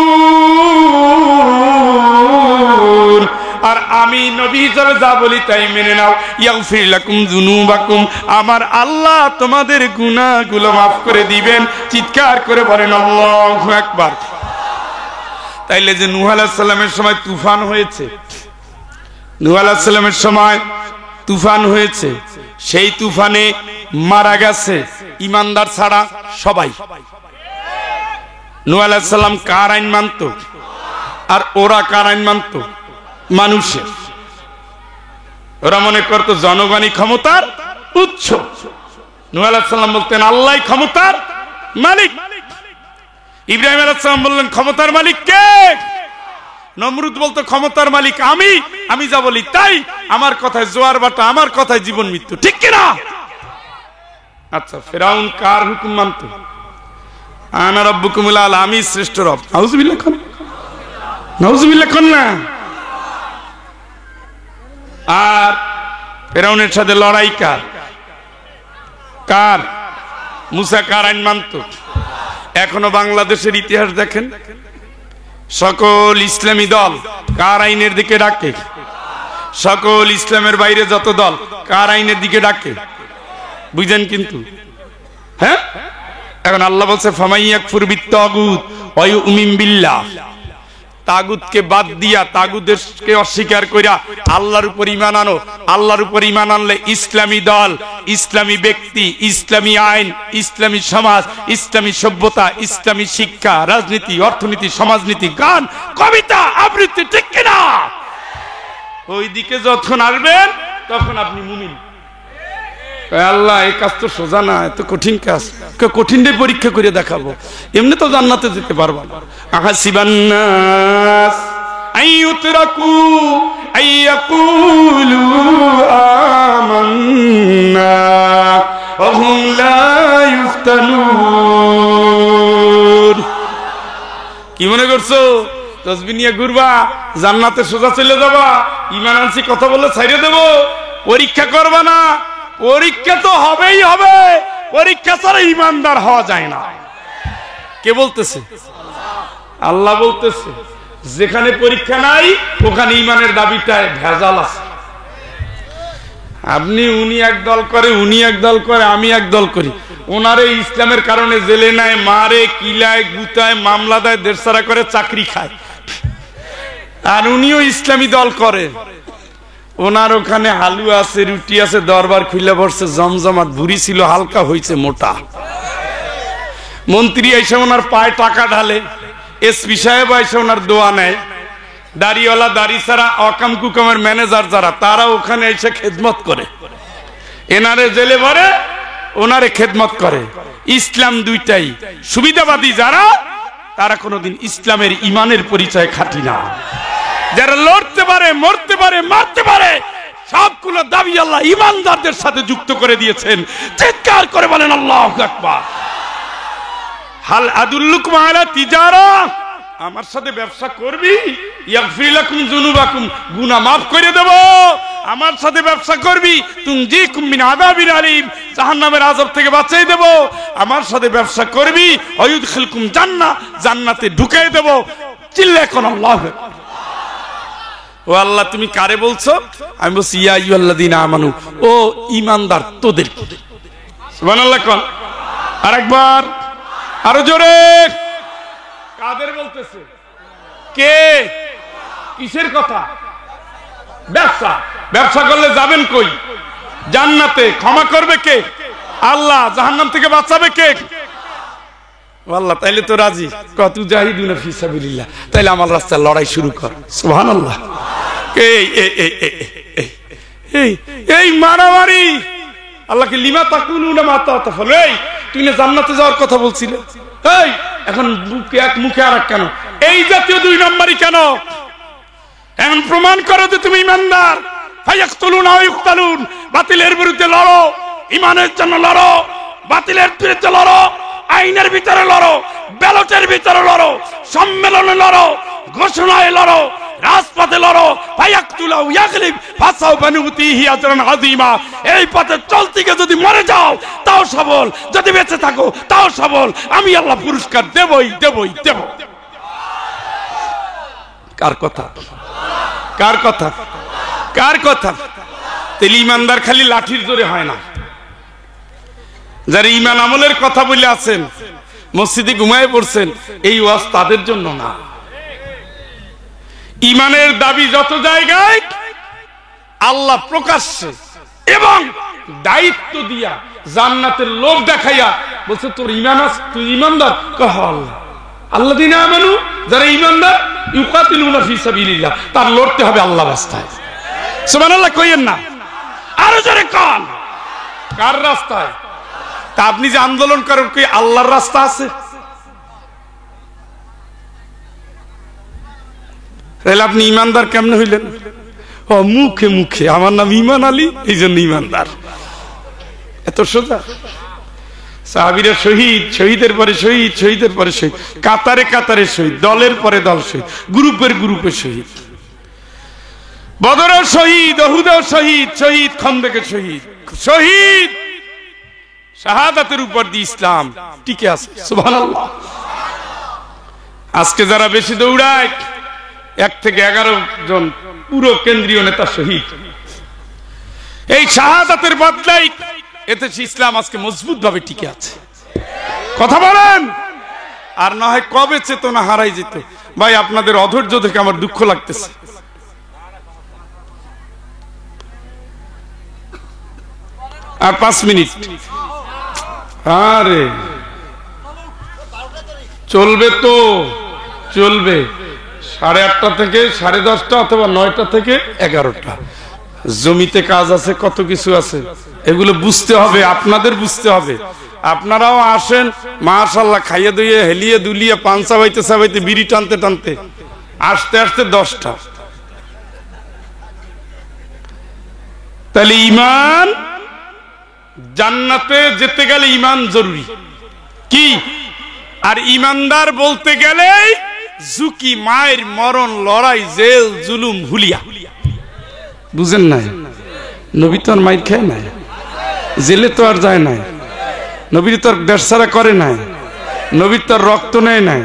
আর আমি নবী হিসেবে যা বলি তাই মেনে নাও। ইয়াগফির লাকুম যুনুবাকুম, আমার আল্লাহ তোমাদের গুনাহগুলো মাফ করে দিবেন। চিৎকার করে বলেন আল্লাহু আকবার। তাইলে যে নূহ আলাইহিস সালামের সময় তুফান হয়েছে, নূহ আলাইহিস সালামের সময় তুফান হয়েছে, সেই তুফানে মারা গেছে ইমানদার ছাড়া সবাই। নূহ আলাইহিস সালাম কার আইন মানত? আর ওরা কার আইন মানত? মানুষের। ওরা মনে করতো জনগণই ক্ষমতার উৎস। নূহ আলাইহিস সালাম বলতেন আল্লাহই ক্ষমতার মালিক। ইব্রাহিম আলাইহিস সালাম বললেন ক্ষমতার মালিক কে? নমরুদ বলতো ক্ষমতার মালিক আমি, আমি যা বলি তাই, আমার কথায় জোয়ার বাটা, আমার কথায় জীবন মৃত্যু, ঠিক কিনা? আচ্ছা ফিরআউন কার হুকুম মানত? আনা রাব্বুকুমুল আলা, আমি শ্রেষ্ঠ রব। নাউজুবিল্লাহ কোন, নাউজুবিল্লাহ কোন না। আর ফিরআউনের সাথে লড়াই কার? কার? মুসা কার আইন মানত? এখনো বাংলাদেশের ইতিহাস দেখেন, সকল ইসলামী দল কার আইনের দিকে ডাকে? সকল ইসলামের বাইরে যত দল কার আইনের দিকে ডাকে? বুঝেন কিন্তু, হ্যাঁ? এখন আল্লাহ বলছে ফামাইয়াকফুর বিত্তাগুত ওয়া ইউমিন বিল্লাহ, তাগুতকে বাদ দিয়া, তাগুতকে অস্বীকার কইরা আল্লাহর উপর ঈমান আনো। আল্লাহর উপর ঈমান আনলে ইসলামী দল, ইসলামী ব্যক্তি, ইসলামী আইন, ইসলামী সমাজ, ইসলামী সভ্যতা, ইসলামী শিক্ষা, রাজনীতি, অর্থনীতি, সমাজনীতি, গান, কবিতা, আবৃত্তি, ঠিক কিনা? ওই দিকে যখন আসবেন তখন আপনি মুমিন। আল্লাহ এই কাজ তো সোজা না, এত কঠিন কাজ, কঠিনটাই পরীক্ষা করে দেখাবো, এমনি তো জান্নাতে যেতে পারবো না। আহাসিবান নাস আইয়ুতরাকু আইয়াকুলু আমান্না ওয়া হুম লা ইফতানুন। কি মনে করছো তাসবিহ নিয়ে ঘুরবা, জান্নাতে সোজা চলে যাবা? ঈমান আনছি কথা বলে ছাইড়ে দেব? পরীক্ষা করবা না, পরীক্ষা তো হবেই হবে। পরীক্ষা ছাড়া ইমানদার হওয়া যায় না। কে বলতেছে? আল্লাহ বলতেছে। যেখানে পরীক্ষা নাই ওখানে ইমানের দাবিটায় ভেজাল আছে। আপনি উনি এক দল করে, উনি এক দল করে, আমি এক দল করি, ওনারে ইসলামের কারণে জেলে নেয়, মারে, কিলায়, গুতায়, মামলা দেয়, দেড়সারা করে, চাকরি খায়। আর উনিও ইসলামী দল করে, ওনার ওখানে হালুয়া আছে, রুটি আছে, দরবার খুলে বসছে, জমজমাট, ভুড়ি ছিল হালকা, হয়েছে মোটা। মন্ত্রী এসে ওনার পায়ে টাকা ঢালে, এসপি সাহেব এসে ওনার দোয়া নেয়, দাড়িওয়ালা, দাড়ি ছাড়া, অকাম কুকামের ম্যানেজার যারা, তারা ওখানে এসে খেদমত করে, এনারে জেলে ভরে, ওনারে খেদমত করে। ইসলাম দুইটাই। সুবিধাবাদী যারা, তারা কোনোদিন ইসলামের ইমানের পরিচয় খাটি না। যারা লড়তে পারে, মরতে পারে, মারতে পারে, সবগুলো দাবি আল্লাহ ইমানদারদের সাথে যুক্ত করে দিয়েছেন। চিৎকার করে বলেন আল্লাহু আকবার। হাল আদুল্লুকুম আলা তিজারা আমার সাথে ব্যবসা করবি, ইয়াগফির লাকুম যুনুবাকুম, গুনাহ মাফ করে দেব। আমার সাথে ব্যবসা করবি, তুনজিকুম মিন আযাবিন আলীম, জাহান্নামের আযাব থেকে বাঁচিয়ে দেব। আমার সাথে ব্যবসা করবি, ওয়ায়ুদখিলকুম জান্নাহ, জান্নাতে ঢুকিয়ে দেব। চিল্লায় কোন আল্লাহু আকবার। ও আল্লাহ, তুমি কারে বলছো? আমি বলছি ইয়া আইয়ুহাল্লাযীনা আমানু, ও ঈমানদার তোদের। সুবহানাল্লাহ কোন। আরেকবার, আরো জোরে। কাদের বলতেছে? কে? কিসের কথা? ব্যবসা। ব্যবসা করলে যাবেন কই? জান্নাতে। ক্ষমা করবে কে? আল্লাহ। জাহান্নাম থেকে বাঁচাবে কে? আল্লাহ। তাইলে তো রাজি। কত জাহিদুনা ফি সাবিলিল্লাহ, তাইলে আমার রাস্তায় লড়াই শুরু কর। সুবহানাল্লাহ। এই মারামারি আল্লাহকে লিমা তাকুলুনা মা তাতাফালুন। এই তুই না জান্নাতে যাওয়ার কথা বলছিলে, এই এখন এক মুখে আর এক কেন? এই জাতীয় দুই নম্বরই কেন? এখন প্রমাণ করো যে তুমি ঈমানদার। ফায়াকতুলুনা ওয়া ইউকতালুন, বাতিলের বিরুদ্ধে লড়ো, ঈমানের জন্য লড়ো, বাতিলের বিরুদ্ধে লড়ো, আইনের ভিতরে লড়ো, ব্যালটের ভিতরে লড়ো, সম্মেলনে লড়ো, ঘোষণায় লড়ো, রাজপথে লড়ো। ফায়াকতুলা ওয়া ইয়াগলিব ফাসাউফা নুতিহি আজরান আযীমা। এই পথে চলতে গিয়ে যদি মরে যাও তাও সবল, যদি বেঁচে থাকো তাও সবল। আমি আল্লাহ পুরস্কার দেবই দেবই দেব। কার কথা? কার কথা? কার কথা? তেলি ঈমানদার খালি লাঠির জোরে হয় না। যারা ঈমান আমলের কথা বলে আছেন, মসজিদে ঘুমায় পড়ছেন, এই ওয়াজ তাদের জন্য না। ঈমানের দাবি যত জায়গায় আল্লাহ প্রকাশ্যে এবং দায়িত্ব দিয়া জান্নাতের লোভ দেখাইয়া বলছে তোর ঈমান আছে, তুই ঈমানদার। কহ আল্লাহ। আল্লাযীনা আমানু, যারা ঈমানদার, ইউকাতিলুনা ফি সাবিলিল্লাহ, তার লড়তে হবে আল্লাহর রাস্তায়। সুবহানাল্লাহ কইেন না, আরো জোরে কোন। কার রাস্তায়? তা আপনি যে আন্দোলন করেন, কি আল্লাহর রাস্তা আছে? তাহলে আপনি ঈমানদার কেমনে হইলেন? ও মুখে মুখে আমার নাম ঈমান আলী, এই জন্য ঈমানদার। এত সোজা? সাহাবীরা শহীদ, শহীদের পরে শহীদ, শহীদের পরে শহীদ, কাতারে কাতারে শহীদ, দলের পরে দল শহীদ, গ্রুপের গ্রুপে শহীদ। বদরের শহীদ, উহুদের শহীদ, শহীদ খন্দকের শহীদ, শহীদ। শাহাদাতের উপর দিয়ে ইসলাম টিকে আছে। সুবহানাল্লাহ। আজকে যারা বেশি দৌড়ায়, 1 থেকে 11 জন পুরো কেন্দ্রীয় নেতা শহীদ। এই শাহাদাতের বদলাই এতে ইসলাম আজকে মজবুত ভাবে টিকে আছে। কথা বলেন। আর না হয় কবে চেতনা হারাই যেত। ভাই আপনাদের অধৈর্য দেখে আমার দুঃখ লাগতেছে। আর 5 মিনিট। আরে চলবে তো, চলবে 8:30 থেকে 10:30 অথবা 9টা থেকে 11টা। জমিতে কাজ আছে, কত কিছু আছে, এগুলো বুঝতে হবে, আপনাদের বুঝতে হবে। আপনারাও আসেন, মাশাআল্লাহ, খাইয়ে দিয়ে হেলিয়ে দুলিয়ে পান চাবাইতে চাবাইতে বিড়ি টানতে টানতে আসতে আসতে 10টা। তাহলে ঈমান, জান্নাতে যেতে গেলে ঈমান জরুরি। কি? আর ঈমানদার বলতে গেলে ঝুঁকি, মায়ের, মরণ, লড়াই, জেল, জুলুম, হুলিয়া। বুঝেন না? নবী তো আর মাইর খায় নাই, জেলে তো আর যায় নাই, নবী তো আর দেশ ছাড়া করে নাই, নবী তো আর রক্ত নেয় নাই,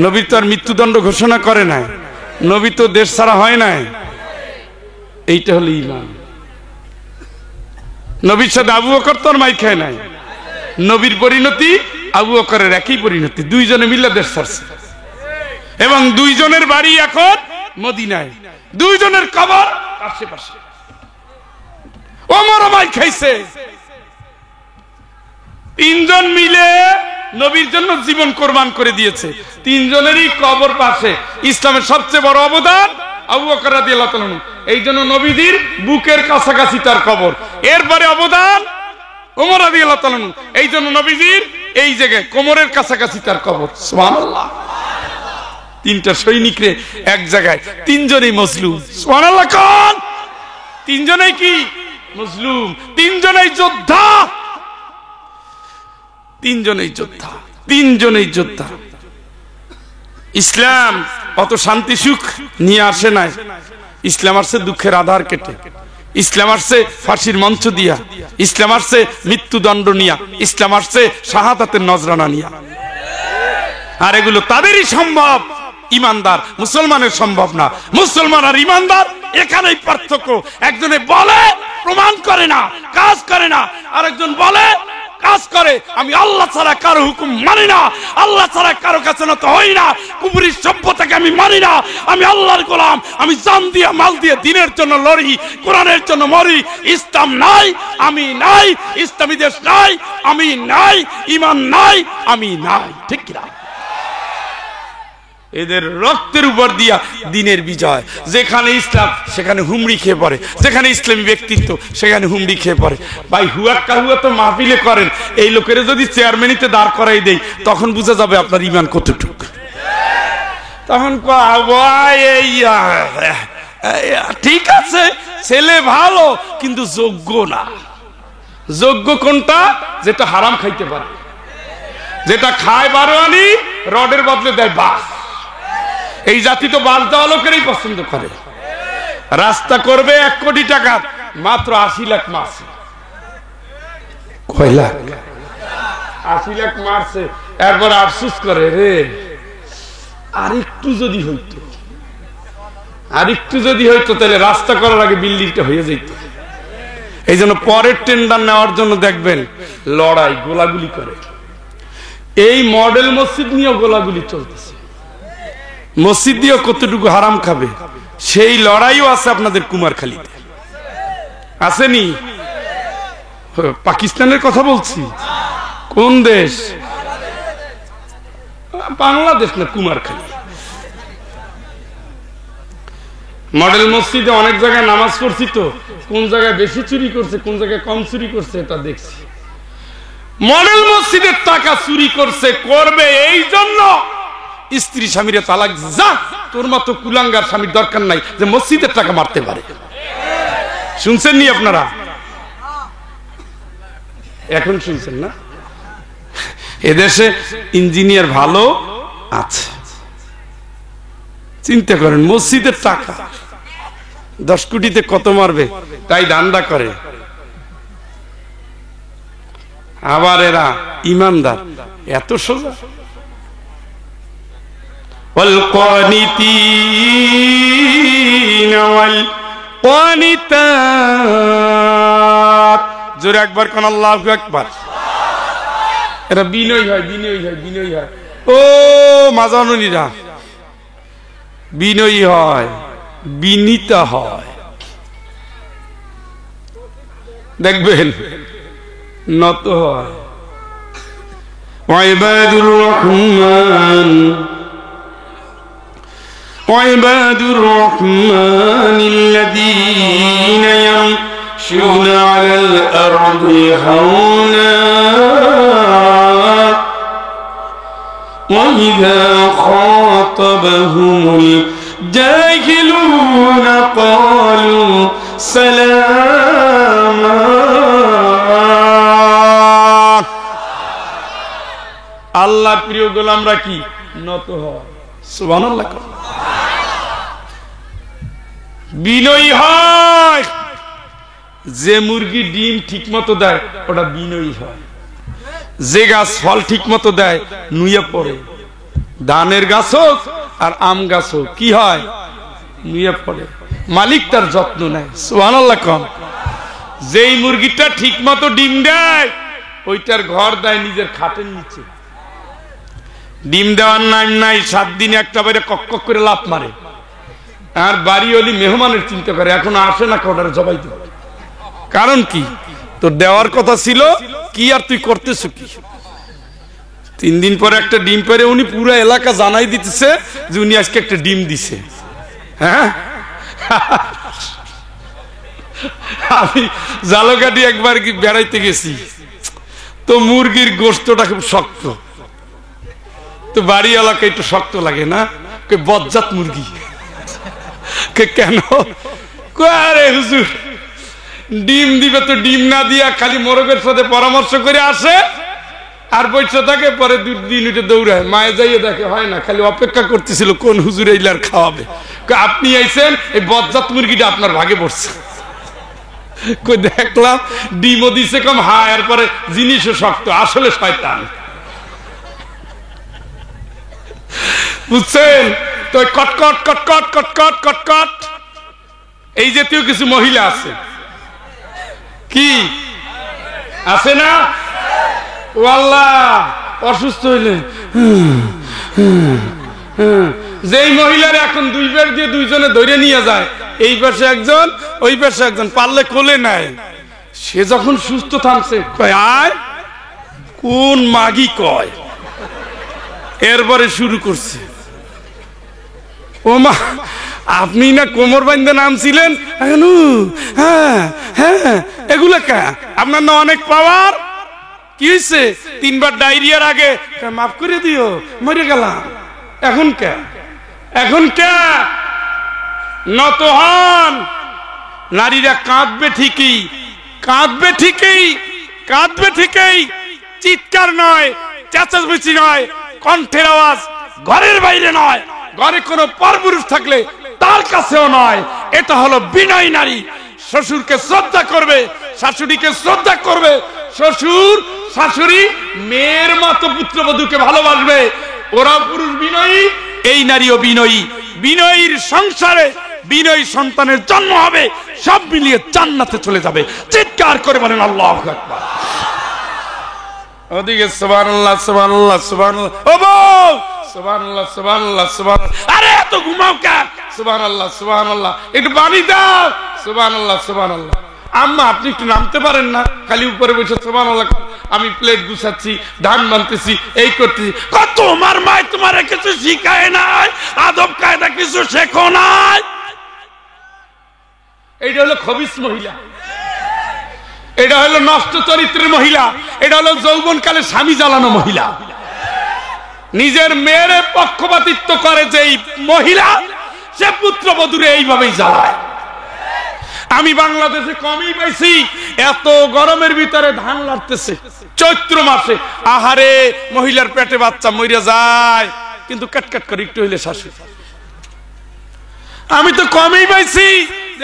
নবী তো আর মৃত্যুদণ্ড ঘোষণা করে নাই, নবী তো দেশ ছাড়া হয় নাই। এইটা হলো ঈমান। নবীর সাথে আবু বকর তো আর মাইর খায় নাই। নবীর পরিণতি আবু বকরের একই পরিণতি, দুইজনে মিলে দেশ ছাড়ছে এবং দুইজনের বাড়ি এখন মদিনায়, দুইজনের কবর আশেপাশে। ওমর মাইর খাইছে। 3 জন মিলে নবীর জন্য জীবন কোরবান করে দিয়েছে। 3 জনেরই কবর পাশে। ইসলামের সবচেয়ে বড় অবদান আবু বকর রাদিয়াল্লাহু তাআলা। এই জন্য নবীদের বুকের কাছাকাছি তার কবর। এরপরে অবদান ওমর রাদিয়াল্লাহু তাআলা। এই জন্য নবীজির এই জায়গায় কোমরের কাছাকাছি তার কবর। সুবহানাল্লাহ। 3টা সৈনিকরে এক জায়গায়, 3 জনেই মজলুম। সুবহানাল্লাহ কোন। 3 জনেই কি? মজলুম। 3 জনেই যোদ্ধা। 3 জনেই যোদ্ধা। 3 জনেই যোদ্ধা। ইসলাম অত শান্তি সুখ নিয়ে আসে নাই। ইসলাম আসছে দুঃখের আধার কেটে, ইসলাম আসছে ফাঁসির মঞ্চ দিয়া, ইসলাম আসছে মৃত্যুদণ্ড নিয়া, ইসলাম আসছে শাহাদাতের নজরানা নিয়া। আর এগুলো তাদেরই সম্ভব, ইমানদার মুসলমানের সম্ভব না। মুসলমান আর ইমানদার এখানেই পার্থক্য। একজনে বলে প্রমাণ করে না, কাজ করে না, আরেকজন বলে কাজ করে। আমি আল্লাহ ছাড়া কারো হুকুম মানি না, আল্লাহ ছাড়া কারো কাছে নত হই না, কুফরি সভ্যতাকে আমি মানি না, আমি আল্লাহর গোলাম, আমি জান দিয়ে মাল দিয়ে দিনের জন্য লড়ি, কোরআনের জন্য মরি। ইসলাম নাই, আমি নাই, ইসলামী দেশ নাই, আমি নাই, ইমান নাই, আমি নাই। ঠিক কিনা? এদের রক্তের উপর দিয়া দিনের বিজয়। যেখানে ইসলাম সেখানে হুমড়ি খেয়ে পড়ে, যেখানে ইসলামী ব্যক্তিত্ব সেখানে হুমড়ি খেয়ে পড়ে। ভাই হুয়াক্কা হুয়া তো মাহফিলে করেন, এই লোকের যদি চেয়ারম্যানিতে দাঁড় করাই দেই তখন বুঝা যাবে আপনার ইমান কতটুকু। তখন ঠিক আছে ছেলে ভালো কিন্তু যোগ্য না। যোগ্য কোনটা? যেটা হারাম খাইতে পারে, যেটা খায় বারোয়ানি, রডের বদলে দেয় বাস। এই জাতি তো বাস দেওয়া লোকেরই পছন্দ করে। রাস্তা করবে 1 কোটি টাকা, মাত্র 80 লাখ মারছে। কয় লাখ? 80 লাখ মারছে। এরপর আফসোস করে, রে আরেকটু যদি হইতো, আরেকটু যদি হইতো তাহলে রাস্তা করার আগে বিল্ডিংটা হয়ে যেত। এই জন্য পরের টেন্ডার নেওয়ার জন্য দেখবেন লড়াই, গোলাগুলি করে। এই মডেল মসজিদ নিয়েও গোলাগুলি চলতেছে। মসজিদ দিয়েও কতটুকু হারাম খাবে সেই লড়াইও আছে আপনাদের কুমারখালীতে, আসেনি? পাকিস্তানের কথা বলছি। কোন দেশ? বাংলাদেশ না, কুমারখালী। মডেল মসজিদে অনেক জায়গায় নামাজ পড়ছি, তো কোন জায়গায় বেশি চুরি করছে, কোন জায়গায় কম চুরি করছে এটা দেখছি। মডেল মসজিদের টাকা চুরি করছে, করবে এই জন্য স্ত্রী স্বামীরে তালাক, যা তোর মতো কুলাঙ্গার স্বামীর দরকার নাই যে মসজিদের টাকা মারতে পারে। শুনছেন নি আপনারা? এখন শুনছেন না? এদেশে ইঞ্জিনিয়ার ভালো আছে, চিন্তা করেন মসজিদের টাকা 10 কোটিতে কত মারবে, তাই ধান্দা করে। আবার এরা ইমানদার, এত সোজা। জোরে একবার কোন আল্লাহু আকবার। এরা বিনয়ী হয়, বিনয়ী হয়, বিনয়ী হয়। ও মাজানুনিরা বিনয়ী হয়, বিনীত হয়, দেখবেন নত হয়। ওয়াইবাদুর রহমান, ওয়াইবাদুর রহমানিল্লাযীনা ইয়ামশুনা আলাল আরদি হাওনা ওয়া ইযা খাতাবাহুমুল জাহিলুনা ক্বালু সালামা। আল্লাহ প্রিয় গোলামরা কি নত হয়, সুবহানাল্লাহ, বিনয়ী হয়। যে মুরগি ডিম ঠিক মতো দেয় ওটা বিনয়ী হয়। যে গাছ ফল ঠিক মতো দেয় নুয়ে পড়ে। ধানের গাছ হোক আর আম গাছ হোক কি হয়, নুয়ে পড়ে। মালিক তার যত্ন নেয়, সুবহানাল্লাহ। কম যেই মুরগিটা ঠিক মতো ডিম দেয় ওইটার ঘর দেয় নিজের খাটের নিচে। ডিম দেওয়ার নাম নাই, 7 দিনে একটা বাইরে কক কক করে লাফ মারে। আর বাড়ি হলি মেহমানের চিন্তা করে, এখন আসে না কটার জবাই দেবে। কারণ কি, তোর দেওয়ার কথা ছিল কি আর তুই করতেছ কি? 3 দিন পরে একটা ডিম পেরে উনি পুরো এলাকা জানাই দিতেছে যে উনি আজকে একটা ডিম দিছে। হ্যাঁ, আমি জালকাটি একবার কি বেড়াইতে গেছি, তো মুরগির গোশতটা খুব শক্ত, তো বাড়ি এলাকায় একটু শক্ত লাগে না, বজ্জাত মুরগি। কেন? আরে হুজুর ডিম দিবে তো ডিম না দিয়া খালি মোরগের সাথে পরামর্শ করে আসে, আর বৈঠা থাকে, পরে 2 দিন উঠে দৌড়ায়, মায়ে যাইয়ে দেখে হয় না, খালি অপেক্ষা করতেছিল কোন হুজুর এইলার খাওয়াবে। আপনি আইছেন, এই বজ্জাত মুরগিটা আপনার ভাগে পড়ছে। কই দেখলাম ডিমও দিছে কম, হা এরপরে জিনিসও শক্ত, আসলে শয়তান। বুঝছেন তো? কটকট কটকট কটকট কটকট এই জাতীয় কিছু মহিলা আছে, কি আছে না? ও আল্লাহ, অসুস্থ হইলে যেই মহিলার এখন 2 বের দিয়ে 2 জনে ধরে নিয়ে যায়, এই পাশে একজন ওই পাশে একজন, পারলে কোলে নেয়, সে যখন সুস্থ থামছে কয় আয় কোন মাগি কয়, এরপরে শুরু করছে, ও মা আপনি না কোমর বাঁধতে নামছিলেন, হ্যাঁ হ্যাঁ এগুলা কে আপনার না অনেক পাওয়ার, কি হয়েছে? 3 বার ডায়রিয়ার আগে মাফ করে দিও, মরে গেলাম, এখন কে? এখন কে? নত হন। নারীরা কাঁদবে ঠিকই, কাঁদবে ঠিকই, কাঁদবে ঠিকই, চিৎকার নয়, চেঁচামেচি নয়, কণ্ঠের আওয়াজ ঘরের বাইরে নয়, ঘরে কোনো পরপুরুষ থাকলে তার কাছেও নয়। এটা হলো বিনয়ী নারী। শ্বশুরকে শ্রদ্ধা করবে, শাশুড়িকে শ্রদ্ধা করবে, শ্বশুর শাশুড়ি মেয়ের মতো পুত্রবধূকে ভালোবাসবে। ওরা পুরুষ বিনয়ী, এই নারীও বিনয়ী। বিনয়ীর সংসারে বিনয়ী সন্তানের জন্ম হবে, সব মিলিয়ে জান্নাতে চলে যাবে। চিৎকার করে বলেন আল্লাহু আকবার। ওদিকে সুবহানাল্লাহ সুবহানাল্লাহ সুবহানাল্লাহ, ও বউ সুবহানাল্লাহ সুবহানাল্লাহ সুবহানাল্লাহ, আরে এত ঘুমাও কেন? সুবহানাল্লাহ সুবহানাল্লাহ, একটু পানি দাও, সুবহানাল্লাহ সুবহানাল্লাহ। আম্মা আপনি একটু নামতে পারেন না? খালি উপরে বসে সুবহানাল্লাহ। আমি প্লেট গুছাচ্ছি, ধান বানতেছি, এই করতেছি। তোমার মা তোমার কিছু শিখায় নাই, আদব কায়দা কিছু শেখো নাই। এইটা হলো খবিস মহিলা, এটা হলো নষ্ট চরিত্রের মহিলা, এটা হলো যৌবনকালে স্বামী জ্বালানো মহিলা। নিজের মেয়ের পক্ষপাতিত্ব করে যেই মহিলা, সে পুত্রবধূরে এইভাবেই জ্বালায়। আমি বাংলাদেশে কমই পাইছি, এত গরমের ভিতরে ধান লাড়তেছে চৈত্র মাসে, আহারে মহিলার পেটে বাচ্চা মইরা যায়, কিন্তু কাটকাট করে একটু হইলে শাশুড়ি। আমি তো কমই পাইছি,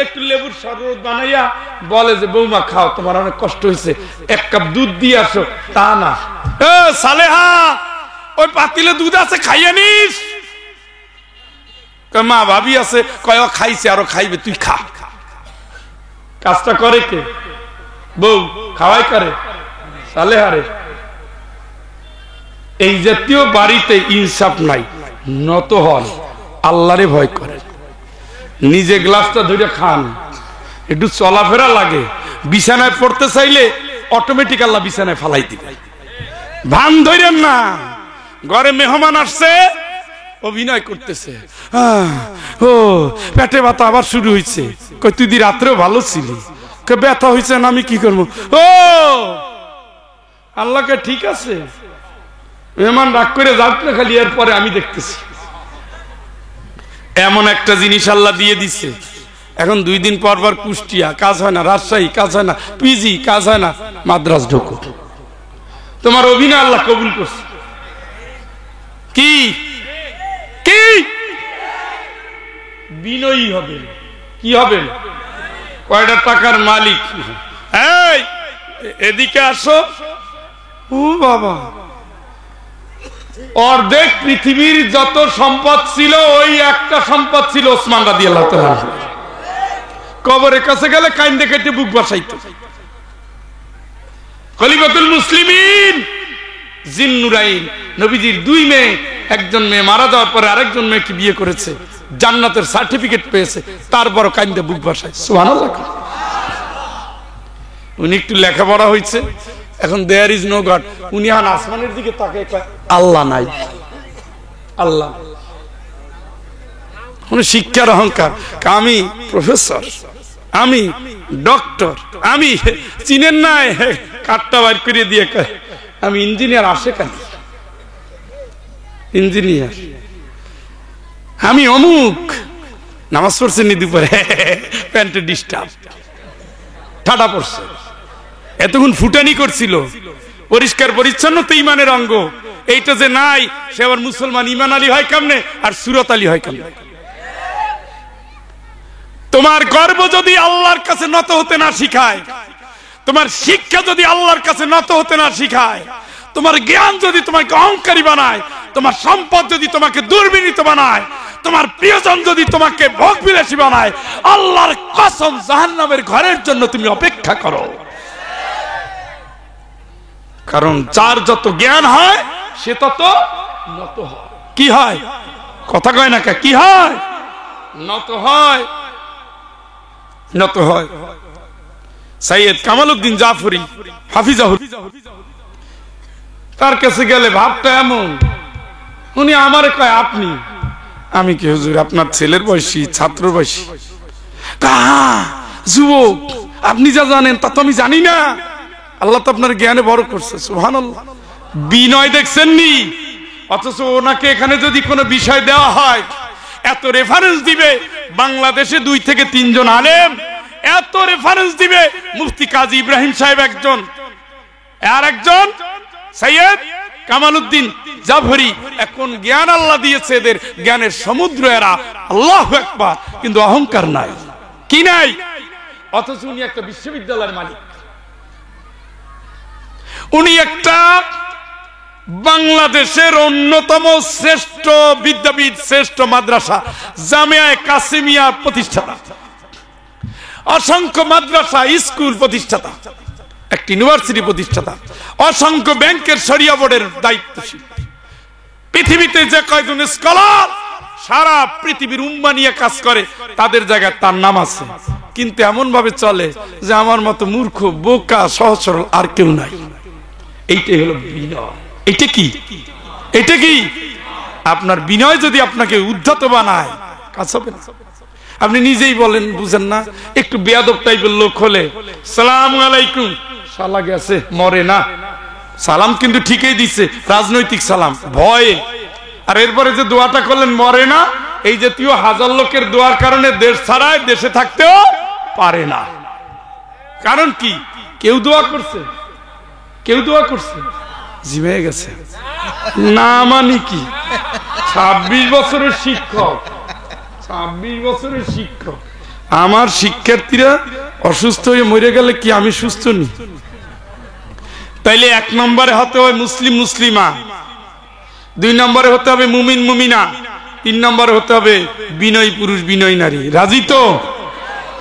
একটু লেবুর শরবত বানাইয়া বলে যে বৌমা খাও, তোমার অনেক কষ্ট হয়েছে, 1 কাপ দুধ দিয়ে আসো। তা না, সালেহা ওই পাতিলে দুধ আছে, খাইয়া নিস। মা ভাবি আছে, কয় খাইছে আরো খাইবে, তুই খা। কাজটা করে কে? বউ। খাওয়াই করে সালেহারে। এই জাতীয় বাড়িতে ইনসাফ নাই। নত হন, আল্লাহরে ভয় করে, নিজে গ্লাসটা ধরে খান, একটু চলাফেরা লাগে। বিছানায় পড়তে চাইলে অটোমেটিক আল্লাহ বিছানায় ফালাই দিবে। ভান ধরেন না। ঘরে মেহমান আসছে, অভিনয় করতেছে, ও পেটে ব্যথা আবার শুরু হয়েছে। কই তুই দি রাত্রেও ভালো ছিলি, ব্যথা হয়েছে না, আমি কি করবো? ও আল্লাহকে ঠিক আছে, মেহমান রাগ করে যাক না, খালি এরপরে আমি দেখতেছি। এমন একটা জিনিস আল্লাহ দিয়ে দিচ্ছে। এখন 2 দিন পর পর কুষ্টিয়া কাজ হয় না, রাজশাহী কাজ হয় না, পিজি কাজ হয় না, মাদ্রাজ ঢোকো। তোমার অভিনয় আল্লাহ কবুল করছে। কি কি বিনয়ী হবে, কি হবেন? কয়টা টাকার মালিক? এই এদিকে আসো। ও বাবা, অর্ধেক পৃথিবীর যত সম্পদ ছিল, ওই একটা সম্পদ ছিল ওসমান রাদিয়াল্লাহু তাআলা। কবরের কাছে গেলে কাইন্দে কেটে বুক বাসাইতো। খলিফাতুল মুসলিমিন জিন্নুরাইন, নবীজির 2 মেয়ে, একজন মেয়ে মারা যাওয়ার পরে আরেকজন মেয়েকে বিয়ে করেছে, জান্নাতের সার্টিফিকেট পেয়েছে, তারপরও কাইন্দে বুক বাসায়। সুবহানাল্লাহ। উনি একটু লেখাপড়া হয়েছে, এখন দেয়ার ইজ নো গড। উনি এখন আসমানের দিকে তাকায় কয় আল্লাহ নাই, আল্লাহ। উনি শিক্ষার অহংকার, আমি প্রফেসর, আমি ডক্টর, আমি চিনেন নাই, কাঠটা বাইর করে দিয়ে কয় আমি ইঞ্জিনিয়ার। আসে কেন ইঞ্জিনিয়ার? আমি অমুক। নামাজ পড়ছে নি দুপুরে, প্যান্টে ডিস্টার্ব, ঠাডা পড়ছে, এতক্ষণ ফুটানি করছিল, পরিষ্কার পরিচ্ছন্ন তো ইমানের অঙ্গ। এইটা যে নাই, সে আবার মুসলমান ইমান আলী হয় কেমনে আর সুরত আলী হয় কেমনে? তোমার গর্ব যদি আল্লাহর কাছে নত হতে না শিখায়, তোমার শিক্ষা যদি আল্লাহর কাছে নত হতে না শিখায়, তোমার জ্ঞান যদি তোমাকে অহংকারী বানায়, তোমার সম্পদ যদি তোমাকে দুর্বিনীত বানায়, তোমার প্রিয়জন যদি তোমাকে ভোগবিলাসী বানায়, আল্লাহর কসম জাহান্নামের ঘরের জন্য তুমি অপেক্ষা করো। কারণ যার যত জ্ঞান হয় সে তত নত হয়। কি হয়? কথা কয় না কে? কি হয়? নত হয়, নত হয়। সৈয়দ কামাল উদ্দিন জাফরি হাফিজাহুল্লাহ, তার কাছে গেলে ভাবটা এমন, উনি আমারে কয় আপনি। আমি কি হুজুর আপনার ছেলের বয়সী, ছাত্র বয়সী? যুবক, আপনি যা জানেন তা তো আমি জানি না। আল্লাহ তো আপনার জ্ঞানে বড় করছে, সুবহানাল্লাহ। বিনয় দেখছেননি? অথচ ওনাকে এখানে যদি কোনো বিষয় দেওয়া হয়, এত রেফারেন্স দিবে। বাংলাদেশে 2 থেকে 3 জন আলেম এত রেফারেন্স দিবে। মুফতি কাজী ইব্রাহিম সাহেব একজন, আর একজন সৈয়দ কামাল উদ্দিন জাফরি। এখন জ্ঞান আল্লাহ দিয়েছে এদের, জ্ঞানের সমুদ্র এরা, আল্লাহু আকবার। কিন্তু অহংকার নাই, কি নাই? অথচ উনি একটা বিশ্ববিদ্যালয়ের মালিক, উনি একটা বাংলাদেশের অন্যতম শ্রেষ্ঠ বিদ্যাপীঠ, শ্রেষ্ঠ মাদ্রাসা জামিয়া কাসিমিয়া প্রতিষ্ঠাতা, অসংখ্য মাদ্রাসা স্কুল প্রতিষ্ঠাতা, একটি ইউনিভার্সিটি প্রতিষ্ঠাতা, অসংখ্য ব্যাংকের শরিয়া বোর্ডের দায়িত্বশীল। পৃথিবীতে যে কয়জন স্কলার সারা পৃথিবীর উম্মা নিয়ে কাজ করে, তাদের জায়গায় তার নাম আছে। কিন্তু এমন ভাবে চলে যে আমার মতো মূর্খ, বোকা, সহজ সরল আর কেউ নাই। এইটাই হলো বিনয়। এটা কি? এটা কি? আপনার বিনয় যদি আপনাকে উদ্ধত বানায়, কাজ হবে না। আপনি নিজেই বলেন, বুঝেন না? একটু বেয়াদব টাইপের লোক হলে সালাম আলাইকুম, শালা গেছে, মরে না। সালাম কিন্তু ঠিকই দিচ্ছে, রাজনৈতিক সালাম, ভয়ে। আর এরপরে যে দোয়াটা করলেন, মরে না, এই জাতীয় হাজার লোকের দোয়ার কারণে দেশ ছাড়ায় দেশে থাকতেও পারে না। কারণ কি? কেউ দোয়া করছে, কেউ দোয়া করছে, জিমে গেছে না। মানে কি? 26 বছরের শিক্ষক, 26 বছরের শিক্ষক। আমার শিক্ষার্থীরা অসুস্থ হয়ে মরে গেলে কি আমি সুস্থ নি? তাইলে 1 নম্বরে হতে হবে মুসলিম মুসলিমা, 2 নম্বরে হতে হবে মুমিন মুমিনা, 3 নম্বরে হতে হবে বিনয়ী পুরুষ বিনয়ী নারী। রাজি তো?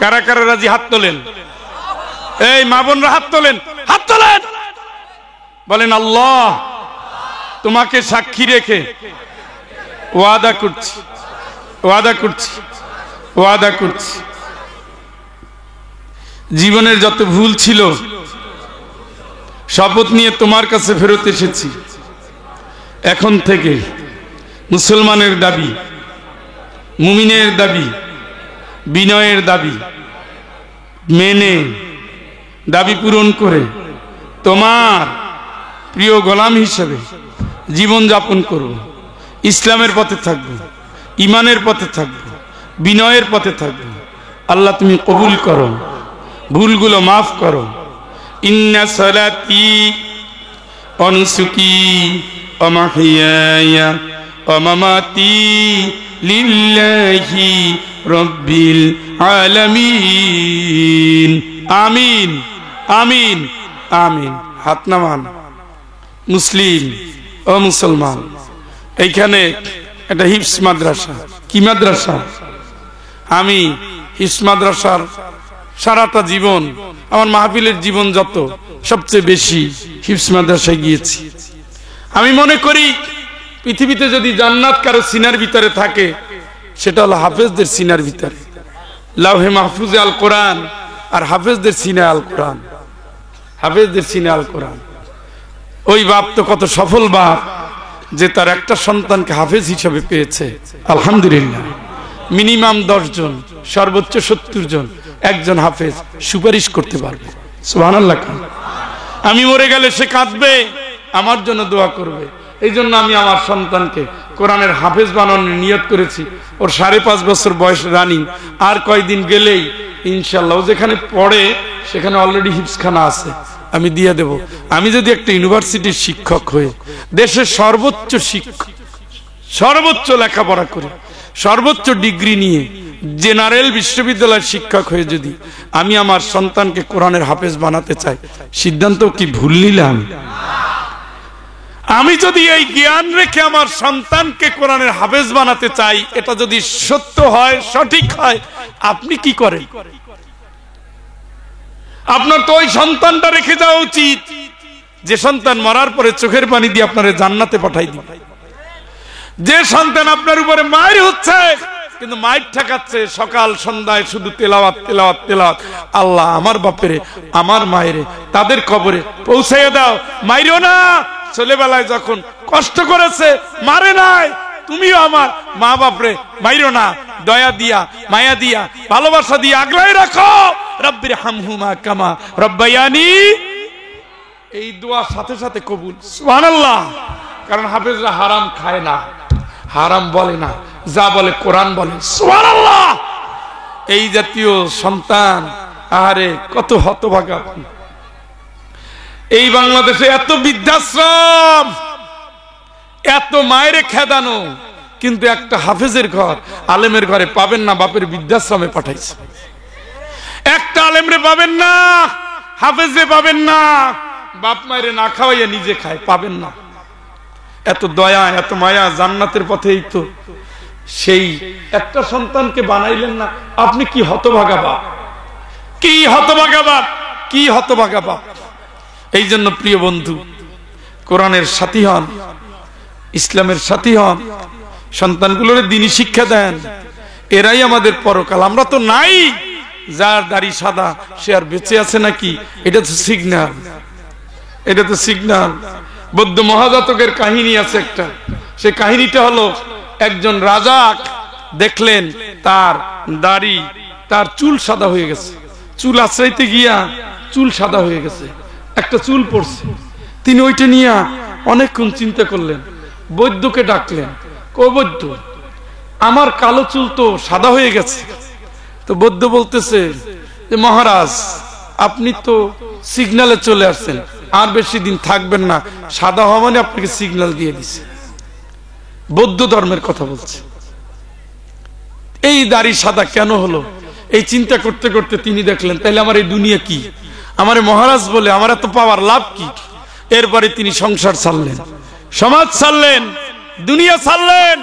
কারা কারা রাজি? হাত তোলেন। এই মা বোনরা হাত তোলেন, হাত তোলেন। বলেন, আল্লাহ তোমাকে সাক্ষী রেখে ওয়াদা করছি, ওয়াদা করছি, ওয়াদা করছি, জীবনের যত ভুল ছিল শপথ নিয়ে তোমার কাছে ফেরত এসেছি। এখন থেকে মুসলমানের দাবি, মুমিনের দাবি, বিনয়ের দাবি মেনে, দাবি পূরণ করে তোমার প্রিয় গোলাম হিসেবে জীবন যাপন করব। ইসলামের পথে থাকব, ইমানের পথে থাকব, বিনয়ের পথে থাকব। আল্লাহ তুমি কবুল করো, ভুলগুলো মাফ করো। ইন্না সালাতি ওয়া নুসুকি ওয়া মাহইয়ায়া ওয়া মামাতি লিল্লাহি রাব্বিল আলামিন। আমিন, আমিন, আমিন। হাত নামান। মুসলিম ও মুসলমান, এইখানে একটা হিফজ মাদ্রাসা। কি মাদ্রাসা? আমি হিফজ মাদ্রাসার সারাটা জীবন, আমার মাহফিলের জীবন যত, সবচেয়ে বেশি হিফজ মাদ্রাসায় গিয়েছি। আমি মনে করি পৃথিবীতে যদি জান্নাত কারো সিনার ভিতরে থাকে, সেটা হলো হাফেজদের সিনার ভিতরে। লাউহে মাহফুজে আল কোরআন আর হাফেজদের সিনে আল কোরআন, হাফেজদের সিনে আল কোরআন। ওই বাপ তো কত সফল বাপ যে তার একটা সন্তানকে হাফেজ হিসেবে পেয়েছে। আলহামদুলিল্লাহ। মিনিমাম 10 জন, সর্বোচ্চ 70 জন একজন হাফেজ সুপারিশ করতে পারবে। সুবহানাল্লাহ। আমি মরে গেলে সে কাঁদবে, আমার জন্য দোয়া করবে। এই জন্য আমি আমার সন্তানকে কোরআনের হাফেজ বানানোর নিয়ত করেছি। ওর 5.5 বছর বয়স রানিং। আর কয়দিন গেলেই ইনশাআল্লাহ ও যেখানে পড়ে সেখানে অলরেডি হিফজখানা আছে, আমি দিয়ে দেব। আমি যদি একটা ইউনিভার্সিটির শিক্ষক হয়ে দেশের সর্বোচ্চ শিক্ষক, সর্বোচ্চ লেখাপড়া করে, সর্বোচ্চ ডিগ্রি নিয়ে জেনারেল বিশ্ববিদ্যালয়ের শিক্ষক হয়ে যদি আমি আমার সন্তানকে কোরআনের হাফেজ বানাতে চাই, সিদ্ধান্ত কি ভুল নিলাম? আমি যদি এই জ্ঞান রেখে আমার সন্তানকে কোরআনের হাফেজ বানাতে চাই, এটা যদি সত্য হয়, সঠিক হয়, আপনি কি করেন? আপনার তো ওই সন্তানটা রেখে যাওয়া উচিত যে সন্তান মরার পরে চোখের পানি দিয়ে আপনার জান্নাতে পাঠাই দিবে। যে সন্তান আপনার উপরে মায়ের হচ্ছে কিন্তু মায়ের ঠেকাচ্ছে, সকাল সন্ধ্যায় শুধু তেলাওয়াত তেলাওয়াত তেলাওয়াত, আল্লাহ আমার বাপেরে আমার মায়েরে তাদের কবরে পৌঁছাইয়া দাও, মাইরো না। ছেলেবেলায় যখন কষ্ট করেছে মারে নাই, তুমিও আমার মা বাপরে মাইরো না, দয়া দিয়া মায়া দিয়া ভালোবাসা দিয়ে আগলাই রাখো। রব্বির হামহুমা কামা রব্বায়ানি, এই দোয়া সাথে সাথে কবুল। সুবহানাল্লাহ। কারণ হাফেজরা হারাম খায় না, হারাম বলে না, যা বলে কোরআন বলে। সুবহানাল্লাহ। এই জাতীয় সন্তান আরে কত হতভাগা। এই বাংলাদেশে এত বৃদ্ধাশ্রম, এত মায়ের খেদানো, কিন্তু একটা হাফেজের ঘর আলেমের ঘরে পাবেন না, বাপের বৃদ্ধাশ্রমে পাঠাইছে। একটা আলেমরে পাবেন না, হাফেজে পাবেন না, বাপ মায়ের না খাওয়াইয়া নিজে খায়, পাবেন না। এত দয়া এত মায়া জান্নাতের পথেই তো। সেই একটা সন্তানকে বানাইলেন না, আপনি কি হতভাগা বাপ, কি হতভাগা বাপ, কি হতভাগা বাপ। এই জন্য প্রিয় বন্ধু, কোরআনের সাথী হন, ইসলামের সাথী হন, সন্তানগুলোর দ্বীনি শিক্ষা দেন, এরাই আমাদের পরকাল। আমরা তো নাই। যার দাড়ি সাদা সে আর বেঁচে আছে নাকি? এটা তো সিগন্যাল, এটা তো সিগন্যাল। বৌদ্ধ মহাজাতকের কাহিনী আছে একটা। সেই কাহিনীটা হলো, একজন রাজা দেখলেন তার দাড়ি, তার চুল সাদা হয়ে গেছে। চুল আশ্রাইতে গিয়া চুল সাদা হয়ে গেছে, একটা চুল পড়ছে। তিনি ওইটা নিয়ে অনেকক্ষণ চিন্তা করলেন, বৈদ্যকে ডাকলেন। ও বৈদ্য, আমার কালো চুল তো সাদা হয়ে গেছে। তো বৈদ্য বলতেছে যে মহারাজ, আপনি তো সিগন্যালে চলে আসছেন, আর বেশি দিন থাকবেন না, সাদা হওয়া মানে আপনাকে সিগন্যাল দিয়ে দিছে। বৌদ্ধ ধর্মের কথা বলছে। এই দাড়ি সাদা কেন হলো, এই চিন্তা করতে করতে তিনি দেখলেন, তাইলে আমার এই দুনিয়া কি, আমার মহারাজ বলে আমার এত পাওয়ার লাভ কি? এরপরে তিনি সংসার ছাড়লেন, সমাজ ছাড়লেন, দুনিয়া ছাড়লেন।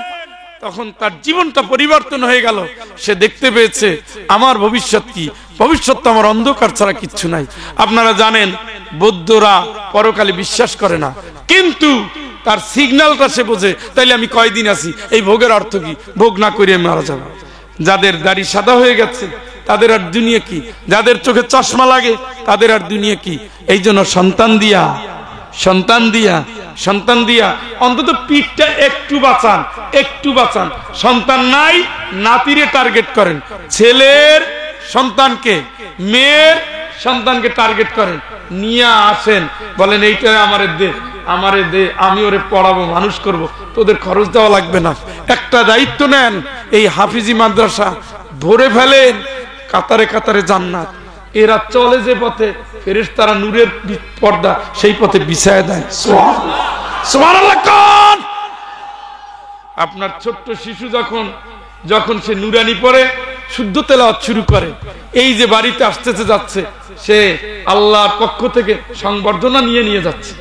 তখন তার জীবনটা পরিবর্তন হয়ে গেল। সে দেখতে পেয়েছে আমার ভবিষ্যৎ কি, ভবিষ্যৎ তো আমার অন্ধকার ছাড়া কিচ্ছু নাই। আপনারা জানেন বৌদ্ধরা পরকালে বিশ্বাস করে না, কিন্তু তার সিগন্যালটা সে বোঝে। তাইলে আমি কয়দিন আছি, এই ভোগের অর্থ কি? ভোগ না করে মারা যাবো। যাদের দাড়ি সাদা হয়ে গেছে তাদের আর দুনিয়া কি, যাদের চোখে চশমা লাগে তাদের আর দুনিয়া কি। এই জন্য সন্তান দিয়া, সন্তান দিয়া, সন্তান দিয়া অন্তত পিঠটা একটু বাঁচান, একটু বাঁচান। সন্তান নাই, নাতিরে টার্গেট করেন, ছেলের সন্তানকে, মেয়ের সন্তানকে টার্গেট করেন, নিয়ে আসেন, বলেন এইটা আমারে দে, আমারে দে, আমি ওরে পড়াবো, মানুষ করব, তোদের খরচ দেওয়া লাগবে না। একটা দায়িত্ব নেন, এই হাফিজি মাদ্রাসা ধরে ফেলেন, কাতারে কাতারে জান্নাত। এরা চলে যে পথে, ফেরেশতারা নূরের পর্দা সেই পথে বিছায়া দেয়। সুবহানাল্লাহ। আপনার ছোট্ট শিশু যখন সে নূরানি পড়ে, শুদ্ধ তেলাওয়াত শুরু করে, এই যে বাড়িতে আসতেছে যাচ্ছে, সে আল্লাহর পক্ষ থেকে সংবর্ধনা নিয়ে যাচ্ছে।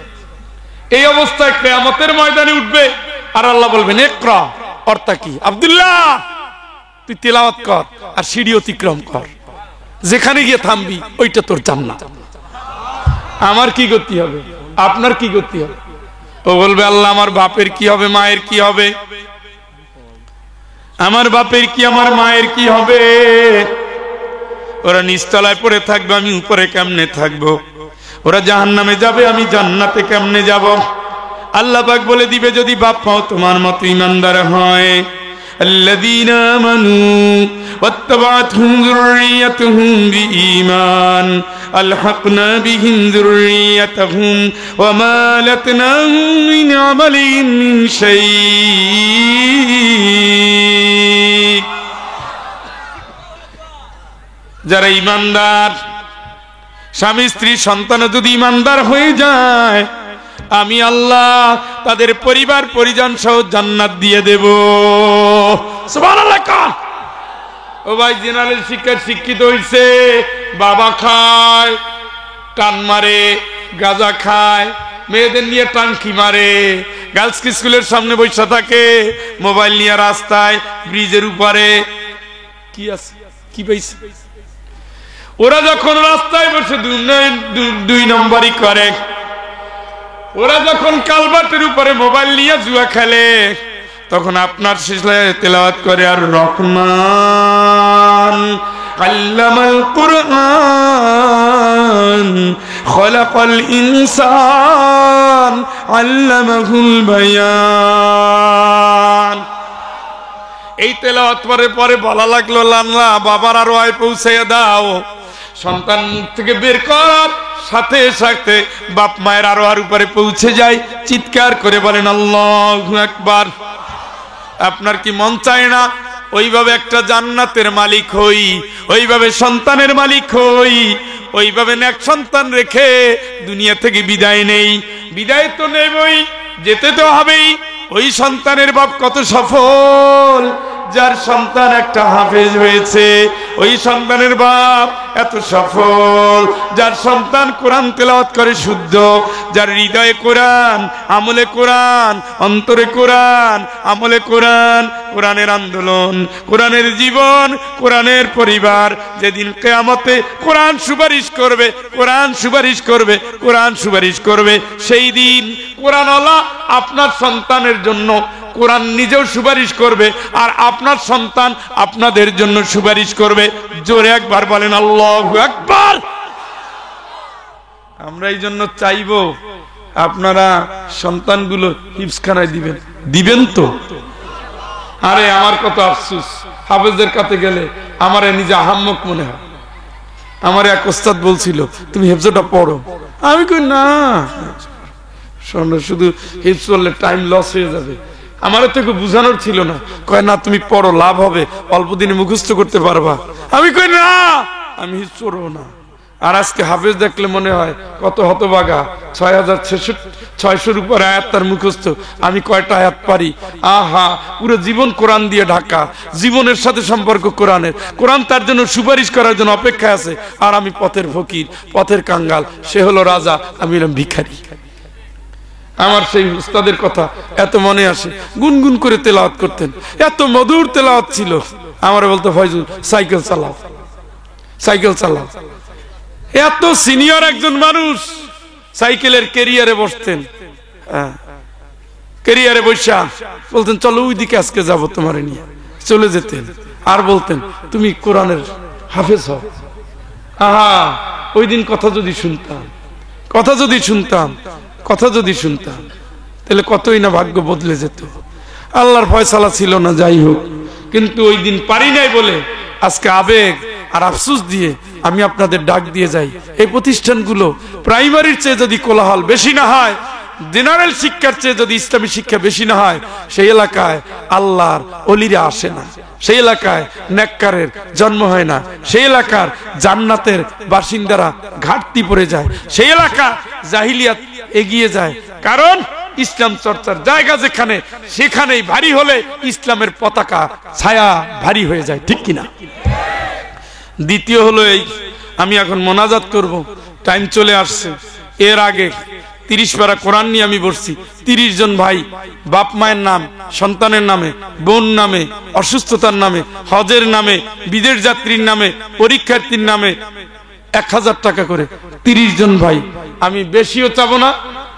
এই অবস্থায় কিয়ামতের ময়দানে উঠবে, আর আল্লাহ বলবেন ইকরা, অর্থ কি? আব্দুল্লাহ তুই তেলাওয়াত কর আর সিঁড়ি অতিক্রম কর, যেখানে গিয়ে থামবি ওইটা তোর জান্নাত। আমার কি গতি হবে, আপনার কি গতি হবে? ও বলবে আল্লাহ আমার বাপের কি হবে, মায়ের কি হবে, আমার বাপের কি, আমার মায়ের কি হবে? ওরা নিচতলায় পড়ে থাকবে, আমি উপরে কেমনে থাকবো? ওরা জাহান্নামে যাবে, আমি জান্নাতে কেমনে যাব? আল্লাহ পাক বলে দিবে, যদি বাপ মাও তোমার মতো ঈমানদার হয়, الذين آمنوا واتبعتهم ذريتهم بإيمان ألحقنا بهم ذريتهم وما ألتناهم من عملهم من شيء। যারা ঈমানদার স্বামী স্ত্রী সন্তান যদি ইমানদার হয়ে যায়, আমি আল্লাহ তাদের পরিবার পরিজন সহ জান্নাত দিয়ে দেব। সুবহানাল্লাহ। ও ভাই, জেনারেল শিক্ষার শিক্ষিত হইছে, বাবা খায়, টান মারে, গাঁজা খায়, মেয়েদের নিয়ে টাঙ্কি মারে, গার্লস স্কুলের সামনে বসে থাকে, মোবাইল নিয়ে রাস্তায়, ব্রিজের উপরে কি আছে কি পাইছে। ওরা যখন রাস্তায় বসে দুই নম্বরই করে, ওরা যখন কালভার্টের উপরে মোবাইল নিয়ে জুয়া খেলে, তখন আপনার শেষে তেলাওয়াত করে, আর রহমান আল্লামাল কুরআন খলাকাল ইনসান আল্লামাহুল বায়ান। এই তেলাওয়াত পরে বলা লাগলো, আল্লাহ বাবার আরো আয় পৌঁছাইয়া দাও। সন্তান মুখ থেকে বের করার সাথে সাথে বাপ মায়ের আরো আর উপরে পৌঁছে যায়, চিৎকার করে বলেন আল্লাহু আকবার। আপনার কি মন চায় না ওইভাবে একটা জান্নাতের মালিক হই, ওইভাবে সন্তানের মালিক হই, ওইভাবে নেক সন্তান রেখে দুনিয়া থেকে বিদায় নেই? বিদায় তো নেবই, যেতে তো হবেই। ওই সন্তানের বাপ কত সফল, যার সন্তান একটা হাফেজ হয়েছে। ওই সন্তানের বাপ এত সফল, যার সন্তান কোরআন তেলাওয়াত করে শুদ্ধ, যার হৃদয়ে কোরআন, আমলে কোরআন, অন্তরে কোরআন, আমলে কোরআন, কোরআনের আন্দোলন, কোরআনের জীবন, কোরআনের পরিবার। যেদিন কিয়ামতে কোরআন সুপারিশ করবে, কোরআন সুপারিশ করবে, কোরআন সুপারিশ করবে, সেই দিন কোরআনওয়ালা আপনার সন্তানের জন্য কোরআন নিজেও সুপারিশ করবে, আর আপনার সন্তান আপনাদের জন্য সুপারিশ করবে। জোরে একবার বলেন আল্লাহু আকবার। আমরা এই জন্য চাইবো আপনারা সন্তানগুলো হিফজখানায় দিবেন তো? আরে আমার কত আফসোস, হাফেজদের কাছে গেলে আমার নিজে আহাম্মক মনে হয়। আমার এক ওস্তাদ বলছিল, তুমি হিফজটা পড়ো। আমি কই না, শুধু হিফজ করলে টাইম লস হয়ে যাবে। আমার তো বুঝানোর ছিল না, কয় না তুমি পড়ো, লাভ হবে, অল্প দিনে মুখস্থ করতে পারবা। আমি কই না, আমি হিফজ পড়বো না। আর আজকে হাফেজ দেখলে মনে হয় কত হতবাগা, 6600-র উপর আয়াত তার মুখস্থ। আমি কয়টা আয়াত পারি? আহা, পুরো জীবন কোরআন দিয়ে ঢাকা, জীবনের সাথে সম্পর্ক কোরআনের। কোরআন তার জন্য সুপারিশ করার জন্য অপেক্ষায় আছে, আর আমি পথের ফকির, পথের কাঙ্গাল। সে হলো রাজা, আমি হলাম ভিখারি। আমার সেই উস্তাদের কথা এত মনে আসে, গুনগুন করে তেলাওয়াত করতেন, এত মধুর তেলাওয়াত ছিল। আমার বলতো, ফয়জুল সাইকেল চালাও, সাইকেল চালাও। এত সিনিয়র একজন মানুষ সাইকেলের ক্যারিয়ারে বসতেন, ক্যারিয়ারে বসা বলতেন, চলো ওই দিকে আজকে যাবো তোমারে নিয়ে, চলে যেতেন। আর বলতেন, তুমি কোরআনের হাফেজ হও। আহা, ওই দিন কথা যদি শুনতাম, কথা যদি শুনতাম, কথা যদি শুনতাম, তাহলে কতই না ভাগ্য বদলে যেত। আল্লাহর ফয়সালা ছিল না, যাই হোক। কিন্তু ওই দিন পারি নাই বলে আজকে আবেগ আর আফসোস দিয়ে আমি আপনাদের ডাক দিয়ে যাই, এই প্রতিষ্ঠানগুলো প্রাইমারির চেয়ে যদি কোলাহল বেশি না হয়, জেনারেল শিক্ষার চেয়ে যদি ইসলামী শিক্ষা বেশি না হয়, সেই এলাকায় আল্লাহর ওলিরা আসে না, সেই এলাকায় নেককারের জন্ম হয় না, সেই এলাকার জান্নাতের বাসিন্দারা ঘাটতি পড়ে যায়, সেই এলাকা জাহিলিয়াত এগিয়ে যায়। কারণ ইসলাম চর্চার জায়গা যেখানে, সেখানেই ভারী হলে ইসলামের পতাকা ছায়া ভারী হয়ে যায়, ঠিক কিনা? দ্বিতীয় হলো এই, আমি এখন মোনাজাত করব, টাইম চলে আসছে। এর আগে 30 পারা কোরআন নিয়ে আমি বসছি। 30 জন ভাই বাপ মায়ের নাম, সন্তানের নামে, বোন নামে, অসুস্থতার নামে, হজের নামে, বিদেশ যাত্রীর নামে, পরীক্ষার্থীর নামে 1000 টাকা করে 30 জন ভাই। আমি বেশিও চাবো না,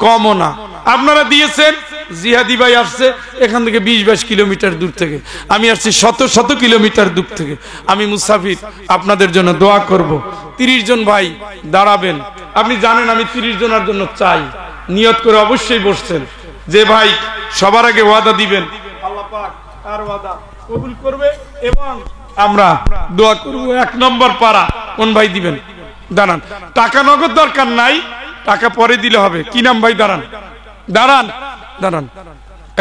কমও না। আপনারা দিয়েছেন, জিহাদি ভাই আসছে এখান থেকে 20-22 কিলোমিটার দূর থেকে, আমি আসছি শত কিলোমিটার দূর থেকে। আমি মুসাফির, আপনাদের জন্য দোয়া করব। 30 জন ভাই দাঁড়াবেন। আপনি জানেন আমি 30 জনের জন্য চাই, নিয়ত করে অবশ্যই বসছেন যে ভাই সবার আগে ওয়াদা দিবেন, আল্লাহ পাক তার ওয়াদা কবুল করবে এবং আমরা দোয়া করব। 1 নম্বর পারা কোন ভাই দিবেন? দাঁড়ান, টাকা নগদ দরকার নাই, টাকা পরে দিলে হবে। কি নাম ভাই? দাঁড়ান দাঁড়ান দাঁড়ান।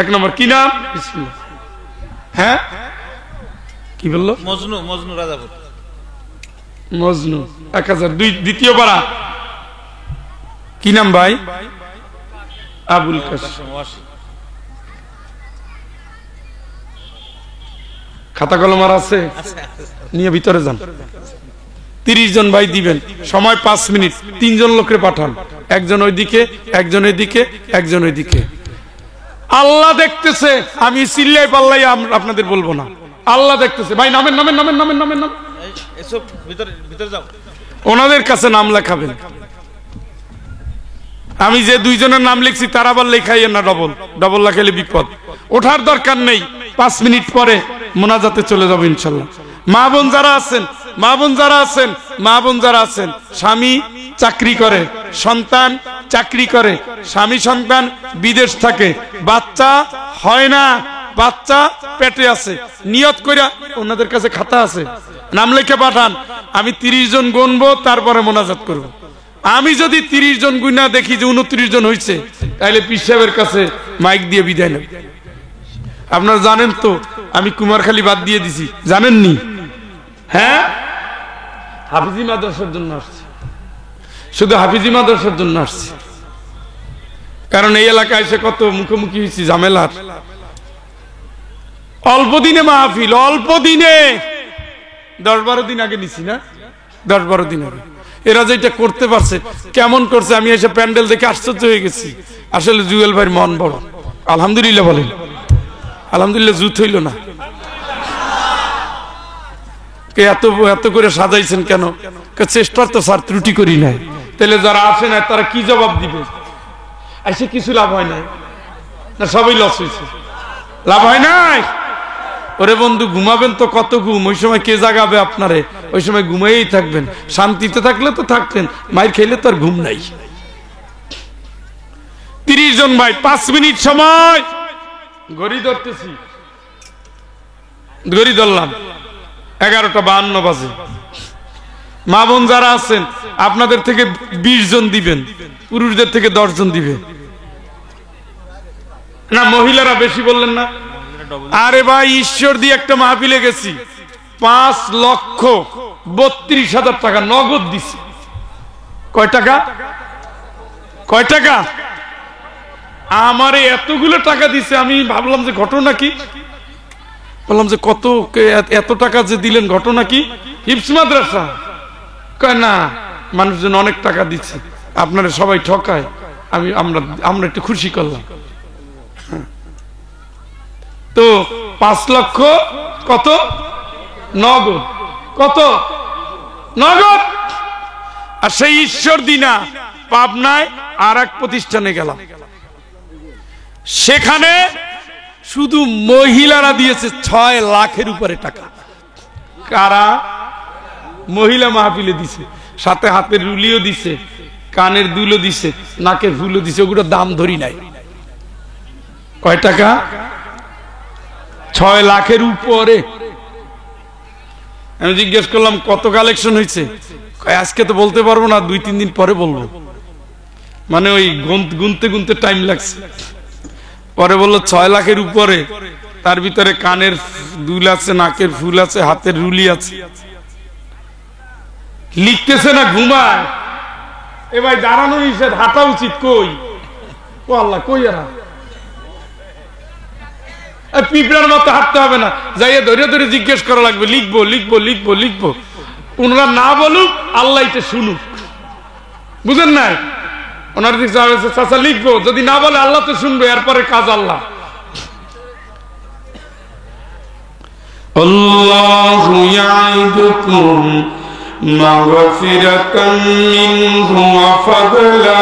1 নম্বর কি নাম? বিসমিল্লাহ। হ্যাঁ, কি বললো? মজনু, মজনু রাজাপুর। মজনু 1000। দ্বিতীয় পারা কি নাম ভাই? আবুল কাশেম। খাতা কলম আর আছে? নিয়ে ভিতরে যান। 30 জন ভাই দিবেন, সময় 5 মিনিট। 3 জন লোকরে পাঠান, একজন ওইদিকে, একজন ওইদিকে, একজন ওইদিকে। আল্লাহ দেখতেছে, আমি চিল্লাই পাল্লাই আপনাদের বলবো না। আল্লাহ দেখতেছে। ভাই নামেন নামেন নামেন নামেন নামেন নাম, এসব ভিতরে যাও। ওনাদের কাছে নাম লেখাবেন। আমি যে 2 জনের নাম লিখছি তারা আবার লেখাইয়েন না, ডবল লেখাইলে বিপদ। ওঠার দরকার নেই, 5 মিনিট পরে মোনাজাতে চলে যাবো ইনশাল্লাহ। মা বোন যারা আছেন, মা বোন যারা আছেন, মা বোন যারা আছেন, স্বামী চাকরি করে, সন্তান চাকরি করে, স্বামী সন্তান বিদেশ থাকে, বাচ্চা হয় না, বাচ্চা পেটে আছে, নিয়ত কইরা ওনাদের কাছে খাতা আছে, নাম লিখে পাঠান। আমি 30 জন গুনবো, তারপরে মোনাজাত করব। আমি যদি 30 জন গুনা দেখি যে 29 জন হয়েছে, তাহলে পীর সাহেবের কাছে মাইক দিয়ে বিদায় নেব। আপনারা জানেন তো আমি কুমারখালী বাদ দিয়ে দিছি, জানেননি? হ্যাঁ, হাফিজি মাদ্রাসার জন্য আসছি, শুধু হাফিজি মাদ্রাসার জন্য আসছি। কারণ এই এলাকায় এসে কত মুখোমুখি হয়েছি ঝামেলার। অল্প দিনে মাহফিল, অল্প দিনে 10-12 দিন আগে নিছি না, 10-12 দিন আগে। এরা যেটা করতে পারছে, কেমন করছে, আমি এসে প্যান্ডেল দেখে আশ্চর্য হয়ে গেছি। আসলে জুয়েল ভাইয়ের মন বড়, আলহামদুলিল্লাহ বলেন। আলহামদুলিল্লাহ জুত হইল না। এত এত করে সাজাইছেন কেন? চেষ্টার তো স্যার ত্রুটি করি নাই। তাহলে যারা আসে না তারা কি জবাব দিবে? এসে কিছু লাভ হয় নাই না, সবই লস হয়েছে, লাভ হয় নাই। ওরে বন্ধু, ঘুমাবেন তো কত ঘুম, ওই সময় কে জাগাবে আপনারে? ওই সময় ঘুমাইয়েই থাকবেন। শান্তিতে থাকলে তো থাকতেন, মাইর খেলে তো আর ঘুম নাই। 30 জন ভাই, 5 মিনিট সময়। ঘড়ি ধরতেছি, ঘড়ি ধরলাম, 11:52 বাজে। মা বোন যারা আছেন আপনাদের থেকে 20 জন দিবেন, পুরুষদের থেকে 10 জন দিবে না, মহিলারা বেশি বললেন না? আরে ভাই, ঈশ্বর দিয়ে একটা মাহফিলে গেছি, 5,32,000 টাকা নগদ দিছি। কয় টাকা? কয় টাকা? আমারে এতগুলো টাকা দিছে। আমি ভাবলাম যে ঘটনা কি, বললাম যে কত, এত টাকা যে দিলেন, ঘটনা কি? হিফজ মাদ্রাসা। কয় না, মানুষজন অনেক টাকা দিচ্ছে, আপনারা সবাই ঠকায়, আমরা একটু খুশি করলাম। তো 5 লক্ষ কত নগদ, কত নগদ। আর সেই ঈশ্বর দিনা পাবনায় আর এক প্রতিষ্ঠানে গেলাম, সেখানে শুধু মহিলারা দিয়েছে 6 লাখের উপরে টাকা। কারা? মহিলা মাহফিলে দিছে, সাথে হাতের রুলিও দিছে, কানের দুলও দিছে, নাকের ফুলও দিছে। ওগুলো দাম ধরি নাই। কয় টাকা? 6 লাখের উপরে। আমি জিজ্ঞেস করলাম কত কালেকশন হয়েছে? আজকে তো বলতে পারবো না, 2-3 দিন পরে বলবো। মানে ওই গুনতে গুনতে টাইম লাগছে। পরে বললো 6 লাখের উপরে, তার ভিতরে কানের দুল আছে, নাকের ফুল আছে, হাতের রুলি আছে। লিখতেছে না, ঘুমায়। এ ভাই, দাঁড়ানো নিষেধ, হাঁটা উচিত। কই ও আল্লাহ, কই এরা? পিঁপড়ার মতো হাঁটতে হবে না, যাইয়া ধরে ধরে জিজ্ঞেস করা লাগবে, লিখবো লিখবো লিখবো লিখবো। ওনারা না বলুক, আল্লাহ এটা শুনুক, বুঝেন নাই? ওনার দিকে চাচা লিখবো, যদি না বলে আল্লাহ তো শুনবে, এরপরে কাজ আল্লাহ। আল্লাহু ইয়াইদুকুম মাগফিরাতাম মিনহু ওয়া ফাদলা।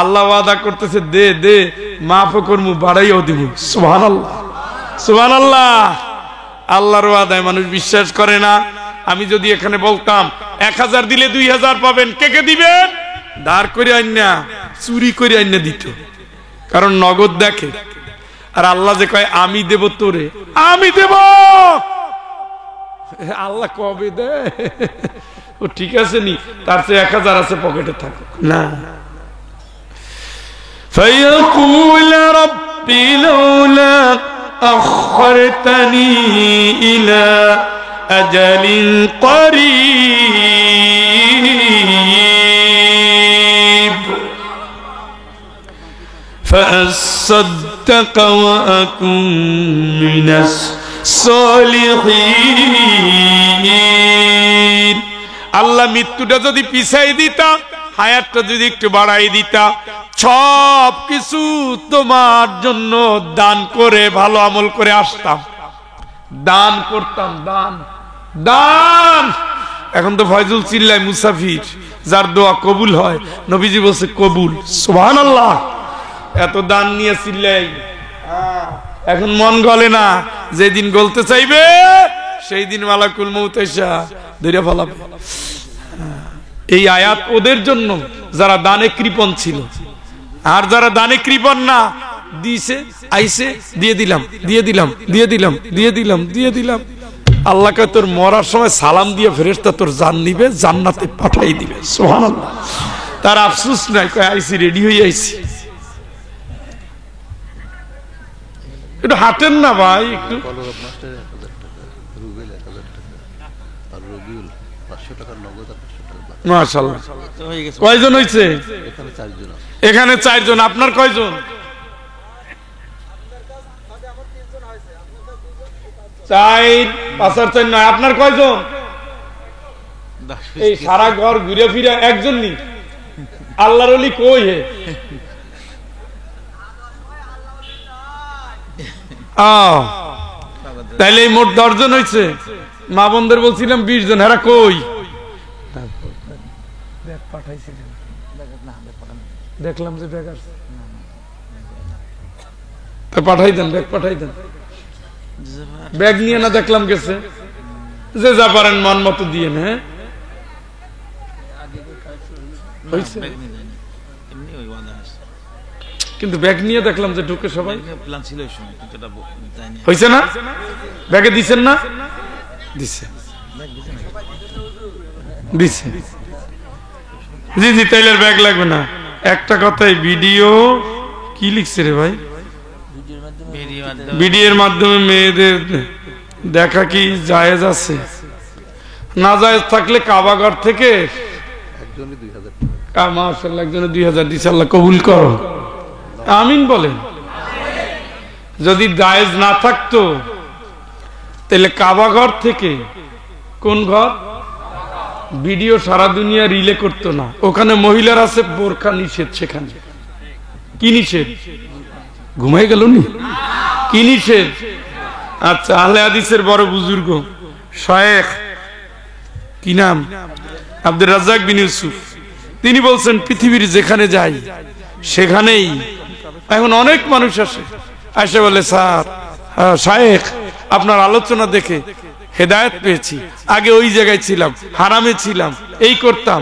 আল্লাহ ওয়াদা করতেছে, দে দে, মাফ করমু, বাড়াইও দিব। সুবহানাল্লাহ, সুবহানাল্লাহ। আল্লাহর ওয়াদায় মানুষ বিশ্বাস করে না। আমি যদি এখানে বলতাম 1000 দিলে 2000 পাবেন, কে কে দিবেন? ধার করে আইনা, চুরি করে আইনা দিত, কারণ নগদ দেখে। আর আল্লাহ যে কয় আমি দেব তোরে, আমি দেব। আল্লাহ কবে দে? ও ঠিক আছে নি, তার চেয়ে 1000 আছে পকেটে থাকুক না। فيقول ربي لولا أخرتني إلى أجل قريب فأصدق وأكن من الصالحين আল্লাহ মৃত্যুটা যদি পিছাই দিতা, হায়াতটা যদি একটু বাড়াই দিতা, সব কিছু তোমার জন্য দান করে ভালো আমল করে আসতাম, দান করতাম। দান দান। এখন তো ফয়জুল চিল্লায় মুসাফির, যার দোয়া কবুল হয়। নবীজি বলছে কবুল, সুবহানাল্লাহ। এত দান নিয়ে চিল্লাই, এখন মন গলে না। যেদিন গলতে চাইবে সেই দিন মালাকুল মউত এসে ধরে ফেলাবে। এই আয়াত ওদের জন্য যারা দানে কৃপণ ছিল, আর যারা দানে কৃপণ না, দিছে আইছে দিয়ে দিলাম, দিয়ে দিলাম, দিয়ে দিলাম, দিয়ে দিলাম, দিয়ে দিলাম। আল্লাহকে তোর মরার সময় সালাম দিয়ে ফেরেশতা তোর জান নিবে, জান্নাতে পাঠাই দিবে। সুবহানাল্লাহ। তার আফসোস নাই, কয় আইছি, রেডি হয়ে আইছি। একটু হাঁটেন না ভাই, একটু। মাশাআল্লাহ। কয়জন হইছে? এখানে 4 জন। আপনার কয়জন? 4, 5 আর 4 নয়। আপনার কয়জন? এই সারা ঘর ঘুরে ফিরে একজন নি। আল্লাহর ওলি কই হে? তাইলে এই মোট 10 জন হইছে। মা বোনদের বলছিলাম 20 জন, হেরা কই? দেখলাম যে ব্যাগ আসছে, পাঠাই দেন, ব্যাগ পাঠাই দেন। ব্যাগ নিয়ে না দেখলাম গেছে, যে যা পারেন মন মতো দিয়ে। হ্যাঁ, কিন্তু ব্যাগ নিয়ে দেখলাম যে ঢুকে সবাই হয়েছে না। ব্যাগে দিচ্ছেন না? দিচ্ছে, দিচ্ছে। জি জি, তাইলে ব্যাগ লাগবে না। একটা কথাই, ভিডিও কি লিখছে রে ভাই? ভিডিওর মাধ্যমে মেয়েদের দেখা কি জায়েজ আছে? না জায়েজ থাকলে কাবাঘর থেকে মাশাআল্লাহ একজনে 2000 দিছে। আল্লাহ কবুল করো, আমিন বলেন। যদি জায়েজ না থাকতো তাহলে কাবাঘর থেকে, কোন ঘর? ভিডিও সারা দুনিয়া রিলে করতো না। ওখানে মহিলার আছে, বোরখা নিষেধ। সেখানে কি নিষেধ? ঘুমাই গেল নি? কি নিষেধ? আচ্ছা, আহলে হাদিসের বড় বুজুর্গ শায়েখ, কি নাম? আব্দুর রাজ্জাক বিন ইউসুফ। তিনি বলছেন পৃথিবীর যেখানে যাই সেখানেই এখন অনেক মানুষ আসে বলে, স্যার, শায়েখ, আপনার আলোচনা দেখে হেদায়েত পেয়েছি। আগে ওই জায়গায় ছিলাম, হারামে ছিলাম, এই করতাম,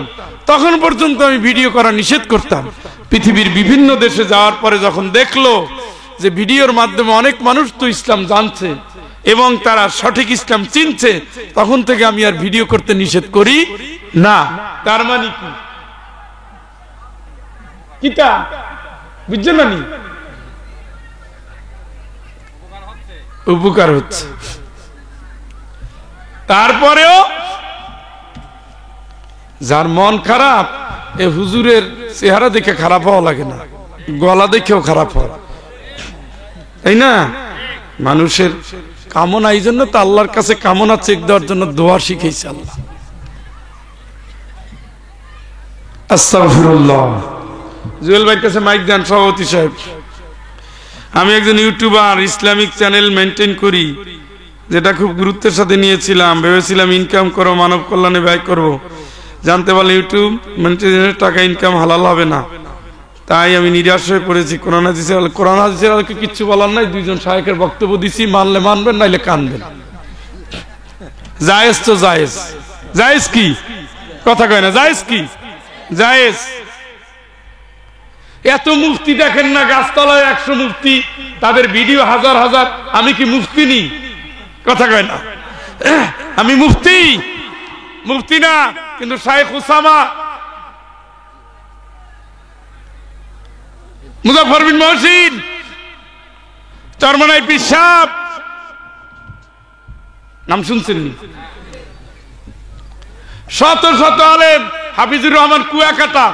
তখন পর্যন্ত আমি ভিডিও করা নিষেধ করতাম। পৃথিবীর বিভিন্ন দেশে যাওয়ার পরে যখন দেখলো যে ভিডিওর মাধ্যমে অনেক মানুষ তো ইসলাম জানছে এবং তারা সঠিক ইসলাম চিনছে, তখন থেকে আমি আর ভিডিও করতে নিষেধ করি না। তার মানে কি? কিতা বুঝছেন না? নি উপকার হচ্ছে। তারপরেও যার মন খারাপ, এ হুজুরের চেহারা দেখে খারাপ হওয়া লাগে না, গলা দেখেও খারাপ হয়, তাই না? মানুষের কামনা, এই জন্য তো আল্লাহর কাছে কামনা চেক দেওয়ার জন্য দোয়া শিখেছে আল্লাহ। আস্তাগফিরুল্লাহ। জুয়েল ভাইয়ের কাছে মাইক দেন, সভাপতি সাহেব। আমি একজন ইউটিউবার, ইসলামিক চ্যানেল মেনটেন করি, যেটা খুব গুরুত্বের সাথে নিয়েছিলাম। ভেবেছিলাম ইনকাম করো, মানব কল্যাণে ব্যয় করব। জানতে পারলে ইউটিউব মেনটেনের টাকা ইনকাম হালাল হবে না। তাই আমি নিরাশ হয়ে পড়েছি। কোরআন হাদিসের আর কিচ্ছু বলার নাই। 2 জন শায়েখের বক্তব্য দিছি, মানলে মানবেন, নাইলে কানবেন। জায়েজ তো জায়েজ। জায়েজ কি? কথা কয় না। জায়েজ কি? জায়েজ। এত মুফতি দেখেন না, গাছতলায় 100 মুফতি, তাদের ভিডিও হাজার হাজার। আমি কি মুফতি নি? কথা কয় না। আমি মুফতি? মুফতি না, কিন্তু শায়েখ উসামা, মুজাফফর বিন মহসিন, চরমনাই পীর সাহেব, নাম শুনছেন? শত শত আলেম, হাফিজুর রহমান কুয়াকাটা,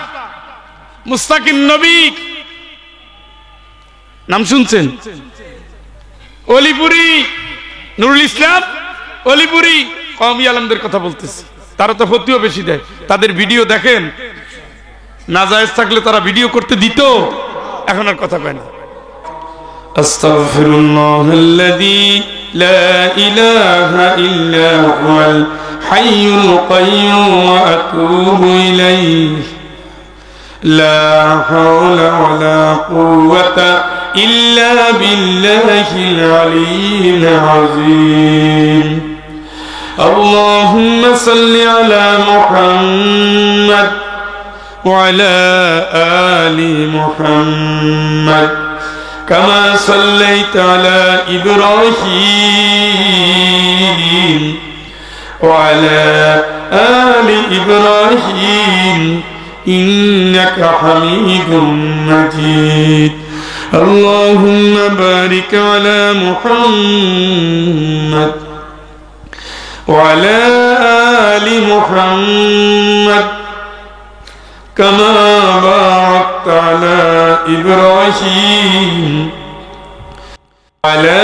মুস্তাকিম নবী নাম শুনছেন, অলিপুরি নুরুল ইসলাম অলিপুরি, কওমি আলেমদের কথা বলতেছে। তারা তো ফতোয়া বেশি দেয়, তাদের ভিডিও দেখেন, নাজায়েজ থাকলে তারা ভিডিও করতে দিত, এখন আর কথা কয় না। আস্তাগফিরুল্লাহাল্লাযী লা ইলাহা ইল্লা হুয়াল হাইয়ুল কাইয়্যুম ওয়া আতুবু ইলাইহি লা হাওলা ওয়ালা কুওয়াতা ইল্লা বিল্লাহিল আলিয়্যিল আযীম। আল্লাহুম্মা সাল্লি আলা মুহাম্মাদ ওয়া আলা আলি মুহাম্মাদ কামা সাল্লাইতা আলা ইব্রাহিম ওয়া আলা আলি ইব্রাহিম ইন্নাকা হামিদুম মাজিদ। আল্লাহুম্মা বারিক আলা মুহাম্মাদ ওয়া আলা আলি মুহাম্মাদ কামা বারাকতা আলা ইব্রাহিম ওয়া আলা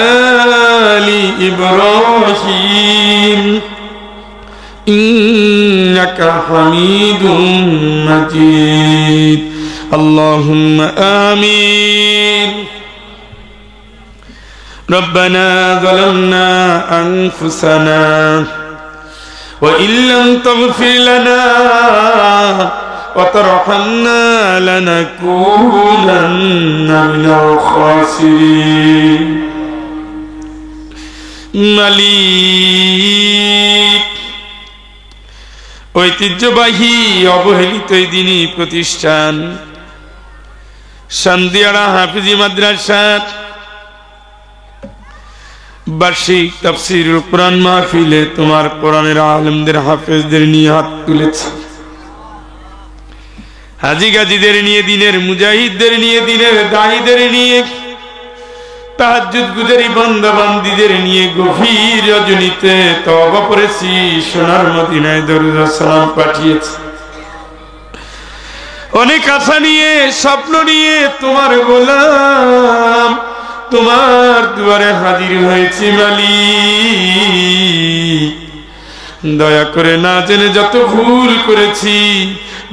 আলি ইব্রাহিম ইন্নাকা হামিদুম মাজিদ। আল্লাহুম্মা আমিন। রব্বানা যালামনা আনফুসানা ওয়া ইল্লাম তাগফির লানা ওয়া তারহামনা লানাকুনান্না মিনাল খাসিরিন। মালিক, ঐতিহ্যবাহী অবহেলিত এই দ্বীনি প্রতিষ্ঠান সান্দিয়ারা হাফিজি মাদ্রাসার বার্ষিক তাফসীরুল কোরআন মাহফিলে তোমার কোরআনের আলেমদের, হাফেজদের নিয়ে হাত তুলেছে, হাজি গাজীদের নিয়ে, দিনের মুজাহিদদের নিয়ে, দিনের দায়ীদের নিয়ে, তাহাজ্জুদ গুজারি বান্দা বান্দীদের নিয়ে গভীর রজনীতে তওবা করেছি। সোনার মদিনায় দরুদ ও সালাম পাঠিয়েছি। অনেক আশা নিয়ে, স্বপ্ন নিয়ে তোমার গোলাম তোমার দুয়ারে হাজির হয়েছি। মালিক, দয়া করে না জেনে যত ভুল করেছি,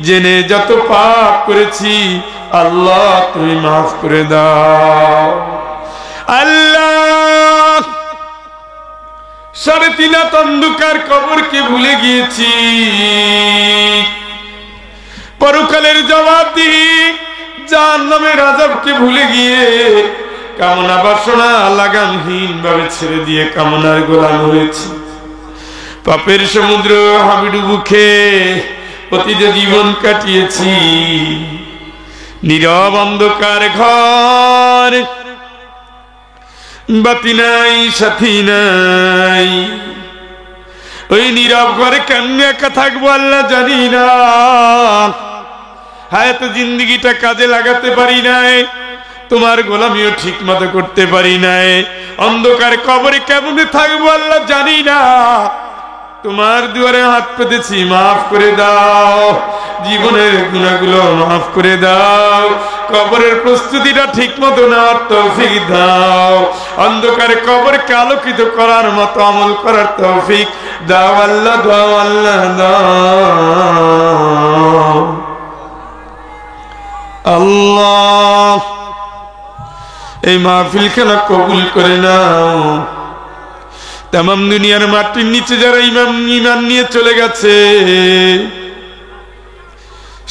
জেনে যত পাপ করেছি, আল্লাহ তুমি মাফ করে দাও। আল্লাহ, 3.5 হাত অন্ধকার কবরকে ভুলে গিয়েছি, পরকালের জবাবদিহি জাহান্নামের আযাবকে ভুলে গিয়ে কামনা বাসনা লাগামহীন ভাবে ছেড়ে দিয়ে কামনার গোলাম হয়েছি। পাপের সমুদ্র হাবিডুবু খেয়ে অতীত জীবন কাটিয়েছি। নীরব অন্ধকার ঘর, বাতি নাই, সাথী নাই, ওই নীরব ঘরে কেমনে একা থাকবো আল্লাহ জানি না। হায়াত জিন্দেগিটা কাজে লাগাতে পারি নাই, তোমার গোলামিও ঠিক মতো করতে পারি নাই। অন্ধকার কবরে কেমনে থাকবো আল্লাহ জানি না। তোমার দুয়ারে হাত পেতেছি, মাফ করে দাও, জীবনের গুনাহগুলো মাফ করে দাও, কবরের প্রস্তুতিটা ঠিক মতো নেওয়ার তৌফিক দাও, অন্ধকার কবরকে আলোকিত করার মতো আমল করার তৌফিক দাও আল্লাহ, দাও আল্লাহ, দাও আল্লাহ। এই মাহফিল খেলা কবুল করে নাও। তামাম দুনিয়ার মাটির নিচে যারা ঈমান নিয়ে চলে গেছে,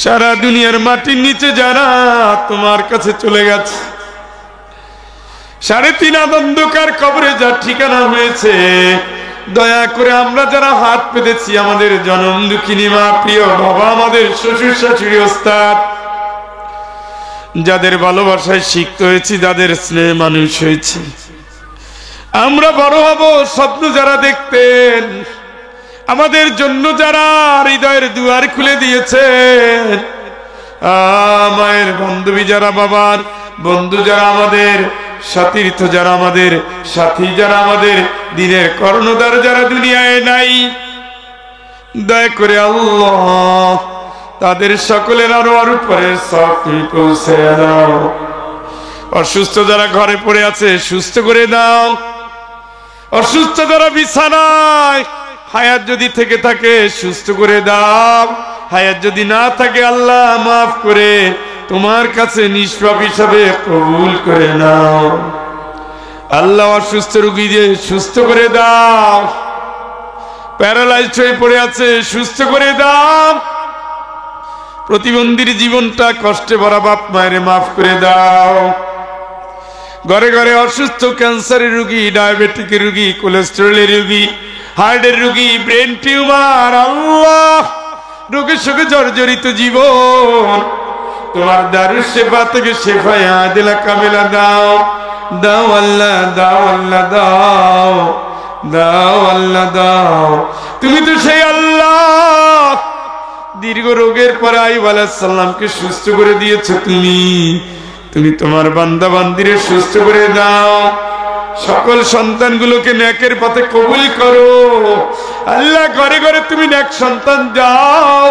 সারা দুনিয়ার মাটির নিচে যারা তোমার কাছে চলে গেছে, 3.5 হাত অন্ধকার কবরে যার ঠিকানা হয়েছে, দয়া করে আমরা যারা হাত পেতেছি, আমাদের জনম দুঃখিনী মা, প্রিয় বাবা, আমাদের শ্বশুর শাশুড়ি, ওস্তাদ, যাদের ভালোবাসায় শিখতে হয়েছি, যাদের স্নেহে মানুষ হয়েছে, আমরা বড় হব স্বপ্ন যারা দেখতেন, আমাদের জন্য যারা হৃদয়ের দুয়ার খুলে দিয়েছেন, মায়ের বান্ধবী যারা, বাবার বন্ধু যারা, আমাদের সতীর্থ যারা, আমাদের সাথী যারা, আমাদের দিনের কর্ণধার যারা দুনিয়ায় নাই, দয়া করে আল্লাহ তাদের সকলের আরো উপরে সব তুমি পৌঁছে দাও। অসুস্থ যারা ঘরে পড়ে আছে সুস্থ করে দাও। অসুস্থ যারা বিছানায়, হায়াত যদি থেকে থাকে সুস্থ করে দাও। হায়াত যদি না থাকে আল্লাহ মাফ করে তোমার কাছে নিষ্পাপ হিসাবে কবুল করে নাও। আল্লাহ অসুস্থ রোগীদের সুস্থ করে দাও। প্যারালাইজড হয়ে পড়ে আছে সুস্থ করে দাও। প্রতিবন্ধীর জীবনটা কষ্টে ভরা বাপ মায়ের মাফ করে দাও। ঘরে ঘরে অসুস্থ ক্যান্সারের রোগী, ডায়াবেটিকের রোগী, কোলেস্টেরলের রোগী, হার্টের রোগী, ব্রেন টিউমার, আল্লাহ রোগে শোকে জর্জরিত জীবন তোমার দারুস শেফা থেকে শেফায়ে আদিলা কামেলা দাও। দাও আল্লাহ, দাও আল্লাহ, দাও দাও আল্লাহ দাও। তুমি তো সেই আল্লাহ দীর্ঘ রোগের পর আইয়ুব আলাইহিস সালামকে সুস্থ করে দিয়েছো। তুমি তোমার বান্দা বান্দিরে সুস্থ করে দাও। সকল সন্তানগুলোকে নেকের পথে কবুল করো আল্লাহ। ঘরে ঘরে তুমি নেক সন্তান দাও।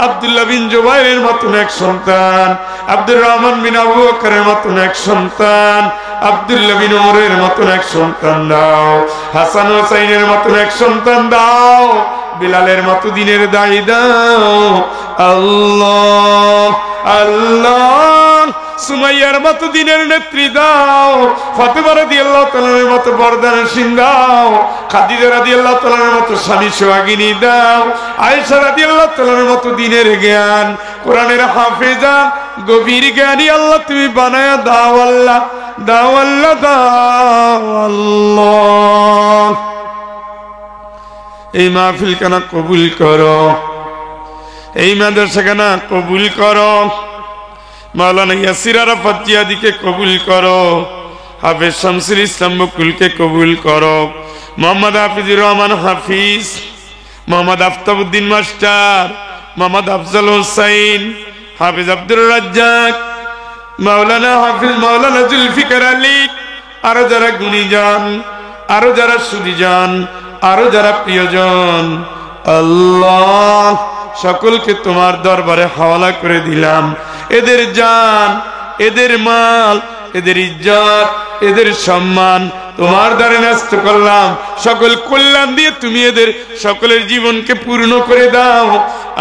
আব্দুল্লাহ বিন জুবাইরের মতন এক সন্তান, আব্দুর রহমান বিন আবু বকরের মতন এক সন্তান, আব্দুল্লাহ বিন ওমরের মতন এক সন্তান দাও। হাসান হোসাইনের মতন এক সন্তান দাও। বিলালের মতো দিনের দায়ী দাও আল্লাহ আল্লাহ। সুমাইয়ার মতো দিনের নেত্রী দাও। ফাতেমা রাদিয়াল্লাহু তাআলার মতো বরদানশীল দাও। খাদিজা রাদিয়াল্লাহু তাআলার মতো স্বামী সোহাগিনী দাও। আয়েশা রাদিয়াল্লাহু তাআলার মতো দিনের জ্ঞান, কোরআনের হাফেজা, গভীর জ্ঞানী আল্লাহ তুমি বানায়া দাও আল্লাহ, দাও আল্লাহ, দাও আল্লাহ। এই মাহফিল খানা কবুল করো, এই মাদ্রাসা খানা কবুল করো। মাওলানা ইয়াসির আরাফাত জিয়াদিকে কবুল করো। হাফেজ শামসুল ইসলাম বকুলকে কবুল করো। মোহাম্মদ হাফিজুর রহমান হাফিজ, মোহাম্মদ আফতাবউদ্দিন মাস্টার, মোহাম্মদ আফজাল হোসাইন, হাফিজ আব্দুর রাজ্জাক, মাওলানা হাফিজ মাওলানা জুলফিকার আলী, আরো যারা গুণীজন, আরো যারা সুদীজন, আরো যারা প্রিয়জন, আল্লাহ সকলকে তোমার দরবারে হাওয়ালা করে দিলাম। এদের জান, এদের মাল, এদের ইজ্জত, এদের সম্মান তোমার দ্বারে ন্যস্ত করলাম। সকল কল্যাণ দিয়ে তুমি এদের সকলের জীবনকে পূর্ণ করে দাও।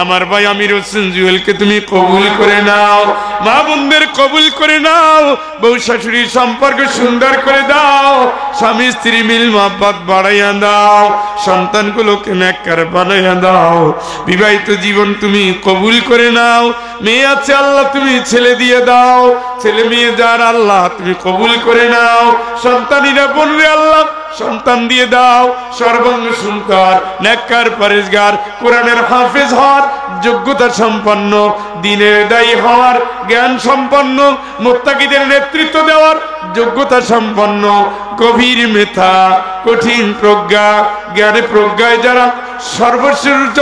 আমার ভাই আমির হোসেন জুয়েলকে তুমি কবুল করে নাও। মা বোনদের কবুল করে নাও। বউ শাশুড়ির সম্পর্ক সুন্দর করে দাও। স্বামী স্ত্রী মিল মহব্বত বাড়াইয়া দাও। সন্তানগুলোকে নেককার বানাইয়া দাও। বিবাহিত জীবন তুমি কবুল করে নাও। মেয়ে আছে আল্লাহ তুমি ছেলে দিয়ে দাও। ছেলে মেয়ে যার আল্লাহ তুমি কবুল করে নাও। সন্তানিরা বলবে আল্লাহ সন্তান দিয়ে দাও। সর্বাঙ্গ সুন্দর, নেককার, পরেশগার, কোরআনের হাফেজ হওয়ার যোগ্যতা সম্পন্ন, দ্বীনের দায়ী হওয়ার জ্ঞান সম্পন্ন, মুত্তাকিদের নেতৃত্ব দেওয়ার যোগ্যতা সম্পন্ন, গভীর মেধা, কঠিন প্রজ্ঞা, জ্ঞানে প্রজ্ঞায় যারা সর্বশ্রেষ্ঠ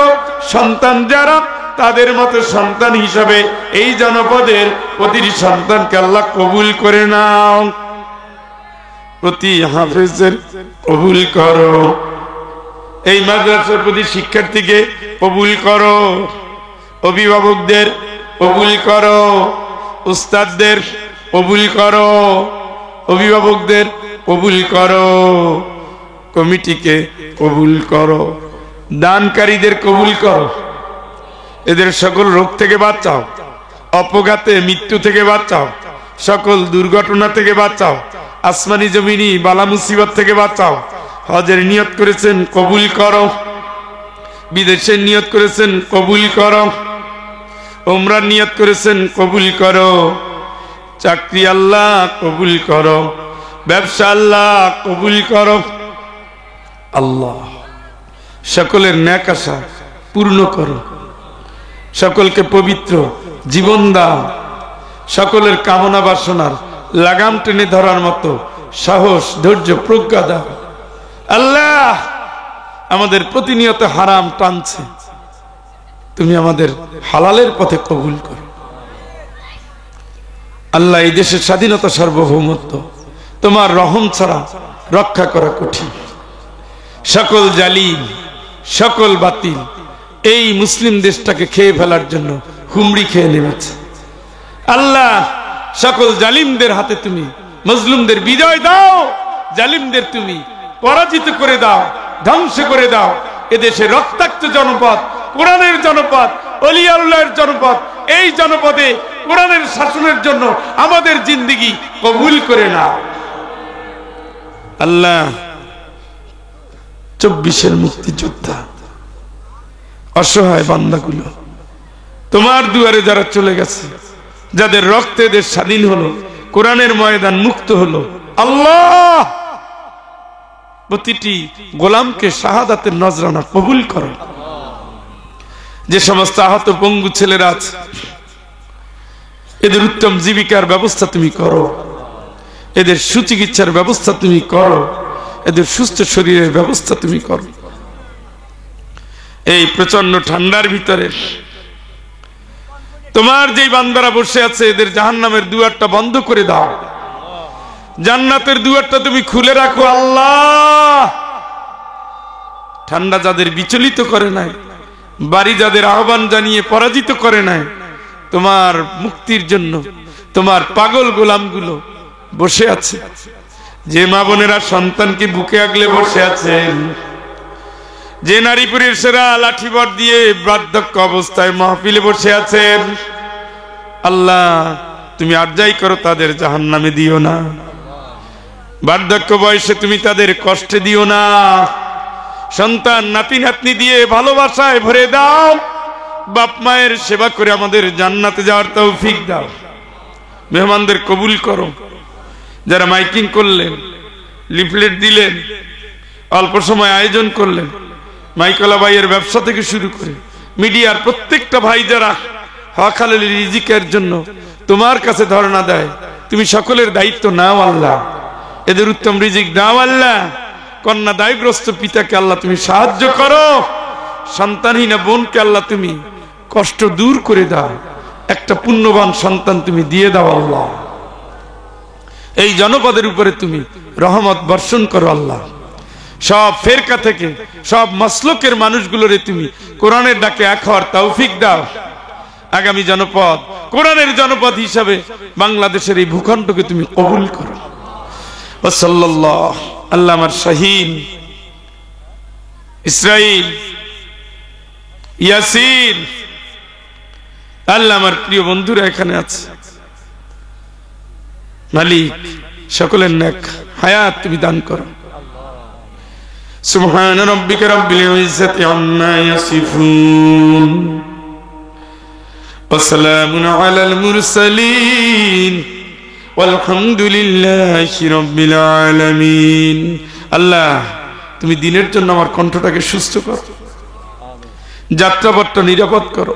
সন্তান যারা, তাদের মতো সন্তান হিসাবে এই জনপদের প্রতিটি সন্তানকে আল্লাহ কবুল করে নাও। প্রতি হাফেজের কবুল করো। এই মাদ্রাসার প্রতি শিক্ষার্থীকে কবুল করো। অভিভাবকদের কবুল করো। উস্তাদদের কবুল করো। অভিভাবকদের কবুল করো। কমিটিকে কবুল করো। দানকারীদের কবুল করো। এদের সকল রোগ থেকে বাঁচাও। অপঘাতে মৃত্যু থেকে বাঁচাও। সকল দুর্ঘটনা থেকে বাঁচাও। আসমানি জমিনি বালা মুসিবত থেকে বাঁচাও। হজের নিয়ত করেছেন কবুল করো। বিদেশের নিয়ত করেছেন কবুল করো। উমরার নিয়ত করেছেন কবুল করো। চাকরি আল্লাহ কবুল করো। ব্যবসা আল্লাহ কবুল করো। আল্লাহ সকলের ন্যাক আশা পূর্ণ করো। সকলকে পবিত্র জীবন দাও। সকলের কামনা বাসনার লাগাম টেনে ধরার মতো সাহস, ধৈর্য, প্রজ্ঞা দাও। আল্লাহ আমাদের প্রতিনিয়ত হারাম টানছে, তুমি আমাদের হালালের পথে কবুল করো। আল্লাহ এই দেশের স্বাধীনতা, সার্বভৌমত্ব তোমার রহম ছাড়া রক্ষা করা কঠিন। সকল জালিম, সকল বাতিল এই মুসলিম দেশটাকে খেয়ে ফেলার জন্য হুমড়ি খেয়ে নেমেছে। আল্লাহ সকল জালিমদের হাতে তুমি মজলুমদের বিজয় দাও, জালিমদের তুমি পরাজিত করে দাও, ধ্বংস করে দাও। এদেশে রক্তাক্ত জনপদ, কোরআনের জনপদ, ওলিয়া আল্লাহর জনপদ, এই জনপদে কোরআনের শাসনের জন্য আমাদের জিন্দেগি কবুল করে নাও আল্লাহ। 24-এর মুক্তিযোদ্ধা অসহায় বান্দাগুলো তোমার দুয়ারে যারা চলে গেছে, যাদের রক্তে দেশ স্বাধীন হলো, কোরআনের ময়দান মুক্ত হলো, আল্লাহ প্রতিটি গোলামকে শাহাদাতের নজরানা কবুল করো। যে সমস্ত আহত পঙ্গু ছেলেরা আছে, এদের উত্তম জীবিকার ব্যবস্থা তুমি করো, এদের সুচিকিৎসার ব্যবস্থা তুমি করো, এদের সুস্থ শরীরের ব্যবস্থা তুমি করো। এই প্রচন্ড ঠান্ডার ভিতরে তোমার যেই বান্দারা বসে আছে, এদের জাহান্নামের দুয়ারটা বন্ধ করে দাও, জান্নাতের দুয়ারটা তুমি খুলে রাখো আল্লাহ। ঠান্ডা যাদের বিচলিত করে নাই, বাড়ি যাদের আহ্বান জানিয়ে পরাজিত করে নাই, তোমার মুক্তির জন্য তোমার পাগল গোলামগুলো বসে আছে। যে মা বোনেরা সন্তানকে বুকে আগলে বসে আছেন, যে নারী পুরুষেরা লাঠিবর দিয়ে বার্ধক্য অবস্থায় মাহফিলে বসে আছেন, আল্লাহ তুমি আরজাই করো তাদের জাহান্নামে দিও না, বার্ধক্য বয়সে তুমি তাদের কষ্টে দিও না। সন্তান নাতি নাতনি দিয়ে ভালোবাসায় ভরে দাও, বাপ মায়ের সেবা করে আমাদের জান্নাতে যাওয়ার তৌফিক দাও। মেহমানদের কবুল করো, যারা মাইকিং করলেন, লিফলেট দিলেন, অল্প সময় আয়োজন করলেন, মাইকলা ভাইয়ের ব্যবসা থেকে শুরু করে মিডিয়ার প্রত্যেকটা ভাই যারা হক হালাল রিজিকের জন্য তোমার কাছে ধর্ণা দেয়, তুমি সকলের দায়িত্ব নাও আল্লাহ, এদের উত্তম রিজিক দাও আল্লাহ। কন্যা দায়গ্রস্ত পিতাকে আল্লাহ তুমি সাহায্য করো, সন্তানহীনা বোনকে আল্লাহ তুমি কষ্ট দূর করে দাও, একটা পুণ্যবান সন্তান তুমি দিয়ে দাও আল্লাহ। এই জনপদের উপরে তুমি রহমত বর্ষণ করো আল্লাহ। সব ফেরকা থেকে সব মাসলুকের মানুষগুলোরে তুমি কোরআনের ডাকে এক হওয়ার তৌফিক দাও। আগামী জনপদ কোরআনের জনপদ হিসাবে বাংলাদেশের এই ভূখণ্ডকে তুমি কবুল করো। ওয়াসাল্লাল্লাহু আল্লাহ আমার শাহীন ইসরাইল ইয়াসিন, আল্লাহ আমার প্রিয় বন্ধুরা এখানে আছে, মালিক সকলের নেক হায়াত তুমি দান করো। সুবহান রাব্বিকা রাব্বিল ইজ্জাতি আম্মা ইয়াসিফুন ওয়া সালামুন আলাল মুরসালিন ওয়ালহামদুলিল্লাহি রাব্বিল আলামিন। আল্লাহ তুমি দিনের জন্য আমার কণ্ঠটাকে সুস্থ করো, যাত্রাপথটা নিরাপদ করো,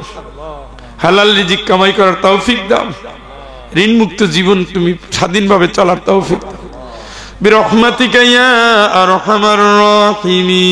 হালাল রিজিক কামাই করার তৌফিক দাও, ঋণ মুক্ত জীবন তুমি স্বাধীনভাবে চলার তৌফিক দাও। বিরহমাতিকা ইয়া আরহামার রাহিমিন।